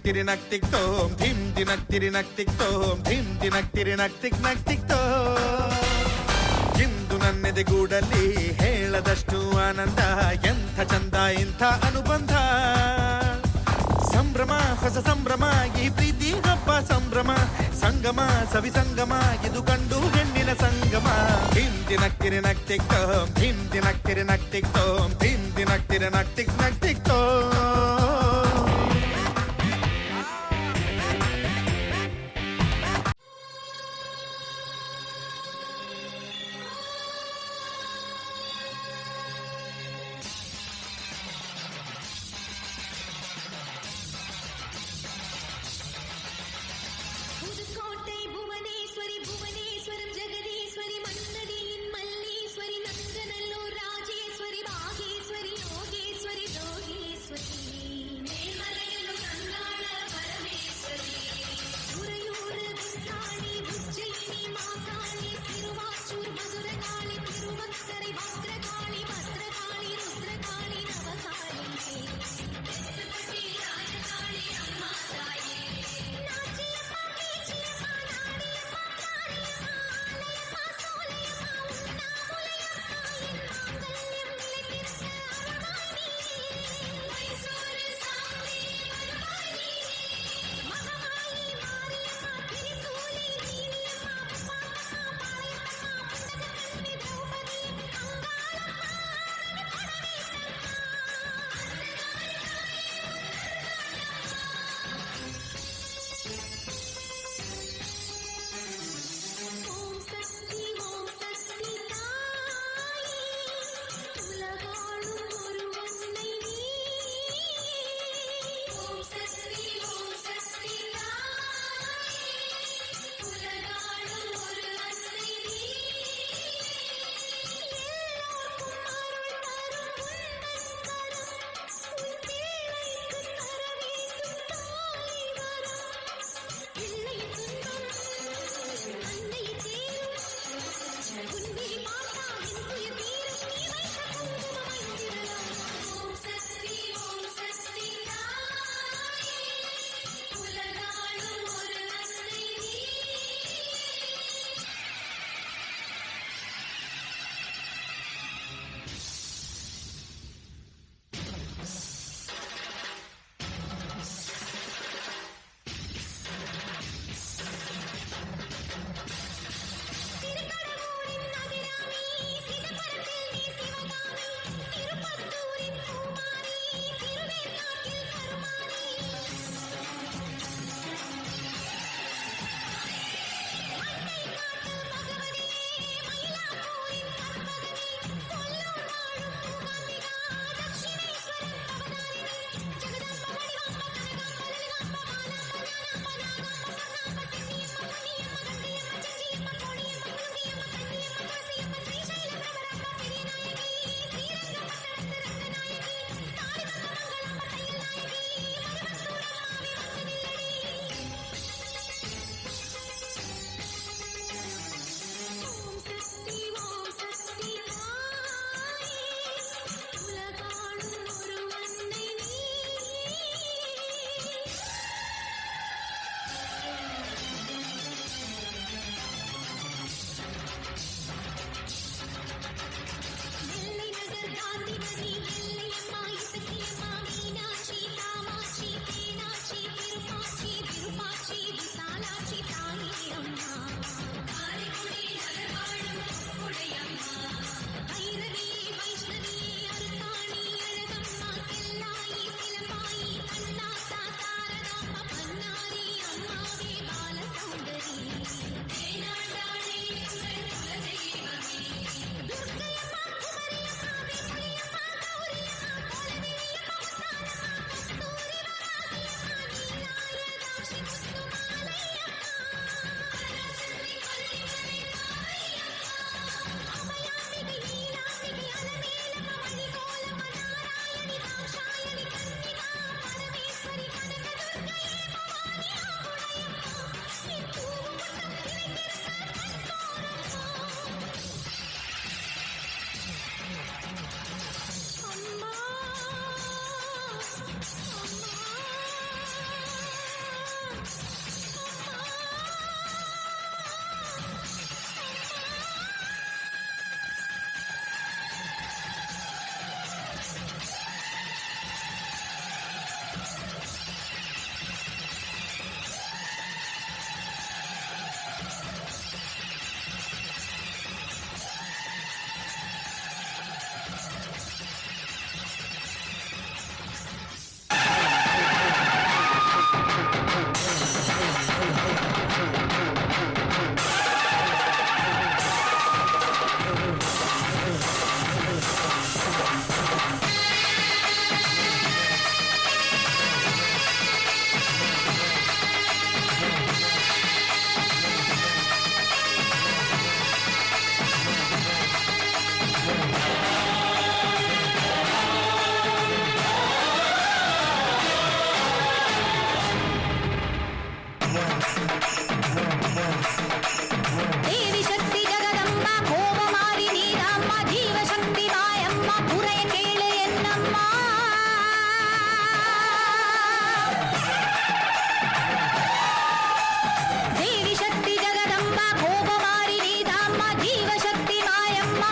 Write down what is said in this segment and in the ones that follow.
ತಿರಿನಕ್ ತಿಕ್ ತೋಂ ಧಿಮ್ ದಿನಕ್ ತಿರಿನಕ್ ತಿಕ್ ತೋಂ ಧಿಮ್ ದಿನಕ್ ತಿರಿನಕ್ ತಿಕ್ ನಕ್ ತಿಕ್ ತೋಂ ಇಂದು ನನ್ನೆದೆಗೂಡಲ್ಲಿ ಹೇಳದಷ್ಟು ಆನಂದ ಎಂಥ ಚಂದ ಇಂಥ ಅನುಬಂಧ ಸಂಭ್ರಮ ಹೊಸ ಸಂಭ್ರಮ ಈ ಪ್ರೀತಿ ಹಬ್ಬ ಸಂಭ್ರಮ ಸಂಗಮ ಸವಿ ಸಂಗಮ ಇದು ಗಂಡು ಹೆಣ್ಣಿನ ಸಂಗಮ ಧಿಮ್ ದಿನಕ್ ತಿರಿನಕ್ ತಿಕ್ ತೋಂ ಧಿಮ್ ದಿನಕ್ ತಿರಿನಕ್ ತಿಕ್ ತೋಂ ಧಿಮ್ ದಿನಕ್ ತಿರಿನಕ್ ತಿಕ್ ನಕ್ ತಿಕ್ ತೋಂ புதுக்கோட்டை புவனேஸ்வரி புவனேஸ்வரம் ஜெகதீஸ்வரி மன்னடியின் மல்லீஸ்வரி நங்கநல்லூர் ராஜேஸ்வரி பாகேஸ்வரி யோகேஸ்வரி ரோகேஸ்வரி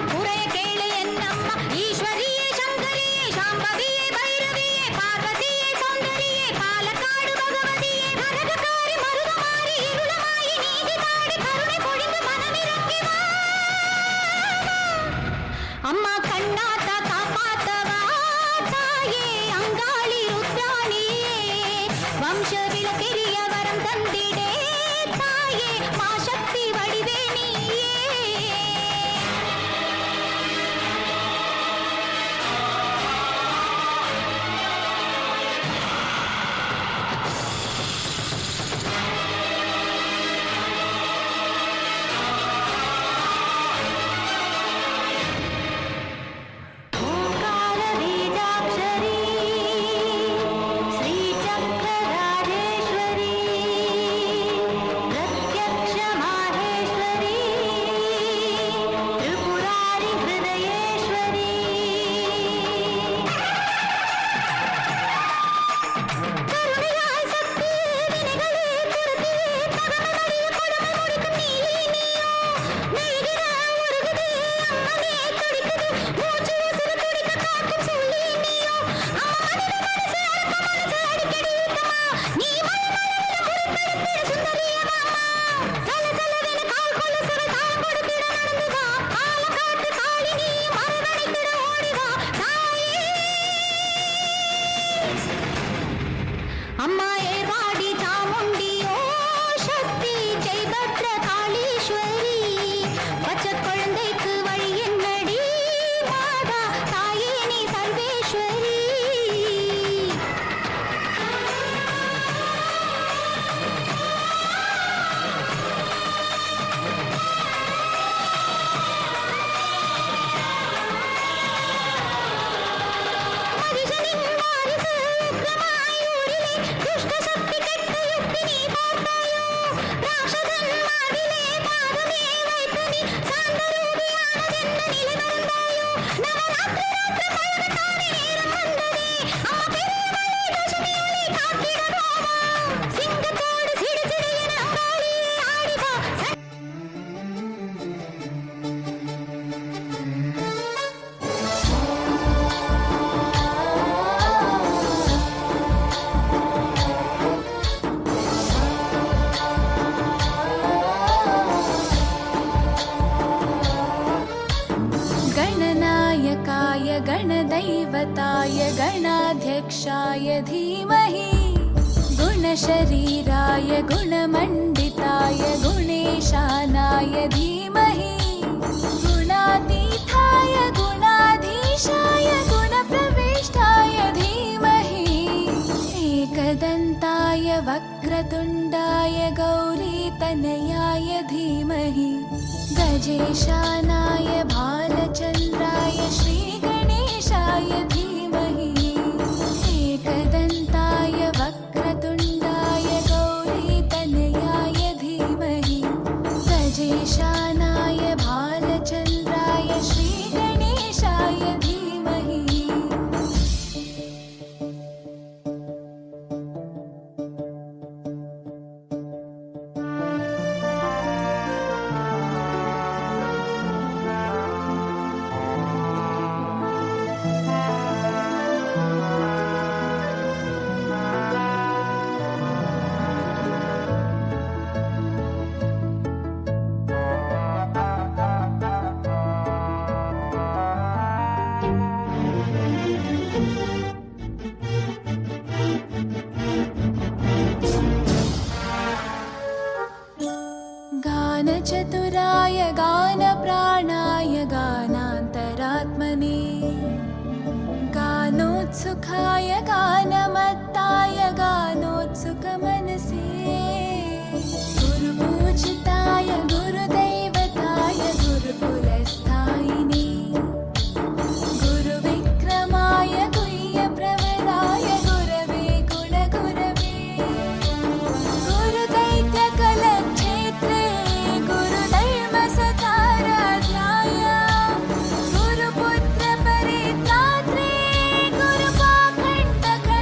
குறைய கேளு என்னம்மா ஈஸ்வரியே சங்கரியே சாம்பவியே பைரவியே பார்வதியே சௌந்தரியே பாலக்காடு பகவதியே கரகக்காரி மருதமாரி இருளமாயி நீதி பாடி கருணை பொழிந்து மனமிறங்கி வா அம்மா கண்ணாத்தா காப்பாத்தவா தாயே அங்காளி ருத்ராணியே வம்ச விளக்கெரிய வரம் தந்திடே தாயே மாசக்தி வடிவே நீயே ஓங்கார வேதாக்ஷரி ஸ்ரீ சக்கராஜேஸ்வரி பிரத்யக்ஷ மாஹேஸ்வரி திரிபுராரி ஹிருதயேஸ்வரி கருணையாய் சக்தி வினைகளே துரத்தி தகமமறிய கொடுமை முடிக்கும் நீயே நீயோ நெய்கிற உருகுதே அம்மனே துடிக்குது மூச்சு உசுறு துடிக்க காக்கும் சொல்லி நீயோ அம்மா மனித மனசு அடக்க மனசு அடிக்கடி யுத்தமா நீ மலமலவென முறித்தெடுத்திட சுந்தரியமாமா சல சலவென கால் கொலுசுகள் தாளம் கொடுத்திட நடந்து வா பாலக்காட்டு காளி நீ மறுவனைத்திட ஓடி வா தாயே அம்மா ஏர்வாடி சாமுண்டியோ சக்தி ஜெய்பத்ர காளீஸ்வரி பச்சை குழந்தைக்கு வழி என்னடி மாதா தாயே நீ சர்வேஸ்வரி மகிஷனின் வாரிசு உக்ரமாய் ஊரிலே துஷ்ட சக்தி கெட்ட யுக்தி நீ பார்த்தாயோ ராட்சதன் மார்பிலே பாதமே வைத்து நீ சாந்தரூபியானதென்ன நிலை மறந்தாயோ நவராத்திரி ராத்திரி பழகத்தானே நேரம் வந்ததே அம்மா பெரியவளே தோஷமியவளே காத்திடவாவா சிங்கத்தோடு சிடு சிடு என அங்காளியே ஆடிவா गणनायकाय गणदैवताय गणाध्यक्षाय धीमहि गुणशरीराय गुणमण्डिताय गुणेशानाय धीमहि गुणातीताय गुणाधीशाय गुणप्रविष्टाय धीमहि एकदन्ताय वक्रतुण्डाय गौरीतनयाय धीमहि गजेशानाय भालचन्द्राय श्रीगणेशाय धीमहि एकदन्ताय वक्रतुण्डाय गौरीतनयाय धीमहि गजेशानाय भालचन्द्राय श्रीगणेशाय धीमहि गानचतुराय गानप्राणाय गानान्तरात्मने गानोत्सुकाय गानमत्ताय गानोत्सुकमनसे गुरुपूजिताय गुरुदैवताय गुरुकुलस्थायिने गुरुविक्रमाय गुह्यप्रवराय गुरवे गुणगुरवे गुरुदैत्यकलक्षेत्रे गुरुधर्मसताराध्याय गुरुपुत्रपरित्रात्रे गुरुपाखण्डखण्डाय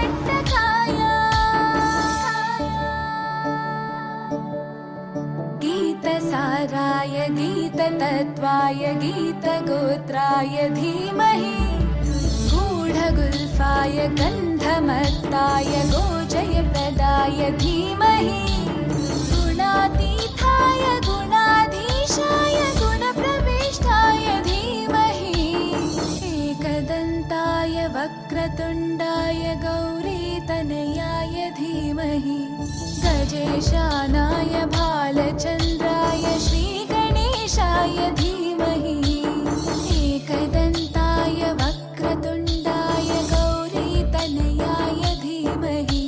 गीततत्त्वाय गीतगोत्राय धीमहि गूढगुल्फाय गन्धमत्ताय गोजयप्रदाय धीमहि गुणातीताय गुणाधीशाय गुणप्रविष्टाय धीमहि एकदन्ताय वक्रतुण्डाय गौरीतनयाय धीमहि गजेशानाय भालचन्द्राय श्रीगणेशाय धीमहि एकदन्ताय वक्रतुण्डाय गौरीतनयाय धीमहि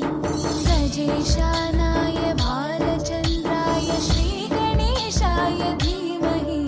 गजेशानाय भालचन्द्राय श्रीगणेशाय धीमहि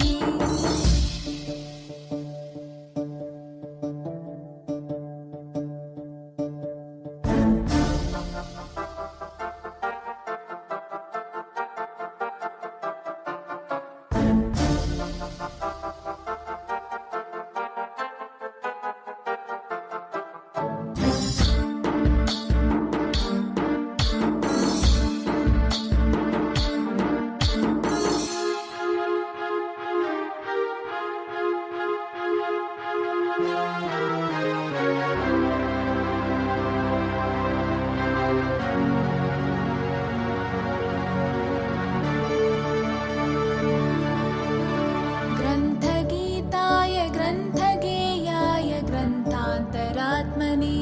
ग्रन्थगीताय ग्रन्थगेयाय ग्रन्थान्तरात्मने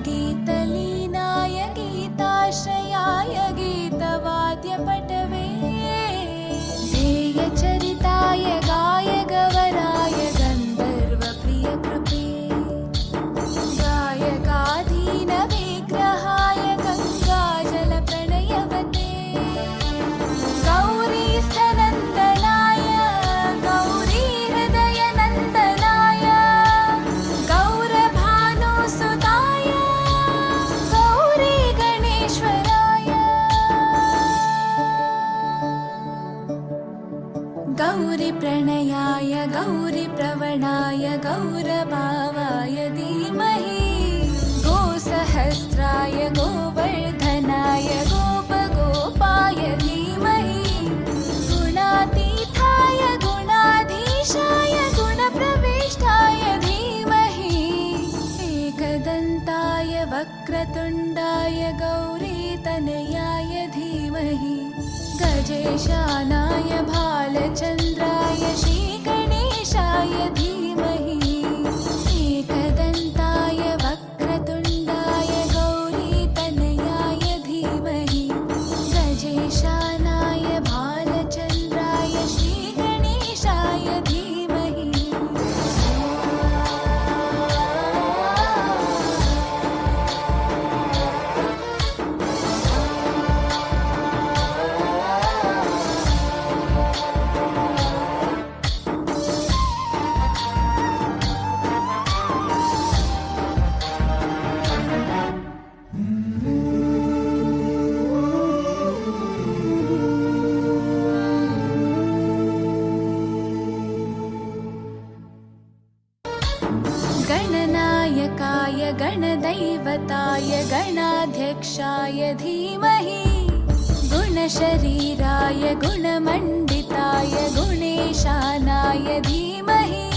गीतलीनाय गीताश्रयाय गीतवाद्यपटवे ध्येयचरिताय गायगवराय गन्धर्वप्रियकृपे गायकाधीनविग्रहाय गङ्गाजलप्रणयवते गौरीस्थनन्दनाय गौरीहृदयनन्दनाय गौरभानुसुताय गौरीगणेश्वराय गौरीप्रणयाय गौरीप्रवणाय गौरभावाय धीमहि गोसहस्राय गोवर्धनाय गोपगोपाय धीमहि गुणातीताय गुणाधीशाय गुणप्रविष्टाय धीमहि एकदन्ताय वक्रतुण्डाय गौरीतनयाय धीमहि गजेशानाय भालचन्द्राय श्रीगणेशाय धीमहि एकदन्ताय वक्रतुण्डाय गौरीतनयाय धीमहि गजेशानाय भालचन्द्राय श्रीगणेशाय धीमहि गणनायकाय गणदैवताय गणाध्यक्षाय धीमहि गुणशरीराय गुणमण्डिताय गुणेशानाय धीमहि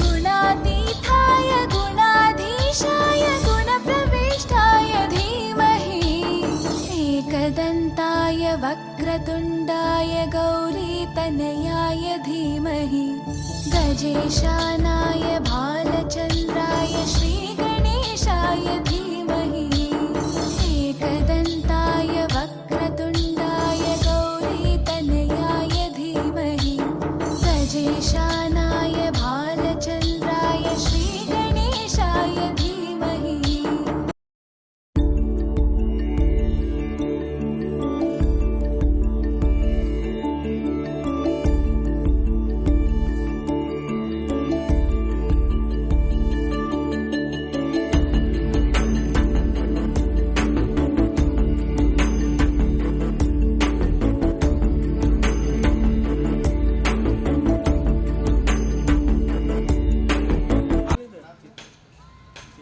गुणातीताय गुणाधीशाय गुणप्रविष्टाय धीमहि एकदन्ताय वक्रतुण्डाय गौरीतनयाय धीमहि गजेशानाय भालचन्द्राय श्रीगणेशाय धीमहि एकदन्ताय वक्रतुण्डाय गौरीतनयाय धीमहि गजेशानाय भालचन्द्राय श्रीगणेशाय धीमहि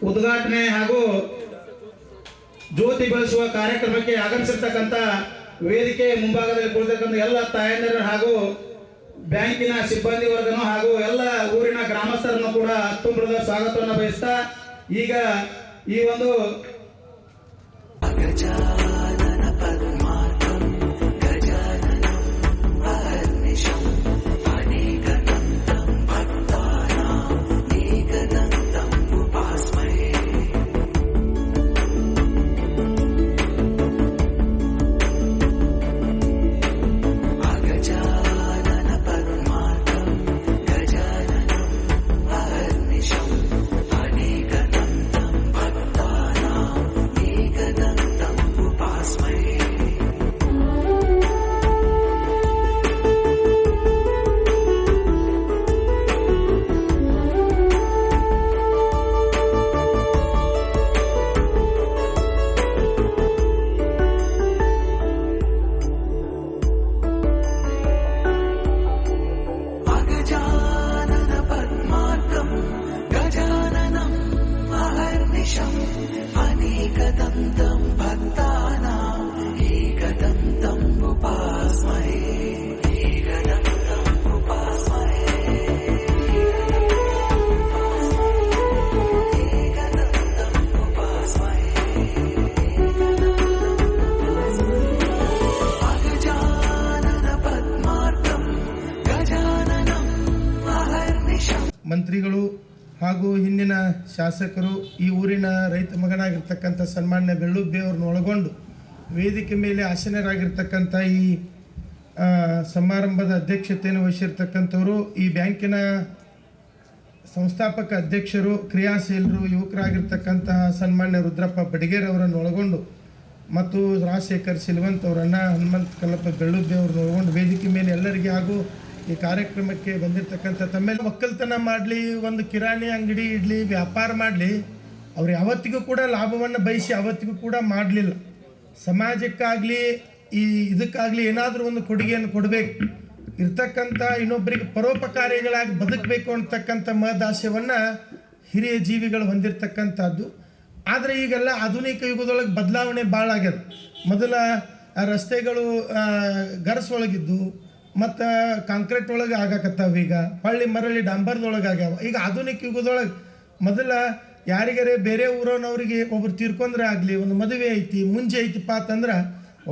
ಉದ್ಘಾಟನೆ ಹಾಗೂ ಜ್ಯೋತಿ ಬೆಳೆಸುವ ಕಾರ್ಯಕ್ರಮಕ್ಕೆ ಆಗಮಿಸಿರ್ತಕ್ಕಂಥ ವೇದಿಕೆ ಮುಂಭಾಗದಲ್ಲಿ ಕುಳಿತಕ್ಕಂಥ ಎಲ್ಲ ತಾಯಂದಿರು ಹಾಗೂ ಬ್ಯಾಂಕಿನ ಸಿಬ್ಬಂದಿ ವರ್ಗನು ಹಾಗೂ ಎಲ್ಲ ಊರಿನ ಗ್ರಾಮಸ್ಥರನ್ನು ಕೂಡ ತುಂಬರದ ಸ್ವಾಗತವನ್ನು ಬಯಸ್ತಾ ಈಗ ಈ ಒಂದು ಮಂತ್ರಿಗಳು ಹಾಗೂ ಹಿಂದಿನ ಶಾಸಕರು ಈ ಊರಿನ ರೈತ ಮಗನಾಗಿರ್ತಕ್ಕಂಥ ಸನ್ಮಾನ್ಯ ಬೆಳ್ಳುಬ್ಬಿ ಅವ್ರನ್ನ ಒಳಗೊಂಡು ವೇದಿಕೆ ಮೇಲೆ ಆಸೀನರಾಗಿರ್ತಕ್ಕಂಥ ಈ ಸಮಾರಂಭದ ಅಧ್ಯಕ್ಷತೆಯನ್ನು ವಹಿಸಿರ್ತಕ್ಕಂಥವರು ಈ ಬ್ಯಾಂಕಿನ ಸಂಸ್ಥಾಪಕ ಅಧ್ಯಕ್ಷರು ಕ್ರಿಯಾಶೀಲರು ಯುವಕರಾಗಿರ್ತಕ್ಕಂತಹ ಸನ್ಮಾನ್ಯ ರುದ್ರಪ್ಪ ಬಡಿಗೇರ್ ಅವರನ್ನು ಒಳಗೊಂಡು ಮತ್ತು ರಾಜಶೇಖರ್ ಸಿಲ್ವಂತ್ ಅವರನ್ನು ಹನುಮಂತ ಕಲ್ಲಪ್ಪ ಬೆಳ್ಳುಬ್ಬಿ ಅವ್ರನ್ನ ಒಳಗೊಂಡು ವೇದಿಕೆ ಮೇಲೆ ಎಲ್ಲರಿಗೆ ಹಾಗೂ ಈ ಕಾರ್ಯಕ್ರಮಕ್ಕೆ ಬಂದಿರತಕ್ಕಂಥ ತಮ್ಮೆಲ್ಲ ಒಕ್ಕಲ್ತನ ಮಾಡಲಿ, ಒಂದು ಕಿರಾಣಿ ಅಂಗಡಿ ಇಡಲಿ, ವ್ಯಾಪಾರ ಮಾಡಲಿ, ಅವ್ರು ಯಾವತ್ತಿಗೂ ಕೂಡ ಲಾಭವನ್ನು ಬಯಸಿ ಯಾವತ್ತಿಗೂ ಕೂಡ ಮಾಡಲಿಲ್ಲ. ಸಮಾಜಕ್ಕಾಗಲಿ ಈ ಇದಕ್ಕಾಗಲಿ ಏನಾದರೂ ಒಂದು ಕೊಡುಗೆಯನ್ನು ಕೊಡಬೇಕು, ಇರ್ತಕ್ಕಂಥ ಇನ್ನೊಬ್ಬರಿಗೆ ಪರೋಪಕಾರಿಗಳಾಗಿ ಬದುಕಬೇಕು ಅಂತಕ್ಕಂಥ ಮಹದಾಶಯವನ್ನು ಹಿರಿಯ ಜೀವಿಗಳು ಹೊಂದಿರತಕ್ಕಂಥದ್ದು. ಆದರೆ ಈಗೆಲ್ಲ ಆಧುನಿಕ ಯುಗದೊಳಗೆ ಬದಲಾವಣೆ ಭಾಳ ಆಗ್ಯದ. ಮೊದಲ ರಸ್ತೆಗಳು ಗರಸೊಳಗಿದ್ದು ಮತ್ತು ಕಾಂಕ್ರೀಟ್ ಒಳಗೆ ಆಗಾಕತ್ತಾವ, ಈಗ ಹಳ್ಳಿ ಮರಳಿ ಡಾಂಬರ್ದೊಳಗೆ ಆಗ್ಯಾವ. ಈಗ ಆಧುನಿಕ ಯುಗದೊಳಗೆ ಮೊದಲ ಯಾರಿಗಾರೆ ಬೇರೆ ಊರನವ್ರಿಗೆ ಒಬ್ರು ತೀರ್ಕೊಂಡ್ರೆ ಆಗಲಿ, ಒಂದು ಮದುವೆ ಐತಿ ಮುಂಜೆ ಐತಿಪ್ಪ ಅಂತಂದ್ರೆ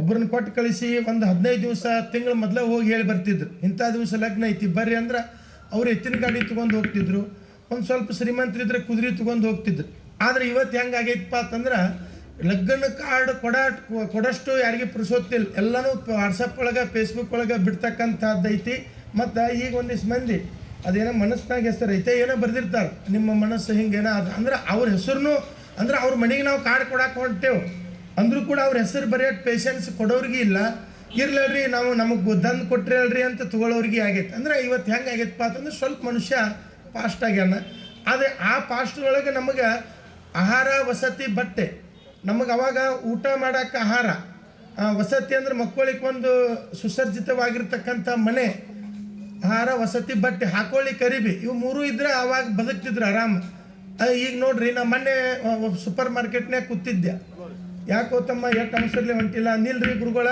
ಒಬ್ಬರನ್ನ ಕೊಟ್ಟು ಕಳಿಸಿ ಒಂದು 15 ದಿವಸ ತಿಂಗಳು ಮೊದಲೇ ಹೋಗಿ ಹೇಳಿ ಬರ್ತಿದ್ರು, ಇಂಥ ದಿವಸ ಲಗ್ನ ಐತಿ ಬರ್ರಿ ಅಂದ್ರೆ ಅವ್ರು ಎತ್ತಿನ ಗಾಡಿ ತೊಗೊಂಡು ಹೋಗ್ತಿದ್ರು. ಒಂದು ಸ್ವಲ್ಪ ಶ್ರೀಮಂತರಿದ್ರೆ ಕುದುರೆ ತೊಗೊಂಡು ಹೋಗ್ತಿದ್ರು. ಆದರೆ ಇವತ್ತು ಹೆಂಗೆ ಆಗೈತಪ್ಪ ಅಂತಂದ್ರೆ ಲಗ್ನ ಕಾರ್ಡ್ ಕೊಡಷ್ಟು ಯಾರಿಗೆ ಪುರುಸೋತಿಲ್ಲ, ಎಲ್ಲನೂ ವಾಟ್ಸಪ್ ಒಳಗೆ ಫೇಸ್ಬುಕ್ ಒಳಗೆ ಬಿಡ್ತಕ್ಕಂಥದ್ದು ಐತಿ. ಮತ್ತು ಈಗ ಒಂದಿಷ್ಟು ಮಂದಿ ಅದೇನೋ ಮನಸ್ಸಿನಾಗ ಹೆಸರು ಐತೆ ಏನೋ ಬರೆದಿರ್ತಾರೆ, ನಿಮ್ಮ ಮನಸ್ಸು ಹಿಂಗೇನೋ ಅದು ಅಂದ್ರೆ ಅವ್ರ ಹೆಸರು ಅಂದ್ರೆ ಅವ್ರ ಮನೆಗೆ ನಾವು ಕಾರ್ಡ್ ಕೊಡಕ್ಕೆ ಹೊಂಟೇವು ಅಂದರೂ ಕೂಡ ಅವ್ರ ಹೆಸರು ಬರೆಯೋದು ಪೇಷನ್ಸ್ ಕೊಡೋರಿಗೆ ಇಲ್ಲ. ಇರ್ಲಲ್ರಿ ನಾವು ನಮಗೆ ತಂದು ಕೊಟ್ರಿ ಅಲ್ರಿ ಅಂತ ತೊಗೊಳೋರಿಗೆ ಆಗೈತೆ. ಅಂದ್ರೆ ಇವತ್ತು ಹೆಂಗೆ ಆಗೈತಪ್ಪ ಅಂತಂದ್ರೆ ಸ್ವಲ್ಪ ಮನುಷ್ಯ ಫಾಸ್ಟ್ ಆಗ್ಯಾನ. ಆದರೆ ಆ ಫಾಸ್ಟ್ ಒಳಗೆ ನಮಗೆ ಆಹಾರ ವಸತಿ ಬಟ್ಟೆ, ನಮಗೆ ಅವಾಗ ಊಟ ಮಾಡೋಕ್ಕೆ ಆಹಾರ ವಸತಿ ಅಂದ್ರೆ ಮಕ್ಕಳಿಗೆ ಒಂದು ಸುಸಜ್ಜಿತವಾಗಿರ್ತಕ್ಕಂಥ ಮನೆ, ಆಹಾರ ವಸತಿ ಬಟ್ಟೆ ಹಾಕೊಳ್ಳಿ ಕರಿಬಿ, ಇವು ಮೂರು ಇದ್ರೆ ಅವಾಗ ಬದುಕ್ತಿದ್ರು ಆರಾಮ. ಈಗ ನೋಡ್ರಿ ನಾ ಮೊನ್ನೆ ಸೂಪರ್ ಮಾರ್ಕೆಟ್ನಾಗ ಕೂತಿದ್ದೆ, ಯಾಕೋ ತಮ್ಮ ಎಷ್ಟು ಅವಸರಲಿ ಹೊಂಟಿಲ್ಲ ನಿಲ್ರಿ ಗುರುಗಳ,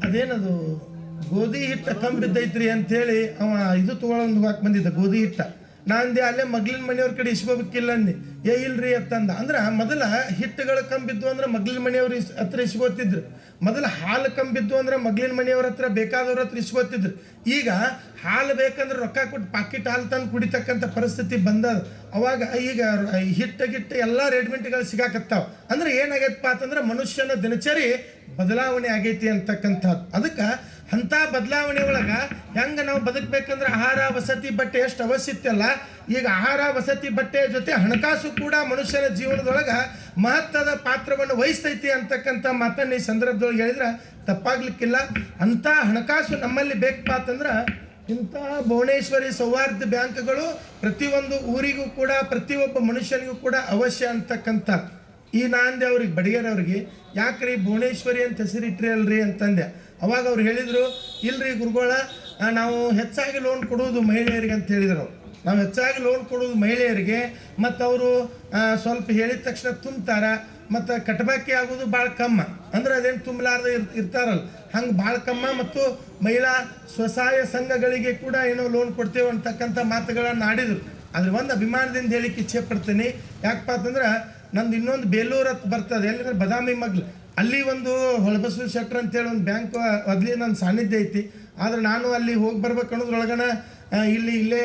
ಅದೇನದು ಗೋಧಿ ಹಿಟ್ಟು ಕಂಬಿದ್ದೈತ್ರಿ ಅಂಥೇಳಿ ಅವ ಇದು ತೊಗೊಳೊಂದು ಹೋಗಕ್ಕೆ ಬಂದಿದ್ದ ಗೋಧಿ ಹಿಟ್ಟ. ನಾಂದೆ ಅಲ್ಲೇ ಮಗ್ಲಿನ ಮನೆಯವ್ರ ಕಡೆ ಇಸ್ಕೋಬೇಕಿಲ್ಲ ಅಂದೆ, ಇಲ್ರಿ ಅಂತಂದ. ಅಂದ್ರೆ ಮೊದಲ ಹಿಟ್ಟುಗಳು ಕಂಬಿದ್ದು ಅಂದ್ರೆ ಮಗ್ಲಿನ ಮನೆಯವ್ರ ಹತ್ರ ಇಸ್ಕೋತಿದ್ರು, ಮೊದಲ ಹಾಲು ಕಂಬಿದ್ದು ಅಂದ್ರೆ ಮಗ್ಲಿನ ಮನೆಯವ್ರ ಹತ್ರ ಬೇಕಾದವ್ರ ಹತ್ರ ಇಸ್ಕೋತಿದ್ರು. ಈಗ ಹಾಲು ಬೇಕಂದ್ರೆ ರೊಕ್ಕ ಕೊಟ್ಟು ಪಾಕಿಟ್ ಹಾಲು ತಂದು ಕುಡಿತಕ್ಕಂಥ ಪರಿಸ್ಥಿತಿ ಬಂದದ. ಅವಾಗ ಈಗ ಹಿಟ್ಟು ಎಲ್ಲ ರೆಡಿಮೆಂಟ್ಗಳು ಸಿಗಾಕತ್ತಾವ. ಅಂದ್ರೆ ಏನಾಗೈತಪ್ಪ ಅಂತಂದ್ರೆ ಮನುಷ್ಯನ ದಿನಚರಿ ಬದಲಾವಣೆ ಆಗೈತಿ ಅಂತಕ್ಕಂಥದ್ದು. ಅದಕ್ಕೆ ಅಂಥ ಬದಲಾವಣೆ ಒಳಗೆ ಹೆಂಗೆ ನಾವು ಬದುಕಬೇಕಂದ್ರೆ ಆಹಾರ ವಸತಿ ಬಟ್ಟೆ ಎಷ್ಟು ಅವಶ್ಯತೆ ಅಲ್ಲ, ಈಗ ಆಹಾರ ವಸತಿ ಬಟ್ಟೆಯ ಜೊತೆ ಹಣಕಾಸು ಕೂಡ ಮನುಷ್ಯನ ಜೀವನದೊಳಗೆ ಮಹತ್ವದ ಪಾತ್ರವನ್ನು ವಹಿಸ್ತೈತಿ ಅಂತಕ್ಕಂಥ ಮಾತನ್ನು ಈ ಸಂದರ್ಭದೊಳಗೆ ಹೇಳಿದ್ರೆ ತಪ್ಪಾಗ್ಲಿಕ್ಕಿಲ್ಲ. ಅಂಥ ಹಣಕಾಸು ನಮ್ಮಲ್ಲಿ ಬೇಕಪ್ಪ ಅಂತಂದ್ರೆ ಇಂಥ ಭುವನೇಶ್ವರಿ ಸೌಹಾರ್ದ ಬ್ಯಾಂಕ್ಗಳು ಪ್ರತಿಯೊಂದು ಊರಿಗೂ ಕೂಡ ಪ್ರತಿಯೊಬ್ಬ ಮನುಷ್ಯನಿಗೂ ಕೂಡ ಅವಶ್ಯ ಅಂತಕ್ಕಂಥ ಈ ನಾಂದೆ ಅವ್ರಿಗೆ ಬಡಿಗೇರ್ ಅವ್ರಿಗೆ ಯಾಕ್ರಿ ಭುವನೇಶ್ವರಿ ಅಂತ ಹೆಸರಿಟ್ರಿ ಅಲ್ರಿ ಅಂತಂದೆ. ಅವಾಗ ಅವ್ರು ಹೇಳಿದರು, ಇಲ್ರಿ ಗುರುಗಳ ನಾವು ಹೆಚ್ಚಾಗಿ ಲೋನ್ ಕೊಡೋದು ಮಹಿಳೆಯರಿಗೆ ಅಂತ ಹೇಳಿದರು. ನಾವು ಹೆಚ್ಚಾಗಿ ಲೋನ್ ಕೊಡೋದು ಮಹಿಳೆಯರಿಗೆ, ಮತ್ತು ಅವರು ಸ್ವಲ್ಪ ಹೇಳಿದ ತಕ್ಷಣ ತುಂಬ್ತಾರ, ಮತ್ತು ಕಟ್ಬಾಕಿ ಆಗೋದು ಭಾಳ ಕಮ್ಮ. ಅಂದ್ರೆ ಅದೇನು ತುಂಬಲಾರ್ದೆ ಇರ್ತಾರಲ್ಲ ಹಂಗೆ ಬಾಳ್ಕಮ್ಮ ಮತ್ತು ಮಹಿಳಾ ಸ್ವಸಹಾಯ ಸಂಘಗಳಿಗೆ ಕೂಡ ಏನೋ ಲೋನ್ ಕೊಡ್ತೇವೆ ಅಂತಕ್ಕಂಥ ಮಾತುಗಳನ್ನು ಆಡಿದರು. ಆದರೆ ಒಂದು ಅಭಿಮಾನದಿಂದ ಹೇಳಿಕ್ಕೆ ಇಚ್ಛೆ ಪಡ್ತೀನಿ. ಯಾಕಪ್ಪ ಅಂತಂದ್ರೆ ನಂದು ಇನ್ನೊಂದು ಬೇಲೂರು ಹತ್ತು ಬರ್ತದೆ, ಎಲ್ಲಿಂದ್ರೆ ಬದಾಮಿ ಮಗ್ಲು, ಅಲ್ಲಿ ಒಂದು ಹೊಳಬಸವ ಶೆಟ್ರ್ ಅಂತೇಳಿ ಒಂದು ಬ್ಯಾಂಕ್ ಅಲ್ಲಿ ನನ್ನ ಸಾನ್ನಿಧ್ಯ ಐತಿ. ಆದರೆ ನಾನು ಅಲ್ಲಿ ಹೋಗಿ ಬರ್ಬೇಕು ಅನ್ನೋದ್ರೊಳಗನ ಇಲ್ಲೇ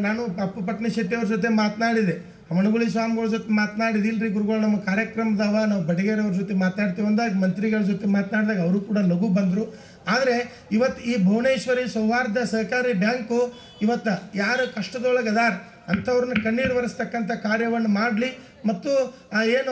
ನಾನು ಅಪ್ಪು ಪಟ್ನ ಶೆಟ್ಟಿ ಅವ್ರ ಜೊತೆ ಮಾತನಾಡಿದೆ, ಮಣಗುಳಿ ಸ್ವಾಮಿಗಳ ಜೊತೆ ಮಾತನಾಡಿದೆ. ಇಲ್ರಿ ಗುರುಗಳು ನಮ್ಮ ಕಾರ್ಯಕ್ರಮದವ, ನಾವು ಬಡಿಗೇರಿ ಅವ್ರ ಜೊತೆ ಮಾತಾಡ್ತೀವಿ ಅಂದಾಗ, ಮಂತ್ರಿಗಳ ಜೊತೆ ಮಾತನಾಡಿದಾಗ ಅವರು ಕೂಡ ಲಘು ಬಂದರು. ಆದರೆ ಇವತ್ತು ಈ ಭುವನೇಶ್ವರಿ ಸೌಹಾರ್ದ ಸಹಕಾರಿ ಬ್ಯಾಂಕು ಇವತ್ತು ಯಾರು ಕಷ್ಟದೊಳಗೆ ಅದಾರ ಅಂಥವ್ರನ್ನ ಕಣ್ಣೀರು ಒರೆಸ್ತಕ್ಕಂಥ ಕಾರ್ಯವನ್ನು ಮಾಡಲಿ. ಮತ್ತು ಏನು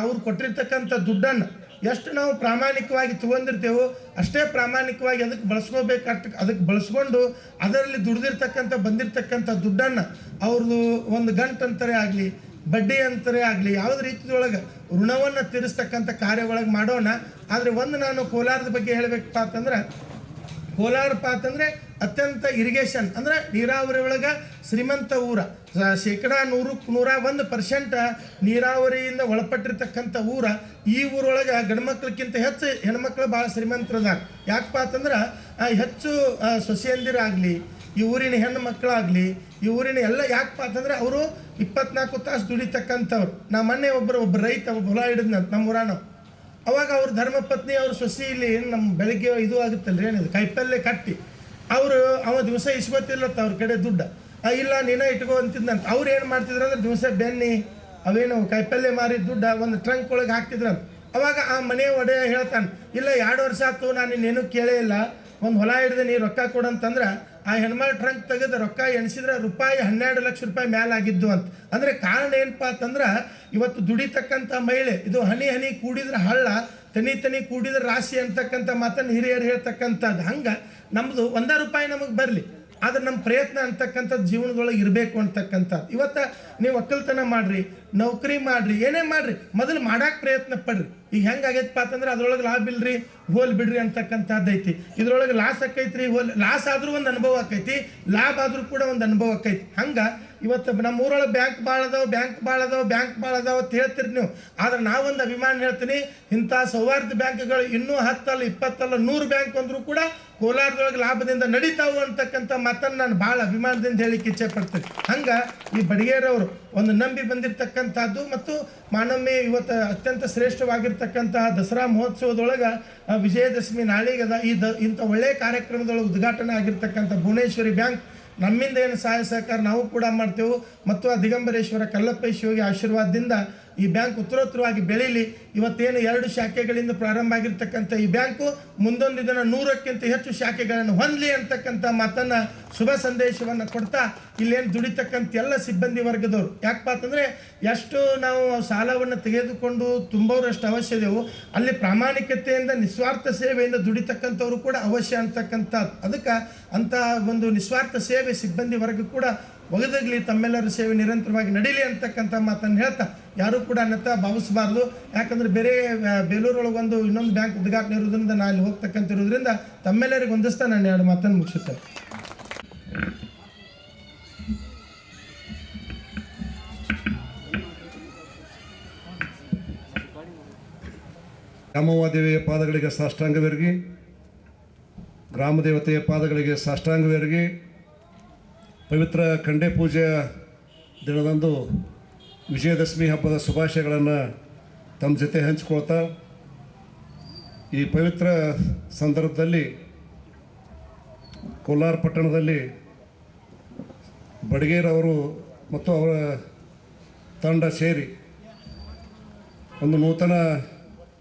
ಅವ್ರು ಕೊಟ್ಟಿರ್ತಕ್ಕಂಥ ದುಡ್ಡನ್ನು ಎಷ್ಟು ನಾವು ಪ್ರಾಮಾಣಿಕವಾಗಿ ತೊಗೊಂಡಿರ್ತೇವೋ ಅಷ್ಟೇ ಪ್ರಾಮಾಣಿಕವಾಗಿ ಅದಕ್ಕೆ ಬಳಸ್ಕೋಬೇಕು. ಅದಕ್ಕೆ ಬಳಸ್ಕೊಂಡು ಅದರಲ್ಲಿ ದುಡ್ದಿರ್ತಕ್ಕಂಥ ಬಂದಿರತಕ್ಕಂಥ ದುಡ್ಡನ್ನು ಅವ್ರದ್ದು ಒಂದು ಗಂಟಂತರೇ ಆಗಲಿ, ಬಡ್ಡಿ ಅಂತರೇ ಆಗಲಿ, ಯಾವುದೇ ರೀತಿಯೊಳಗೆ ಋಣವನ್ನು ತೀರಿಸ್ತಕ್ಕಂಥ ಕಾರ್ಯ ಒಳಗೆ ಮಾಡೋಣ. ಆದರೆ ಒಂದು ನಾನು ಕೋಲಾರದ ಬಗ್ಗೆ ಹೇಳಬೇಕಪ್ಪ ಅಂತಂದ್ರೆ, ಕೋಲಾರಪ್ಪ ಅಂತಂದರೆ ಅತ್ಯಂತ ಇರಿಗೇಷನ್ ಅಂದರೆ ನೀರಾವರಿ ಒಳಗೆ ಶ್ರೀಮಂತ ಊರ, 100% ನೀರಾವರಿಯಿಂದ ಒಳಪಟ್ಟಿರ್ತಕ್ಕಂಥ ಊರ. ಈ ಊರೊಳಗೆ ಗಂಡ್ಮಕ್ಳಕ್ಕಿಂತ ಹೆಚ್ಚು ಹೆಣ್ಮಕ್ಳು ಭಾಳ ಶ್ರೀಮಂತರದಾಗ. ಯಾಕಪ್ಪ ಅಂತಂದ್ರೆ ಹೆಚ್ಚು ಸೊಸೆಯಂದಿರಾಗಲಿ, ಈ ಊರಿನ ಹೆಣ್ಣು ಮಕ್ಕಳಾಗಲಿ, ಈ ಊರಿನ ಎಲ್ಲ ಯಾಕಪ್ಪ ಅಂತಂದ್ರೆ ಅವರು 24 ತಾಸು ದುಡಿತಕ್ಕಂಥವ್ರು. ನಾ ಮೊನ್ನೆ ಒಬ್ಬ ರೈತ ಹೊಲ ಹಿಡಿದ್ನಂತ ನಮ್ಮ ಊರಾನ. ಅವಾಗ ಅವ್ರ ಧರ್ಮಪತ್ನಿ ಅವ್ರ ಸೊಸಿ ಇಲ್ಲಿ ನಮ್ಮ ಬೆಳಗ್ಗೆ ಇದು ಆಗುತ್ತಲ್ರಿ, ಏನಿದೆ ಕಾಯಿಪಲ್ಲೆ ಕಟ್ಟಿ ಅವ ದಿವಸ ಇಸ್ಕೊತಿಲ್ಲತ್ತ ಅವ್ರ ಕಡೆ ದುಡ್ಡು. ಇಲ್ಲ ನೀನೇ ಇಟ್ಕೋ ಅಂತಿದ್ನಂತ. ಅವ್ರು ಏನು ಮಾಡ್ತಿದ್ರು ಅಂದ್ರೆ ದಿವಸ ಬೆನ್ನಿ ಅವೇನು ಕಾಯಿಪಲ್ಲೆ ಮಾರಿ ದುಡ್ಡು ಒಂದು ಟ್ರಂಕ್ ಒಳಗೆ ಹಾಕ್ತಿದ್ರಂತ. ಅವಾಗ ಆ ಮನೆ ಒಡೆ ಹೇಳ್ತಾನೆ, ಇಲ್ಲ 2 ವರ್ಷ ಆಯ್ತು ನಾನು ಇನ್ನೇನು ಕೇಳೇ ಇಲ್ಲ, ಒಂದು ಹೊಲ ಹಿಡಿದು ನೀ ರೊಕ್ಕ ಕೊಡಂತಂದ್ರೆ ಆ ಹೆಣ್ಮಕ್ಳು ಟ್ರಂಕ್ ತೆಗೆದು ರೊಕ್ಕ ಎಣಿಸಿದ್ರೆ ರೂಪಾಯಿ 12 ಲಕ್ಷ ರೂಪಾಯಿ ಮೇಲಾಗಿದ್ದು ಅಂತ. ಅಂದರೆ ಕಾರಣ ಏನಪ್ಪ ಅಂತಂದ್ರೆ ಇವತ್ತು ದುಡಿತಕ್ಕಂಥ ಮಹಿಳೆ ಇದು ಹನಿ ಹನಿ ಕೂಡಿದ್ರೆ ಹಳ್ಳ, ತನಿ ಕೂಡಿದ್ರೆ ರಾಶಿ ಅಂತಕ್ಕಂಥ ಮಾತನ್ನು ಹಿರಿಯರು ಹೇಳ್ತಕ್ಕಂಥದ್ದು. ಹಂಗೆ ನಮ್ಮದು 1 ರೂಪಾಯಿ ನಮಗೆ ಬರಲಿ, ಆದರೆ ನಮ್ಮ ಪ್ರಯತ್ನ ಅಂತಕ್ಕಂಥದ್ದು ಜೀವನದೊಳಗೆ ಇರಬೇಕು ಅಂತಕ್ಕಂಥದ್ದು. ಇವತ್ತು ನೀವು ಒಕ್ಕಲ್ತನ ಮಾಡಿರಿ, ನೌಕರಿ ಮಾಡಿರಿ, ಏನೇ ಮಾಡಿರಿ, ಮೊದಲು ಮಾಡೋಕೆ ಪ್ರಯತ್ನ ಪಡ್ರಿ. ಈಗ ಹೆಂಗಾಗೈತಪ್ಪ ಅಂತಂದ್ರೆ ಅದ್ರೊಳಗೆ ಲಾಭ ಇಲ್ರಿ ಹೋಲ್ ಬಿಡ್ರಿ ಅಂತಕ್ಕಂಥದ್ದು ಐತಿ. ಇದ್ರೊಳಗೆ ಲಾಸ್ ಆಕೈತ್ರಿ, ಲಾಸ್ ಆದರೂ ಒಂದು ಅನುಭವ ಆಕೈತಿ, ಲಾಭ ಆದರೂ ಕೂಡ ಒಂದು ಅನುಭವ ಆಕೈತಿ. ಹಂಗೆ ಇವತ್ತು ನಮ್ಮ ಊರೊಳಗೆ ಬ್ಯಾಂಕ್ ಭಾಳ ಅದಾವ ಅಂತ ಹೇಳ್ತೀರಿ ನೀವು. ಆದರೆ ನಾವೊಂದು ಅಭಿಮಾನ ಹೇಳ್ತೀನಿ, ಇಂಥ ಸೌಹಾರ್ದ ಬ್ಯಾಂಕ್ಗಳು ಇನ್ನೂ 10 ಅಲ್ಲ 20 ಅಲ್ಲ 100 ಬ್ಯಾಂಕ್ ಅಂದರೂ ಕೂಡ ಕೋಲಾರದೊಳಗೆ ಲಾಭದಿಂದ ನಡೀತಾವು ಅಂತಕ್ಕಂಥ ಮಾತನ್ನು ನಾನು ಭಾಳ ಅಭಿಮಾನದಿಂದ ಹೇಳಿಕ್ಕೆ ಇಚ್ಛೆ ಪಡ್ತೀನಿ. ಹಂಗೆ ಈ ಬಡಿಗೇರವರು ಒಂದು ನಂಬಿ ಬಂದಿರತಕ್ಕಂಥದ್ದು ಮತ್ತು ಮಾನವೀಯ ಇವತ್ತು ಅತ್ಯಂತ ಶ್ರೇಷ್ಠವಾಗಿರ್ತಕ್ಕಂತಹ ದಸರಾ ಮಹೋತ್ಸವದೊಳಗೆ ವಿಜಯದಶಮಿ ನಾಳೆಗದ ಇಂಥ ಒಳ್ಳೆಯ ಕಾರ್ಯಕ್ರಮದೊಳಗೆ ಉದ್ಘಾಟನೆ ಆಗಿರ್ತಕ್ಕಂಥ ಭುವನೇಶ್ವರಿ ಬ್ಯಾಂಕ್ ನಮ್ಮಿಂದ ಏನು ಸಹಾಯ ಸಹಕಾರ ನಾವು ಕೂಡ ಮಾಡ್ತೇವೆ. ಮತ್ತು ಆ ದಿಗಂಬರೇಶ್ವರ ಕಲ್ಲಪ್ಪ ಶಿವಗೆ ಆಶೀರ್ವಾದದಿಂದ ಈ ಬ್ಯಾಂಕ್ ಉತ್ತರೋತ್ತರವಾಗಿ ಬೆಳೀಲಿ. ಇವತ್ತೇನು 2 ಶಾಖೆಗಳಿಂದ ಪ್ರಾರಂಭ ಆಗಿರ್ತಕ್ಕಂಥ ಈ ಬ್ಯಾಂಕು ಮುಂದೊಂದು ದಿನ 100ಕ್ಕಿಂತ ಹೆಚ್ಚು ಶಾಖೆಗಳನ್ನು ಹೊಂದಲಿ ಅಂತಕ್ಕಂಥ ಮಾತನ್ನು ಶುಭ ಸಂದೇಶವನ್ನು ಕೊಡ್ತಾ, ಇಲ್ಲೇನು ದುಡಿತಕ್ಕಂಥ ಎಲ್ಲ ಸಿಬ್ಬಂದಿ ವರ್ಗದವರು, ಯಾಕಪ್ಪ ಅಂತಂದರೆ ಎಷ್ಟು ನಾವು ಸಾಲವನ್ನು ತೆಗೆದುಕೊಂಡು ತುಂಬೋರಷ್ಟು ಅವಶ್ಯದೆವು, ಅಲ್ಲಿ ಪ್ರಾಮಾಣಿಕತೆಯಿಂದ ನಿಸ್ವಾರ್ಥ ಸೇವೆಯಿಂದ ದುಡಿತಕ್ಕಂಥವ್ರು ಕೂಡ ಅವಶ್ಯ ಅಂತಕ್ಕಂಥದ್ದು. ಅದಕ್ಕೆ ಅಂಥ ಒಂದು ನಿಸ್ವಾರ್ಥ ಸೇವೆ ಸಿಬ್ಬಂದಿ ವರ್ಗ ಕೂಡ ಒಗೆದಾಗಲಿ, ತಮ್ಮೆಲ್ಲರ ಸೇವೆ ನಿರಂತರವಾಗಿ ನಡೀಲಿ ಅಂತಕ್ಕಂಥ ಮಾತನ್ನು ಹೇಳ್ತಾ ಯಾರೂ ಕೂಡ ಅನ್ನತ್ತ ಭಾವಿಸಬಾರ್ದು. ಯಾಕಂದರೆ ಬೇರೆ ಬೇಲೂರೊಳಗೆ ಇನ್ನೊಂದು ಬ್ಯಾಂಕ್ ಉದ್ಘಾಟನೆ ಇರೋದ್ರಿಂದ ನಾನು ಅಲ್ಲಿ ಹೋಗ್ತಕ್ಕಂಥ ಇರೋದ್ರಿಂದ ತಮ್ಮೆಲ್ಲರಿಗೆ ಹೊಂದಿಸ್ತಾ ನಾನು 2 ಮಾತನ್ನು ಮುಗಿಸುತ್ತೇನೆ. ಗ್ರಾಮವಾದೇವಿಯ ಪಾದಗಳಿಗೆ ಸಾಷ್ಟಾಂಗವೆರಗಿ, ಗ್ರಾಮ ದೇವತೆಯ ಪಾದಗಳಿಗೆ ಸಾಷ್ಟಾಂಗವೆರಗಿ, ಪವಿತ್ರ ಖಂಡೆ ಪೂಜೆಯ ದಿನದಂದು ವಿಜಯದಶಮಿ ಹಬ್ಬದ ಶುಭಾಶಯಗಳನ್ನು ತಮ್ಮ ಜೊತೆ ಹಂಚಿಕೊಳ್ತಾ, ಈ ಪವಿತ್ರ ಸಂದರ್ಭದಲ್ಲಿ ಕೋಲಾರ ಪಟ್ಟಣದಲ್ಲಿ ಬಡಿಗೇರವರು ಮತ್ತು ಅವರ ತಂಡ ಸೇರಿ ಒಂದು ನೂತನ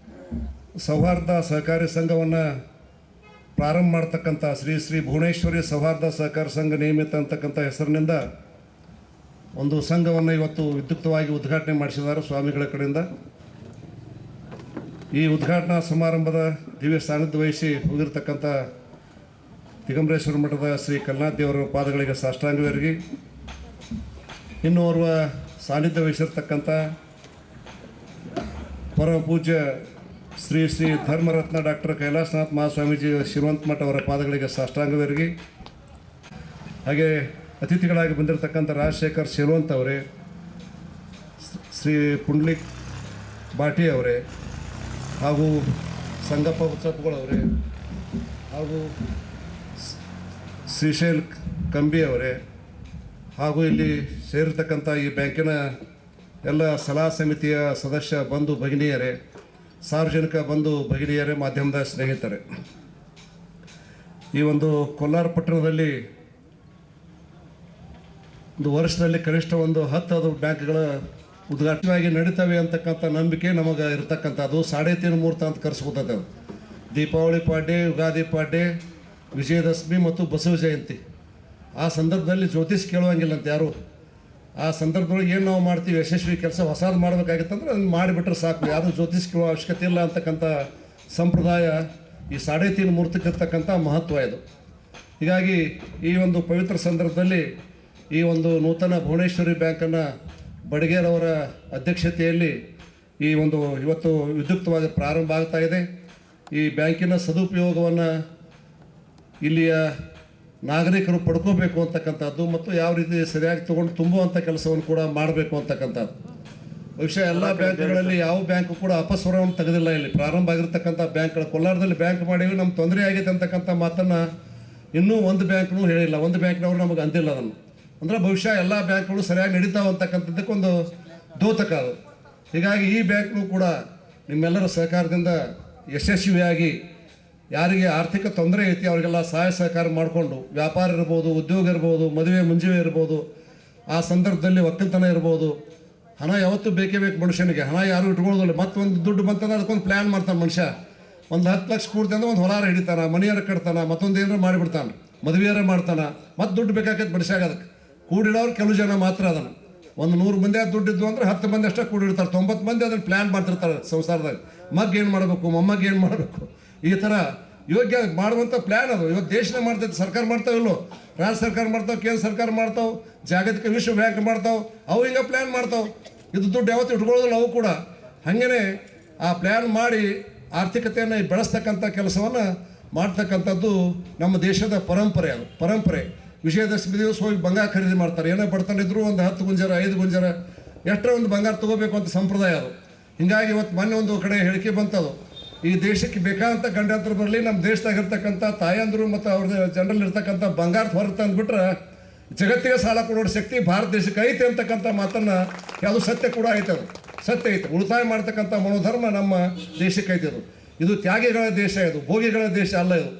ಸೌಹಾರ್ದ ಸಹಕಾರಿ ಸಂಘವನ್ನು ಪ್ರಾರಂಭ ಮಾಡ್ತಕ್ಕಂಥ ಶ್ರೀ ಭುವನೇಶ್ವರಿ ಸೌಹಾರ್ದ ಸಹಕಾರ ಸಂಘ ನಿಯಮಿತ ಅಂತಕ್ಕಂಥ ಹೆಸರಿನಿಂದ ಒಂದು ಸಂಘವನ್ನು ಇವತ್ತು ವಿದ್ಯುಕ್ತವಾಗಿ ಉದ್ಘಾಟನೆ ಮಾಡಿಸಿದ್ದಾರೆ ಸ್ವಾಮಿಗಳ ಕಡೆಯಿಂದ. ಈ ಉದ್ಘಾಟನಾ ಸಮಾರಂಭದ ದಿವ್ಯ ಸಾನ್ನಿಧ್ಯ ವಹಿಸಿ ಹೋಗಿರ್ತಕ್ಕಂಥ ದಿಗಂಬರೇಶ್ವರ ಮಠದ ಶ್ರೀ ಕಲ್ನಾಥ್ ದೇವರ ಪಾದಗಳಿಗೆ ಸಾಷ್ಟಾಂಗವೆರಗಿ, ಇನ್ನೂ ಓರ್ವ ಸಾನ್ನಿಧ್ಯ ವಹಿಸಿರ್ತಕ್ಕಂಥ ಪರಮ ಪೂಜ್ಯ ಶ್ರೀ ಧರ್ಮರತ್ನ ಡಾಕ್ಟರ್ ಕೈಲಾಸನಾಥ್ ಮಹಾಸ್ವಾಮೀಜಿ ಶಿರವಂತ ಮಠ ಅವರ ಪಾದಗಳಿಗೆ ಸಾಷ್ಟಾಂಗವೆರಗಿ, ಹಾಗೆ ಅತಿಥಿಗಳಾಗಿ ಬಂದಿರತಕ್ಕಂಥ ರಾಜಶೇಖರ್ ಶಿರವಂತ್ ಅವರೇ, ಶ್ರೀ ಪುಂಡ್ಲಿಕ್ ಬಾಟಿ ಅವರೇ, ಹಾಗೂ ಸಂಗಪ್ಪ ಉತ್ಸಪ್ಪಗಳವರೇ, ಹಾಗೂ ಶ್ರೀಶೈಲ್ ಕಂಬಿ ಅವರೇ ಹಾಗೂ ಇಲ್ಲಿ ಸೇರಿರ್ತಕ್ಕಂಥ ಈ ಬ್ಯಾಂಕಿನ ಎಲ್ಲ ಸಲಹಾ ಸಮಿತಿಯ ಸದಸ್ಯ ಬಂಧು ಭಗಿನಿಯರೇ, ಸಾರ್ವಜನಿಕ ಬಂಧು ಭಗಿನಿಯರೇ, ಮಾಧ್ಯಮದ ಸ್ನೇಹಿತರೆ, ಈ ಒಂದು ಕೋಲಾರ ಪಟ್ಟಣದಲ್ಲಿ ಒಂದು ವರ್ಷದಲ್ಲಿ ಕನಿಷ್ಠ ಒಂದು 10 ಬ್ಯಾಂಕ್ಗಳ ಉದ್ಘಾಟನೆಯಾಗಿ ನಡೀತವೆ ಅಂತಕ್ಕಂಥ ನಂಬಿಕೆ ನಮಗೆ ಇರತಕ್ಕಂಥದ್ದು. 3.5 ಮುಹೂರ್ತ ಅಂತ ಕರೆಸ್ಬೋದದು. ಅದು ದೀಪಾವಳಿ ಪಾಡ್ಯ, ಯುಗಾದಿ ಪಾಡ್ಯ, ವಿಜಯದಶಮಿ ಮತ್ತು ಬಸವ ಜಯಂತಿ. ಆ ಸಂದರ್ಭದಲ್ಲಿ ಜ್ಯೋತಿಷ್ ಕೇಳುವಂಗಿಲ್ಲ ಅಂತ ಯಾರು. ಆ ಸಂದರ್ಭದೊಳಗೆ ಏನು ನಾವು ಮಾಡ್ತೀವಿ, ಯಶಸ್ವಿ ಕೆಲಸ ಹೊಸದು ಮಾಡಬೇಕಾಗಿತ್ತಂದ್ರೆ ಅದನ್ನು ಮಾಡಿಬಿಟ್ರೆ ಸಾಕು, ಯಾರು ಜ್ಯೋತಿಷ್ ಕೇಳುವ ಅವಶ್ಯಕತೆ ಇಲ್ಲ ಅಂತಕ್ಕಂಥ ಸಂಪ್ರದಾಯ ಈ 3.5 ಮುಹೂರ್ತಕ್ಕೆ ಇರ್ತಕ್ಕಂಥ ಮಹತ್ವ ಇದು. ಹೀಗಾಗಿ ಈ ಒಂದು ಪವಿತ್ರ ಸಂದರ್ಭದಲ್ಲಿ ಈ ಒಂದು ನೂತನ ಭುವನೇಶ್ವರಿ ಬ್ಯಾಂಕನ್ನು ಬಡಿಗೇರವರ ಅಧ್ಯಕ್ಷತೆಯಲ್ಲಿ ಈ ಒಂದು ಇವತ್ತು ವಿದ್ಯುಕ್ತವಾಗಿ ಪ್ರಾರಂಭ ಆಗ್ತಾ ಇದೆ. ಈ ಬ್ಯಾಂಕಿನ ಸದುಪಯೋಗವನ್ನು ಇಲ್ಲಿಯ ನಾಗರಿಕರು ಪಡ್ಕೋಬೇಕು ಅಂತಕ್ಕಂಥದ್ದು ಮತ್ತು ಯಾವ ರೀತಿ ಸರಿಯಾಗಿ ತೊಗೊಂಡು ತುಂಬುವಂಥ ಕೆಲಸವನ್ನು ಕೂಡ ಮಾಡಬೇಕು ಅಂತಕ್ಕಂಥದ್ದು. ಬಹುಶಃ ಎಲ್ಲ ಬ್ಯಾಂಕ್ಗಳಲ್ಲಿ ಯಾವ ಬ್ಯಾಂಕು ಕೂಡ ಅಪಸ್ವರವನ್ನು ತೆಗೆದಿಲ್ಲ. ಇಲ್ಲಿ ಪ್ರಾರಂಭ ಆಗಿರ್ತಕ್ಕಂಥ ಬ್ಯಾಂಕ್ಗಳು, ಕೋಲಾರದಲ್ಲಿ ಬ್ಯಾಂಕ್ ಮಾಡೀವಿ, ನಮ್ಗೆ ತೊಂದರೆ ಆಗಿದೆ ಅಂತಕ್ಕಂಥ ಮಾತನ್ನು ಇನ್ನೂ ಒಂದು ಬ್ಯಾಂಕ್ನೂ ಹೇಳಿಲ್ಲ, ಒಂದು ಬ್ಯಾಂಕ್ನವರು ನಮಗೆ ಅಂದಿಲ್ಲ ಅದನ್ನು. ಅಂದರೆ ಬಹುಶಃ ಎಲ್ಲ ಬ್ಯಾಂಕ್ಗಳು ಸರಿಯಾಗಿ ನಡೀತಾವೆ ಅಂತಕ್ಕಂಥದ್ದಕ್ಕೊಂದು ದ್ಯೋತಕ ಅದು. ಹೀಗಾಗಿ ಈ ಬ್ಯಾಂಕ್ನೂ ಕೂಡ ನಿಮ್ಮೆಲ್ಲರ ಸಹಕಾರದಿಂದ ಯಶಸ್ವಿಯಾಗಿ ಯಾರಿಗೆ ಆರ್ಥಿಕ ತೊಂದರೆ ಐತಿ ಅವರಿಗೆಲ್ಲ ಸಹಾಯ ಸಹಕಾರ ಮಾಡಿಕೊಂಡು, ವ್ಯಾಪಾರ ಇರ್ಬೋದು, ಉದ್ಯೋಗ ಇರ್ಬೋದು, ಮದುವೆ ಮುಂಜುವೆ ಇರ್ಬೋದು, ಆ ಸಂದರ್ಭದಲ್ಲಿ ಒಕ್ಕಲ್ತನ ಇರ್ಬೋದು, ಹಣ ಯಾವತ್ತೂ ಬೇಕೇ ಬೇಕು ಮನುಷ್ಯನಿಗೆ. ಹಣ ಯಾರು ಇಟ್ಕೊಳ್ಳೋದಿಲ್ಲ. ಮತ್ತೊಂದು ದುಡ್ಡು ಬಂತಂದ್ರೆ ಅದಕ್ಕೊಂದು ಪ್ಲ್ಯಾನ್ ಮಾಡ್ತಾನೆ ಮನುಷ್ಯ. ಒಂದು 10 ಲಕ್ಷ ಕೂಡ್ತೆ ಅಂದ್ರೆ ಒಂದು ಹೊಲಾರ ಹಿಡಿತಾನೆ, ಮನೆಯಾರ ಕಟ್ತಾನೆ, ಮತ್ತೊಂದು ಏನಾರು ಮಾಡಿಬಿಡ್ತಾನೆ, ಮದುವೆಯಾರ ಮಾಡ್ತಾನೆ, ಮತ್ತು ದುಡ್ಡು ಬೇಕಾಗೈತೆ ಮನುಷ್ಯಾಗ. ಅದಕ್ಕೆ ಕೂಡಿಡೋರು ಕೆಲವು ಜನ ಮಾತ್ರ ಅದನ್ನು. ಒಂದು 100 ಮಂದಿ ದುಡ್ಡು ಇದ್ದು ಅಂದ್ರೆ 10 ಮಂದಿ ಅಷ್ಟೇ ಕೂಡಿಡ್ತಾರೆ, 90 ಮಂದಿ ಅದನ್ನು ಪ್ಲ್ಯಾನ್ ಮಾಡ್ತಿರ್ತಾರೆ ಸಂಸಾರದಾಗ. ಮಗ್ಗೆ ಏನು ಮಾಡಬೇಕು, ಮೊಮ್ಮಗ್ಗೆ ಏನು ಮಾಡಬೇಕು, ಈ ಥರ ಯೋಗ್ಯ ಮಾಡುವಂಥ ಪ್ಲ್ಯಾನ್ ಅದು. ಇವತ್ತು ದೇಶನೇ ಮಾಡ್ತೈತೆ, ಸರ್ಕಾರ ಮಾಡ್ತಾವಿಲ್ಲೋ, ರಾಜ್ಯ ಸರ್ಕಾರ ಮಾಡ್ತಾವೆ, ಕೇಂದ್ರ ಸರ್ಕಾರ ಮಾಡ್ತಾವೆ, ಜಾಗತಿಕ ವಿಶ್ವ ಬ್ಯಾಂಕ್ ಮಾಡ್ತಾವೆ, ಅವು ಹಿಂಗೆ ಪ್ಲ್ಯಾನ್ ಮಾಡ್ತಾವೆ. ಇದು ದುಡ್ಡು ಯಾವತ್ತೂ ಇಟ್ಕೊಳ್ಳೋದಿಲ್ಲ ಅವು ಕೂಡ. ಹಾಗೇ ಆ ಪ್ಲ್ಯಾನ್ ಮಾಡಿ ಆರ್ಥಿಕತೆಯನ್ನು ಬೆಳೆಸ್ತಕ್ಕಂಥ ಕೆಲಸವನ್ನು ಮಾಡ್ತಕ್ಕಂಥದ್ದು ನಮ್ಮ ದೇಶದ ಪರಂಪರೆ. ಅದು ಪರಂಪರೆ. ವಿಜಯದಶಮಿ ದಿವಸ ಹೋಗಿ ಬಂಗಾರ ಖರೀದಿ ಮಾಡ್ತಾರೆ. ಏನೋ ಬಡ್ತಾನಿದ್ರು ಒಂದು 10 ಗುಂಜರ 5 ಗುಂಜರ ಎಷ್ಟರ ಒಂದು ಬಂಗಾರ ತೊಗೋಬೇಕು ಅಂತ ಸಂಪ್ರದಾಯ ಅದು. ಹೀಗಾಗಿ ಇವತ್ತು ಮೊನ್ನೆ ಒಂದು ಕಡೆ ಹೇಳಿಕೆ ಬಂತದು, ಈ ದೇಶಕ್ಕೆ ಬೇಕಾದಂಥ ಗಂಡಾಂತರ ಬರಲಿ, ನಮ್ಮ ದೇಶದಾಗಿರ್ತಕ್ಕಂಥ ತಾಯಂದರು ಮತ್ತು ಅವ್ರದ್ದು ಜನರಲ್ಲಿ ಇರ್ತಕ್ಕಂಥ ಬಂಗಾರ ಹೊರತು ಅಂದ್ಬಿಟ್ರೆ ಜಗತ್ತಿಗೆ ಸಾಲ ಕೊಡೋ ಶಕ್ತಿ ಭಾರತ ದೇಶಕ್ಕೆ ಐತೆ ಅಂತಕ್ಕಂಥ ಮಾತನ್ನು ಯಾವುದು ಸತ್ಯ ಕೂಡ ಐತೆ. ಅದು ಸತ್ಯ ಐತೆ. ಉಳಿತಾಯ ಮಾಡ್ತಕ್ಕಂಥ ಮನೋಧರ್ಮ ನಮ್ಮ ದೇಶಕ್ಕೆ ಐತೆ. ಇದು ತ್ಯಾಗಿಗಳ ದೇಶ, ಇದು ಭೋಗಿಗಳ ದೇಶ ಅಲ್ಲ. ಇದು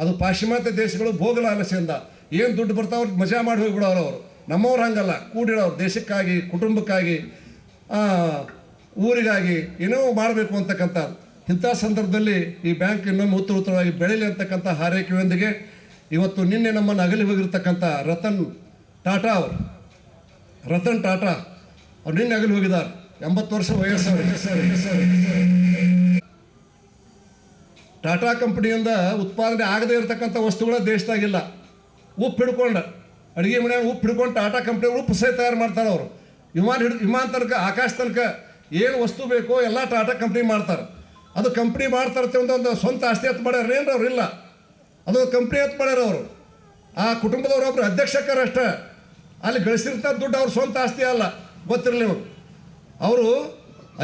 ಅದು ಪಾಶ್ಚಿಮಾತ್ಯ ದೇಶಗಳು ಭೋಗಲ ಆಲಸ್ಯದಿಂದ ಏನು ದುಡ್ಡು ಬರ್ತಾವ್ರು ಮಜಾ ಮಾಡಿ ಹೋಗಿಬಿಡೋರು ಅವರು. ನಮ್ಮವ್ರು ಹಂಗಲ್ಲ, ಕೂಡಿಡೋರು ದೇಶಕ್ಕಾಗಿ, ಕುಟುಂಬಕ್ಕಾಗಿ, ಊರಿಗಾಗಿ ಏನೋ ಮಾಡಬೇಕು ಅಂತಕ್ಕಂಥದ್ದು. ಇಂಥ ಸಂದರ್ಭದಲ್ಲಿ ಈ ಬ್ಯಾಂಕ್ ಇನ್ನೊಮ್ಮೆ ಉತ್ತರವಾಗಿ ಬೆಳೀಲಿ ಅಂತಕ್ಕಂಥ ಹಾರೈಕೆಯೊಂದಿಗೆ ಇವತ್ತು ನಿನ್ನೆ ನಮ್ಮನ್ನು ಅಗಲಿ ಹೋಗಿರ್ತಕ್ಕಂಥ ರತನ್ ಟಾಟಾ ಅವರು ನಿನ್ನೆ ಅಗಲಿ ಹೋಗಿದ್ದಾರೆ. 80 ವರ್ಷ ವಯಸ್ಸು. ಟಾಟಾ ಕಂಪನಿಯಿಂದ ಉತ್ಪಾದನೆ ಆಗದೇ ಇರತಕ್ಕಂಥ ವಸ್ತುಗಳ ದೇಶದಾಗಿಲ್ಲ. ಉಪ್ಪು ಹಿಡ್ಕೊಂಡು ಅಡುಗೆ ಮನೆಯಾಗ ಉಪ್ಪು ಹಿಡ್ಕೊಂಡು ಟಾಟಾ ಕಂಪ್ನಿ ಉಪ್ಪು ಸಹ ತಯಾರು ಮಾಡ್ತಾರೆ ಅವರು. ವಿಮಾನ ತನಕ, ಆಕಾಶ ತನಕ ಏನು ವಸ್ತು ಬೇಕೋ ಎಲ್ಲ ಟಾಟಾ ಕಂಪ್ನಿ ಮಾಡ್ತಾರೆ. ಅದು ಕಂಪ್ನಿ ಮಾಡ್ತಾರತ್ತೆ ಒಂದು ಸ್ವಂತ ಆಸ್ತಿ ಹತ್ತು ಮಾಡ್ಯಾರ ಏನು ಅವ್ರು ಇಲ್ಲ, ಅದು ಕಂಪ್ನಿ ಹತ್ತು ಮಾಡ್ಯಾರ ಅವರು. ಆ ಕುಟುಂಬದವ್ರು ಒಬ್ಬರು ಅಧ್ಯಕ್ಷಕರು ಅಷ್ಟೇ. ಅಲ್ಲಿ ಗಳಿಸಿರ್ತ ದುಡ್ಡು ಅವ್ರ ಸ್ವಂತ ಆಸ್ತಿ ಅಲ್ಲ, ಗೊತ್ತಿರಲಿ ನಿಮಗೆ. ಅವರು